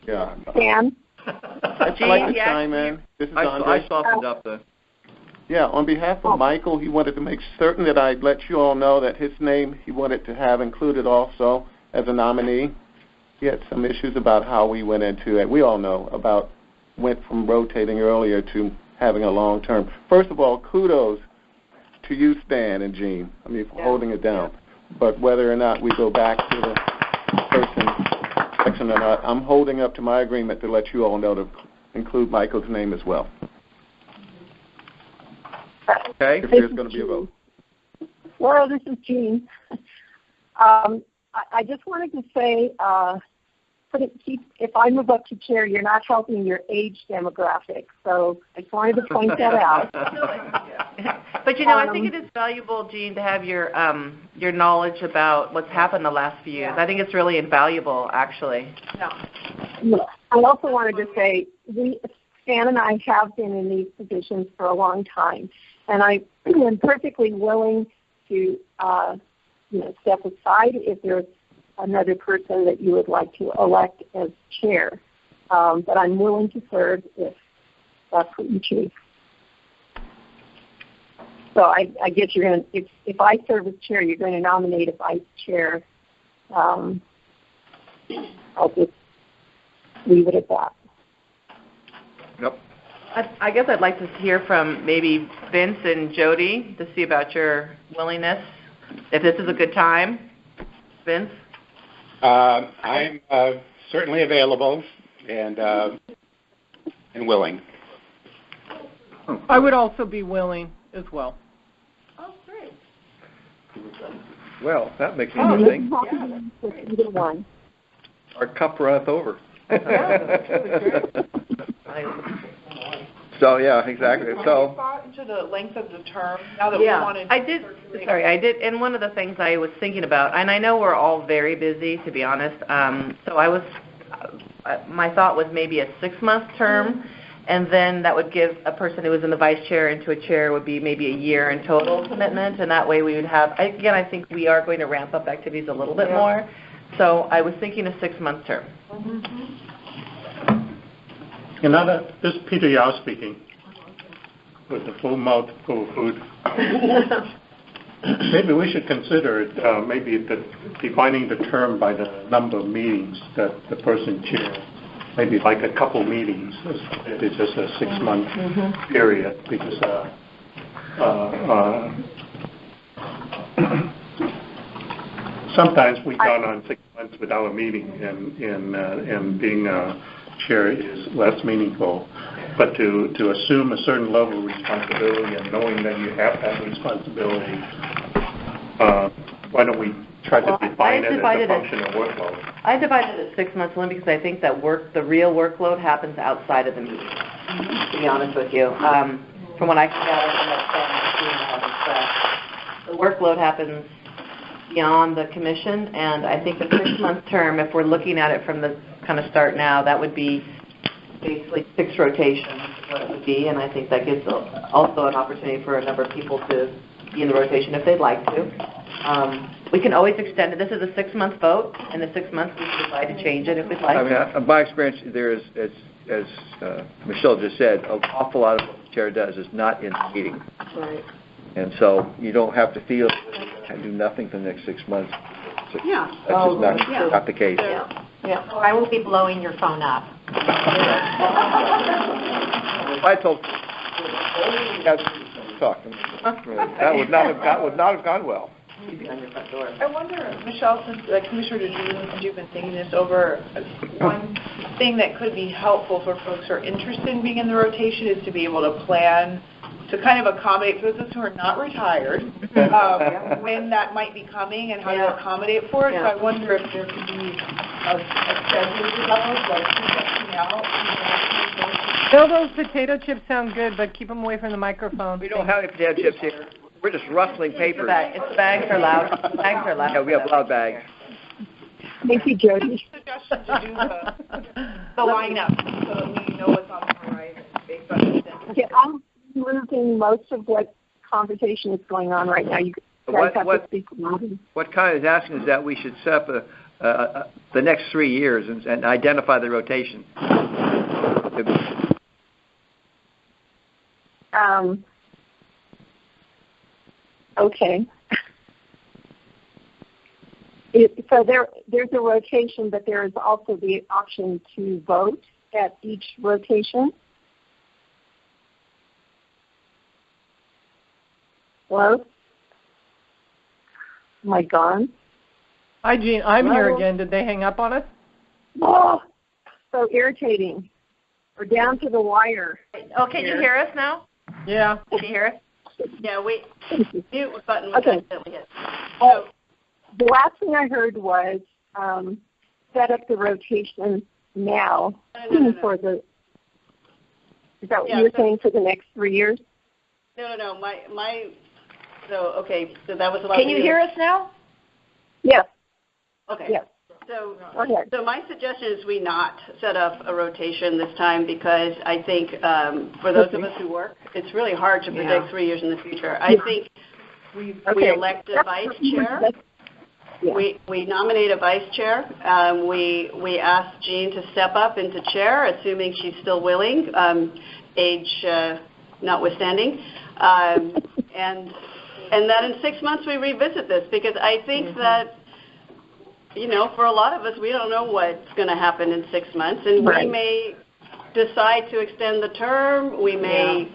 Yeah. Stan? I'd like to chime in. This is Andre. I softened up the... Yeah, on behalf of Michael, he wanted to make certain that I'd let you all know that his name he wanted to have included also as a nominee. He had some issues about how we went into it. We all know went from rotating earlier to having a long term. First of all, kudos to you, Stan and Jean, for holding it down. But whether or not we go back to the person section or not, I'm holding up to my agreement to let you all know to include Michael's name as well. Okay. If there's going to be a vote. Laura, this is Jean. I just wanted to say, if I move up to chair, you're not helping your age demographic. So I just wanted to point that out. But I think it is valuable, Jean, to have your knowledge about what's happened the last few years. I think it's really invaluable, actually. Yeah. I also wanted to say Stan and I have been in these positions for a long time, and I am perfectly willing to, step aside if there's another person that you would like to elect as chair. But I'm willing to serve if that's what you choose. So I guess you're going to, if I serve as chair, you're going to nominate a vice chair. I'll just leave it at that. Yep. I guess I'd like to hear from maybe Vince and Jody to see about your willingness, if this is a good time. Vince? I'm certainly available and willing. I would also be willing as well. Oh, great. Well, that makes it interesting. Either one. Our cup runneth over. So yeah, exactly. So thought into the length of the term now that we wanted. I did. And one of the things I was thinking about, and I know we're all very busy, to be honest. So my thought was maybe a 6-month term, and then that would give a person who was in the vice chair into a chair would be maybe a year in total commitment, and that way we would have. Again, I think we are going to ramp up activities a little bit more. So I was thinking a 6-month term. And now that this is Peter Yao speaking, with the full mouth full of food. Maybe we should consider it, defining the term by the number of meetings that the person chairs. Maybe like a couple meetings. It's just a 6-month period because sometimes we've gone on 6 months without a meeting, and being a chair is less meaningful. But to assume a certain level of responsibility and knowing that you have that responsibility, why don't we try to define it as a function of workload? I divided it 6 months only because I think that the real workload happens outside of the meeting, to be honest with you. From what I can gather from that, the workload happens beyond the commission, and I think the 6-month term, if we're looking at it from the kind of start now, that would be basically 6 rotations, what it would be, and I think that gives also an opportunity for a number of people to be in the rotation if they'd like to. We can always extend it. This is a 6-month vote. In the 6 months, we can decide to change it if we'd like. I mean, my experience, there is, as Michelle just said, an awful lot of what the chair does is not in the meeting. Right. And so you don't have to feel I do nothing for the next 6 months. Yeah. That's just not the case. Yeah. Or I will be blowing your phone up. If I told talk, that would not have gone well. I wonder, Michelle, since Commissioner DeJesus, since you've been thinking this over, one thing that could be helpful for folks who are interested in being in the rotation is to be able to plan to kind of accommodate for those who are not retired, when that might be coming and how to accommodate for it. So I wonder if there could be a schedule developed, like projecting out. Bill, those potato chips sound good, but keep them away from the microphone. We don't have any potato chips here. We're just rustling papers. It's bags are loud. Bags are loud. Yeah, we have loud bags. Thank you, Jody. Suggestion to do the lineup so that we know what's on the horizon based on the agenda. Okay, I'm losing most of what conversation is going on right now. You guys have to speak louder. What Kyle is asking is that we should set up the next 3 years and identify the rotation. Okay. So there's a rotation, but there is also the option to vote at each rotation. Hello? Am I gone? Hi, Jean. I'm here again. Did they hang up on us? Oh, so irritating. We're down to the wire. Oh, can you hear us now? Yeah. Can you hear us? Yeah, mute button was accidentally hit. Oh, the last thing I heard was set up the rotation now for the. Is that what you were saying for the next 3 years? No. So that was the last. Can you hear us now? Yes. Okay. Yes. So my suggestion is we not set up a rotation this time because I think for those of us who work, it's really hard to predict 3 years in the future. I think we elect a vice chair. We nominate a vice chair. We ask Jean to step up into chair, assuming she's still willing, age notwithstanding. and that in 6 months we revisit this, because I think that, for a lot of us, we don't know what's going to happen in 6 months, and we may decide to extend the term. We may,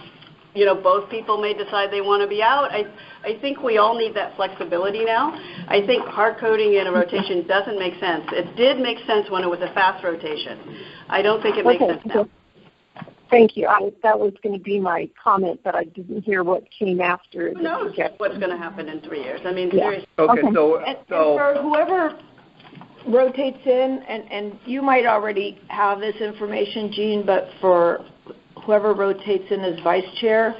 both people may decide they want to be out. I think we all need that flexibility now. I think hard coding in a rotation doesn't make sense. It did make sense when it was a fast rotation. I don't think it makes sense now. Thank you. That was going to be my comment, but I didn't hear what came after. Who knows what's going to happen in 3 years? I mean, seriously. Okay, so And for whoever rotates in, and you might already have this information, Jean, but for whoever rotates in as vice chair,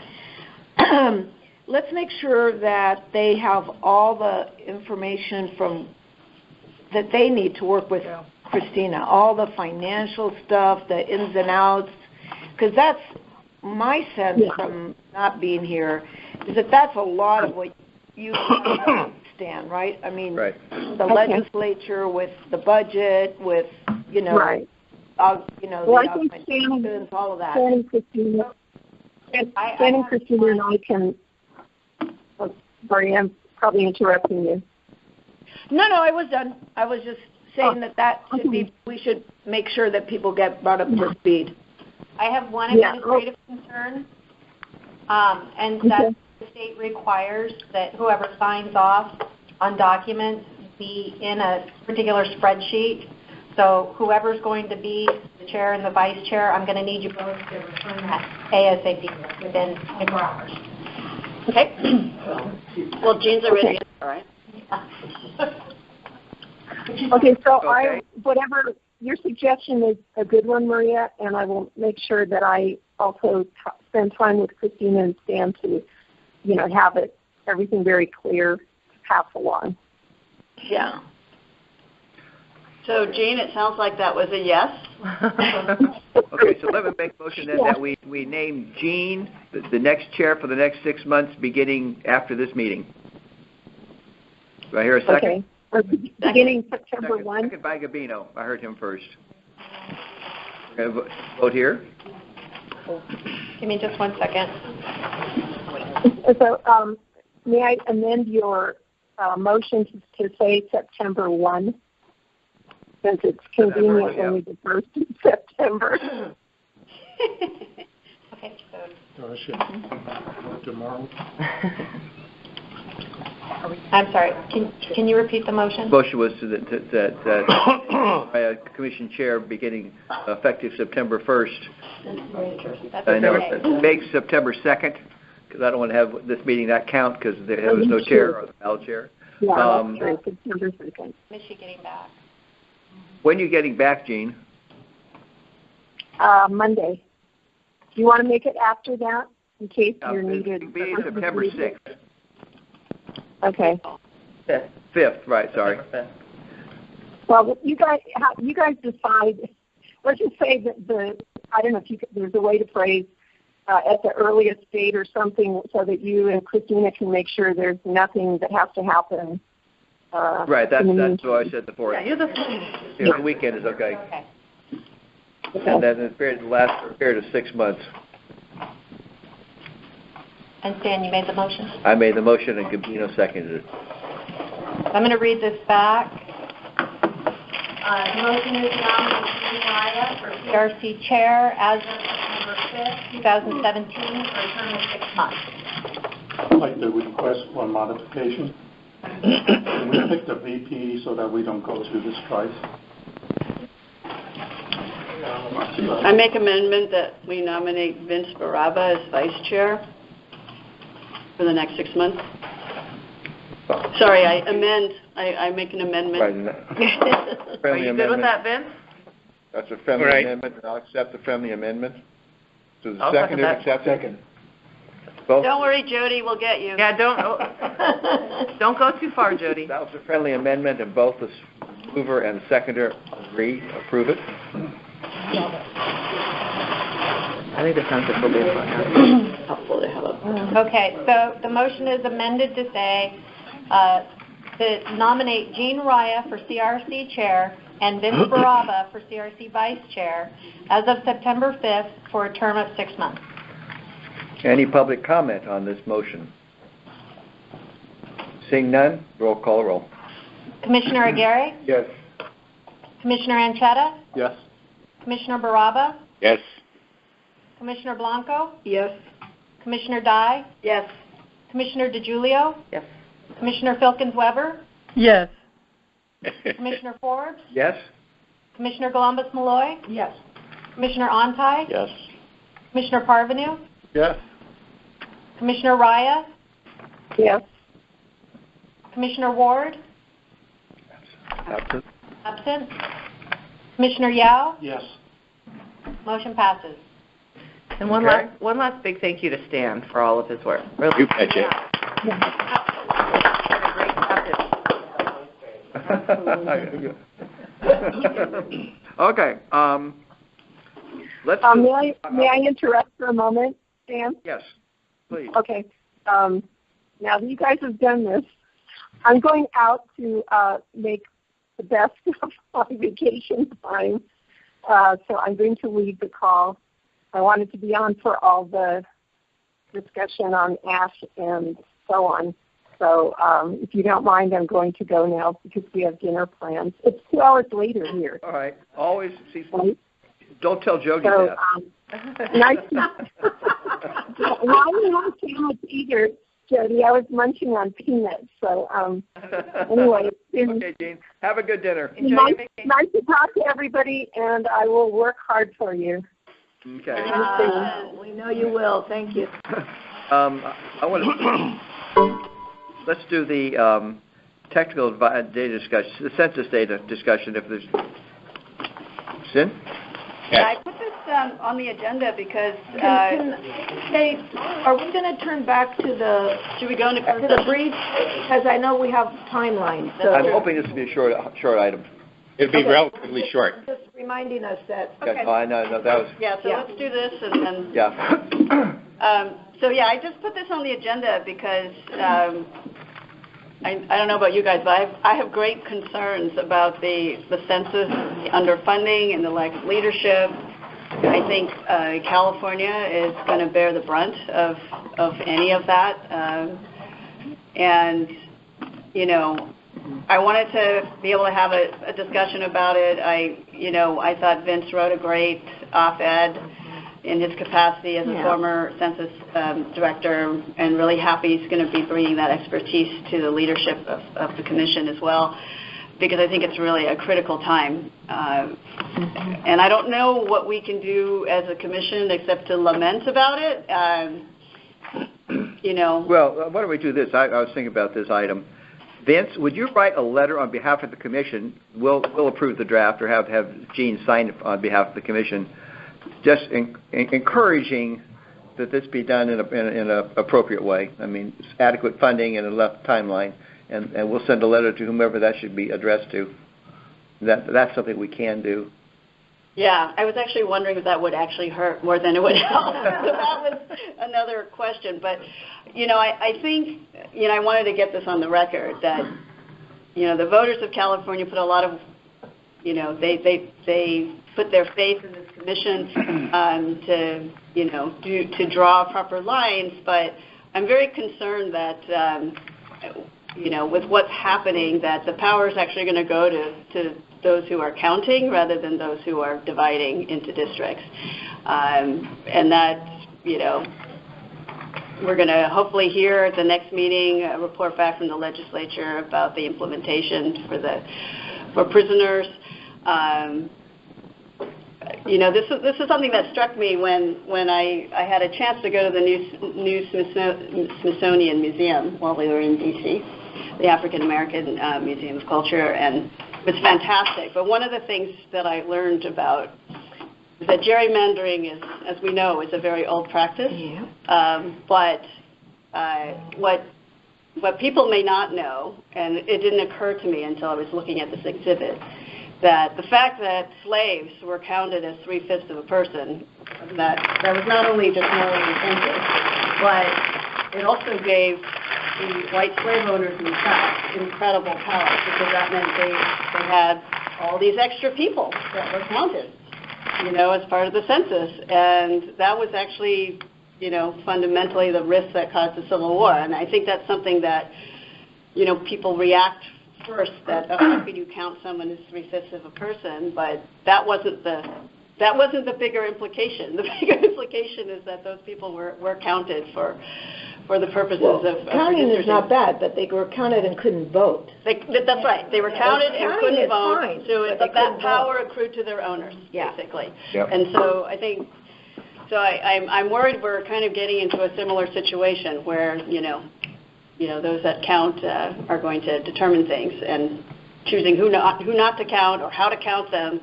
let's make sure that they have all the information that they need to work with Christina, all the financial stuff, the ins and outs, because that's my sense from not being here, is that that's a lot of what you understand, right? I mean, the legislature with the budget, with, Right. Well, I think Shannon, all of that. Shannon, Christina, and I can. Oh, sorry, I'm probably interrupting you. No, I was done. I was just saying that should be. We should make sure that people get brought up to speed. I have one administrative concern, and that the state requires that whoever signs off on documents be in a particular spreadsheet. So whoever's going to be the chair and the vice chair, I'm going to need you both to return that ASAP within 24 hours. Okay? Well, Jean's already in, all right? Okay, so whatever your suggestion is a good one, Maria, and I will make sure that I also spend time with Christina and Stan to, have everything very clear to pass along. Yeah. So, Jean, it sounds like that was a yes. Okay, so let me make a motion then that we name Jean the next chair for the next 6 months, beginning after this meeting. Do I hear a second? Okay. Beginning September 1. Second by Gabino. I heard him first. We're going to vote here. Give me just 1 second. So, may I amend your motion to say September 1? Since it's convenient only the 1st of September. Okay, so tomorrow. I'm sorry. Can you repeat the motion? Motion was that commission chair beginning effective September 1st. I know it makes September 2nd because I don't want to have this meeting not count because there was no chair or the ballot chair. Yeah, that's right. September 2nd. Is she getting back? When are you getting back, Jean? Monday. Do you want to make it after that in case you're needed? It'll be September 6th. Okay. 5th, right, sorry. Well, you guys decide. Let's just say that I don't know if there's a way to phrase at the earliest date or something so that you and Christina can make sure there's nothing that has to happen. Right, that's what I said before. Yeah, the weekend is okay. And then the last period of 6 months. And Stan, you made the motion? I made the motion and Gabino seconded it. I'm going to read this back. The motion is nominating Jean Raya for CRC chair as of September 5th, 2017 for a term of 6 months. I'd like to request one modification. Can we pick the VP so that we don't go through this twice? I make amendment that we nominate Vince Baraba as vice chair for the next 6 months. Sorry, I make an amendment. Are you good with that, Vince? That's a friendly amendment, and I'll accept the friendly amendment. So the seconder accepts it? Both? Don't worry, Jody, we'll get you. Yeah, don't go too far, Jody. That was a friendly amendment, and both the mover and the seconder approve it. I think that sounds like we'll be Helpful to have Okay, so the motion is amended to say to nominate Jean Raya for CRC chair and Vince Baraba for CRC vice chair as of September 5th for a term of 6 months. Any public comment on this motion? Seeing none, roll. Commissioner Aguirre? Yes. Commissioner Anchetta? Yes. Commissioner Baraba? Yes. Commissioner Blanco? Yes. Commissioner Dye? Yes. Commissioner DeGiulio? Yes. Commissioner Filkins-Weber? Yes. Commissioner Forbes? Yes? Commissioner Columbus-Malloy? Yes. Commissioner Ontai? Yes. Commissioner Parvenu? Yes. Commissioner Raya? Yes. Commissioner Ward? Absent. Absent. Commissioner Yao? Yes. Motion passes. And one last big thank you to Stan for all of his work. Really. You betcha. Okay, let's. May I interrupt for a moment, Dan? Yes, please. Okay. Now that you guys have done this, I'm going out to make the best of my vacation time. So I'm going to leave the call. I wanted to be on for all the discussion on ASH and so on. So if you don't mind, I'm going to go now because we have dinner plans. It's 2 hours later here. All right. Always see. Right? Don't tell Jody So, that. nice. Well, I didn't have sandwich either, Jody. I was munching on peanuts. So anyway, it's been Okay, Jean. Have a good dinner. nice to talk to everybody, and I will work hard for you. Okay. We know you will. Thank you. I want to. Let's do the technical data discussion, the census data discussion. If there's, Sin? Yeah, I put this on the agenda because, hey, are we going to turn back to the, should we go into the brief? Because I know we have timelines. So I'm hoping this will be a short item. It'll be relatively short. just reminding us that. Okay. Oh, I know, that was. Yeah, so let's do this and then. Yeah. So yeah, I just put this on the agenda because I don't know about you guys, but I have great concerns about the census, the underfunding, and the lack of leadership. I think California is going to bear the brunt of any of that, and you know, I wanted to be able to have a discussion about it. I thought Vince wrote a great op-ed in his capacity as a former census director, and really happy he's going to be bringing that expertise to the leadership of the commission as well, because I think it's really a critical time. And I don't know what we can do as a commission except to lament about it. Well, why don't we do this? I was thinking about this item. Vince, would you write a letter on behalf of the commission? We'll approve the draft or have Gene sign it on behalf of the commission, just encouraging that this be done in an appropriate way. I mean, adequate funding and a left timeline, and we'll send a letter to whomever that should be addressed to. That's something we can do. Yeah, I was actually wondering if that would actually hurt more than it would help. So that was another question. But, I think, I wanted to get this on the record that, the voters of California put a lot of, they put their faith in this commission to draw proper lines. But I'm very concerned that, with what's happening, that the power is actually going to go to those who are counting rather than those who are dividing into districts. And that, we're going to hopefully hear at the next meeting a report back from the legislature about the implementation for prisoners. This is something that struck me when I had a chance to go to the new Smithsonian Museum while we were in D.C., the African American Museum of Culture, and it was fantastic. But one of the things that I learned about is that gerrymandering is, as we know, is a very old practice. Yeah. But what people may not know, and it didn't occur to me until I was looking at this exhibit, that the fact that slaves were counted as 3/5 of a person, that was not only just morally offensive, but it also gave the white slave owners in the South incredible power, because that meant they had all these extra people that were counted, as part of the census. And that was actually, fundamentally the risk that caused the Civil War. And I think that's something that, people react first that, how can you count someone as 3/5 of a person? But that wasn't the bigger implication. The bigger implication is that those people were counted for the purposes of counting is redistricting. not bad, but they were counted and couldn't vote. That's right. They were counted and couldn't vote, fine, but that power accrued to their owners, basically. Yep. And so I think, I'm worried we're kind of getting into a similar situation where, those that count are going to determine things and choosing who not to count or how to count them.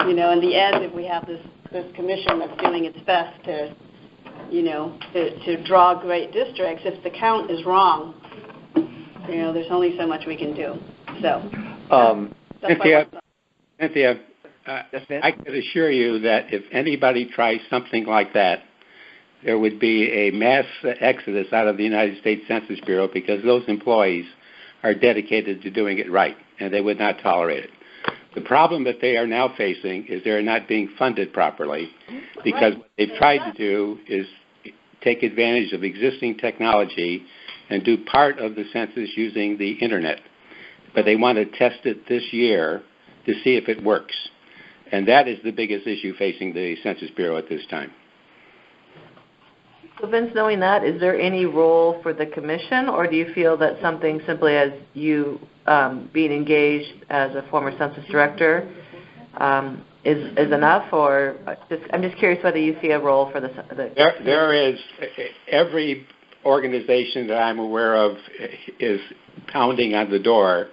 In the end, if we have this commission that's doing its best to draw great districts, if the count is wrong, there's only so much we can do. So, Cynthia, I can assure you that if anybody tries something like that, there would be a mass exodus out of the United States Census Bureau because those employees are dedicated to doing it right, and they would not tolerate it. The problem that they are now facing is they're not being funded properly because what they've tried to do is take advantage of existing technology and do part of the census using the Internet. But they want to test it this year to see if it works. And that is the biggest issue facing the Census Bureau at this time. So Vince, knowing that, is there any role for the commission, or do you feel that something simply as you being engaged as a former census director is enough, or I'm just curious whether you see a role for the There is, every organization that I'm aware of is pounding on the door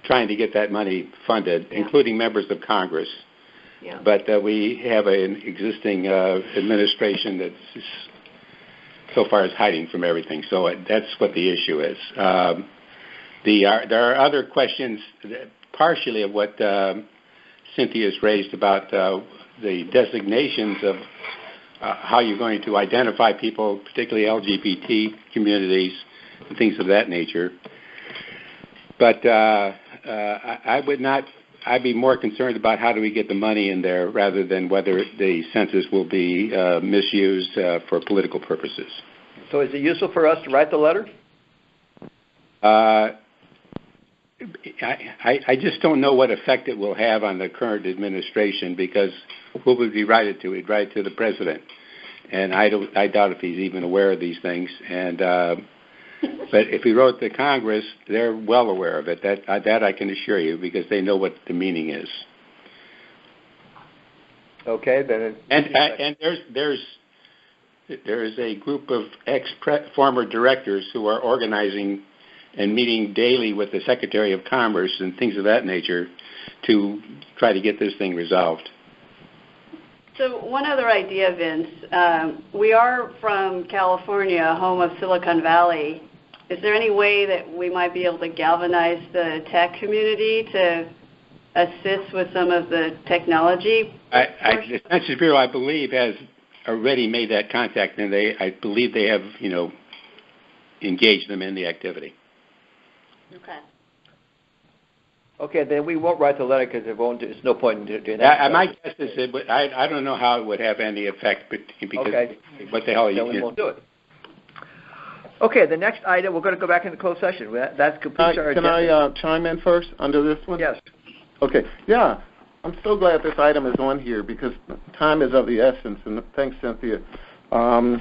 trying to get that money funded, including members of Congress. Yeah. But we have an existing administration that's so far is hiding from everything. So that's what the issue is. There are other questions, partially of what Cynthia's raised about the designations of how you're going to identify people, particularly LGBT communities and things of that nature. But I'd be more concerned about how do we get the money in there rather than whether the census will be misused for political purposes. So is it useful for us to write the letter? I just don't know what effect it will have on the current administration because who would we write it to? We'd write it to the president. And I doubt if he's even aware of these things. And but if we wrote to Congress, they're well aware of it. That I can assure you because they know what the meaning is. Okay, then. And there's a group of former directors who are organizing and meeting daily with the Secretary of Commerce and things of that nature to try to get this thing resolved. So one other idea, Vince. We are from California, home of Silicon Valley. Is there any way that we might be able to galvanize the tech community to assist with some of the technology? The Census Bureau, I believe, has already made that contact, and I believe they have, engaged them in the activity. Okay. Okay, then we won't write the letter because there's no point in doing that. My guess is I don't know how it would have any effect, because what the hell then we won't do it. Okay, the next item, we're going to go back into closed session. That's completes our agenda. Can I chime in first under this one? Yes. Okay, yeah. I'm so glad this item is on here because time is of the essence, and thanks, Cynthia. I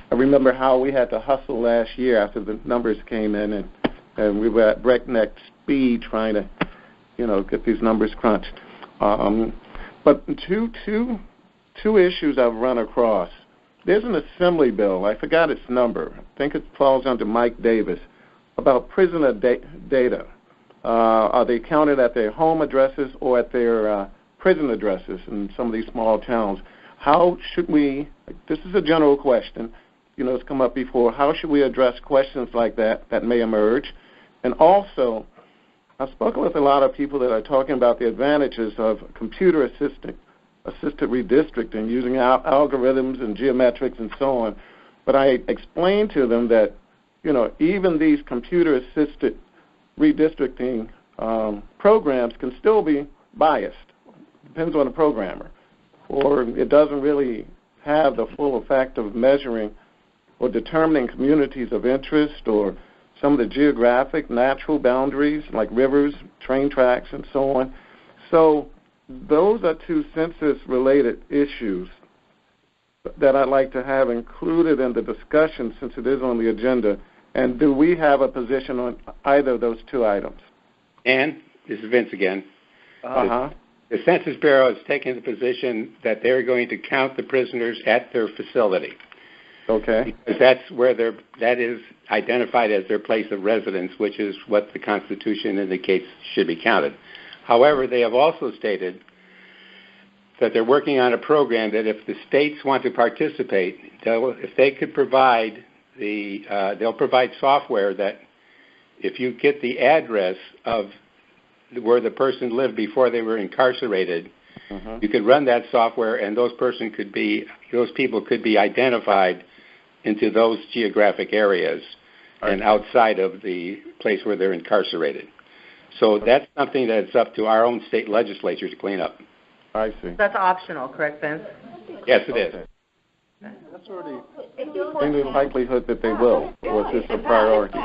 remember how we had to hustle last year after the numbers came in, and we were at breakneck speed trying to, get these numbers crunched. But two issues I've run across. There's an assembly bill. I forgot its number. I think it falls under Mike Davis about prisoner data. Are they counted at their home addresses or at their prison addresses in some of these small towns? How should we, this is a general question, it's come up before, how should we address questions like that may emerge? And also, I've spoken with a lot of people that are talking about the advantages of computer-assisted redistricting using algorithms and geometrics and so on. But I explained to them that, even these computer-assisted redistricting programs can still be biased. Depends on the programmer. Or it doesn't really have the full effect of measuring or determining communities of interest or some of the geographic, natural boundaries, like rivers, train tracks, and so on. So those are two census-related issues that I'd like to have included in the discussion since it is on the agenda. And do we have a position on either of those two items? And this is Vince again. Uh-huh. The Census Bureau has taken the position that they're going to count the prisoners at their facility. Okay. Because that is identified as their place of residence, which is what the Constitution indicates should be counted. However, they have also stated that they're working on a program that if the states want to participate, if they could provide they'll provide software that if you get the address of where the person lived before they were incarcerated, you could run that software, and those people could be identified into those geographic areas and outside of the place where they're incarcerated. So that's something that's up to our own state legislature to clean up. I see. That's optional, correct, Vince? Yes, it is. That's already in the likelihood that they will, or is this a priority?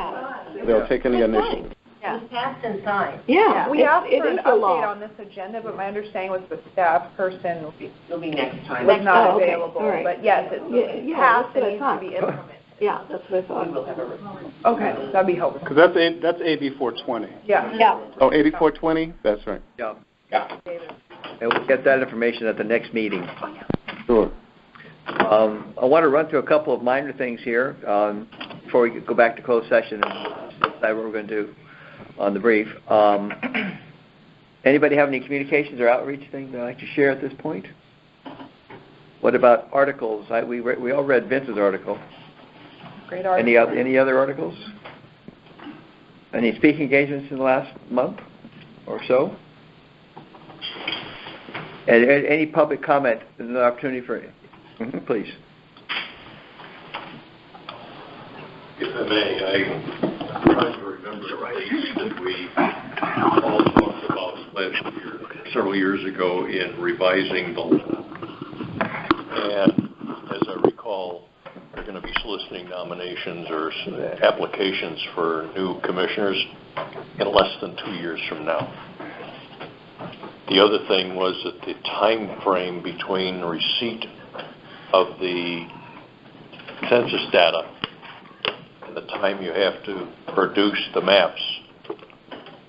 They'll take any initiative. It was passed and signed. Yeah, we asked it for is an the law. update on this agenda, but my understanding was the staff person It'll be next time. was not Oh, okay. available. All right. But yes, it's passed that's what and I needs thought. to be implemented. Yeah, that's what I thought. We will have a report. Okay, that'd be helpful. Because that's AB 420. Yeah. Yeah. Oh, 8420? That's right. Yeah. Yeah. And we'll get that information at the next meeting. Sure. I want to run through a couple of minor things here before we go back to closed session and decide what we're going to do on the brief. Anybody have any communications or outreach things they'd like to share at this point? What about articles? We all read Vince's article. Great article. Any other articles? Any speaking engagements in the last month or so? And any public comment? There's an opportunity for it. Please. If I may, I'm trying to remember the dates that we all talked about last year, several years ago, in revising the law. And as I recall, they're going to be soliciting nominations or applications for new commissioners in less than 2 years from now. The other thing was that the time frame between receipt of the census data and the time you have to produce the maps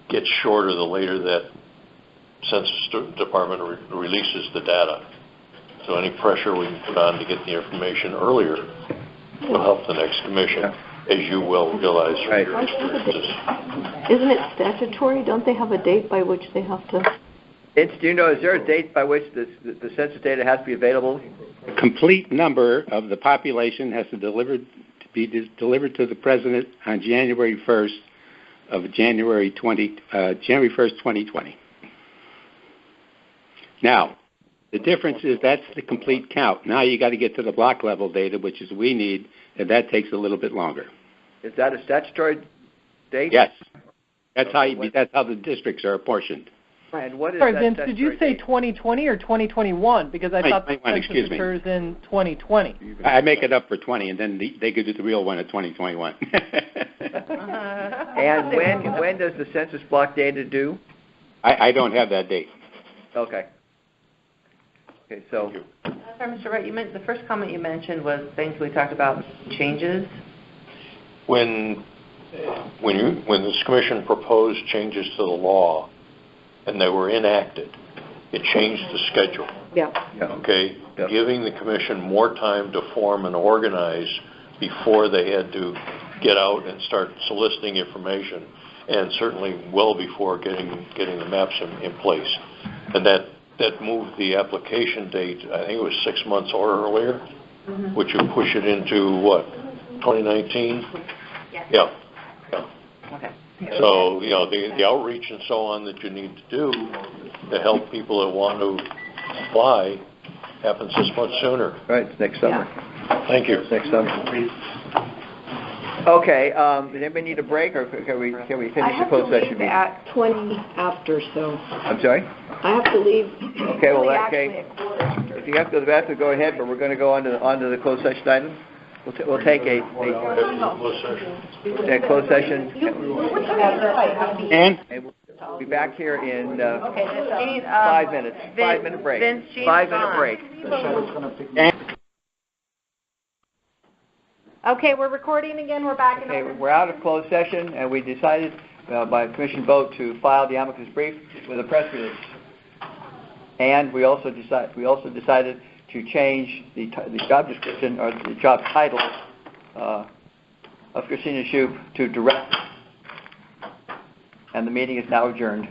gets shorter the later that Census Department releases the data. So any pressure we can put on to get the information earlier will help the next commission, as you will realize from your experiences. Isn't it statutory? Don't they have a date by which they have to? Do you know, is there a date by which the census data has to be available? A complete number of the population has to be delivered to the president on January 1st, 2020. Now, the difference is that's the complete count. Now you got to get to the block level data, which is we need, and that takes a little bit longer. Is that a statutory date? Yes. That's how the districts are apportioned. And what is Sorry, that Vince, did you say 2020 or 2021? Because I thought the census occurs in 2020. I make it up for 20, and then they could do the real one at 2021. And when does the census block data due? I don't have that date. Okay. Okay, so. Sorry, Mr. Wright, the first comment you mentioned was things we talked about changes. When this commission proposed changes to the law and they were enacted, it changed the schedule. Yeah. Okay? Yep. Giving the commission more time to form and organize before they had to get out and start soliciting information, and certainly well before getting the maps in place. And that moved the application date, I think it was 6 months or earlier, which would push it into, what, 2019? Yeah. Okay. So, the outreach and so on that you need to do to help people that want to apply happens this much sooner. Right, it's next summer. Thank you. It's next summer. Okay, does anybody need a break, or can we finish the closed session meeting? I have to leave at 20 after, so. I'm sorry? I have to leave. Okay, well, if you have to go to the bathroom, go ahead, but we're going to go on to the closed session item. We'll take a closed session. And we'll be back here in 5 minutes. Vince, 5-minute break. Vince, Jean's 5-minute gone. break. Okay, we're recording again. We're back in. Okay, we're out of closed session, and we decided by commission vote to file the amicus brief with a press release. And we also decided to change the job description or the job title of Christina Shoup to director. And the meeting is now adjourned.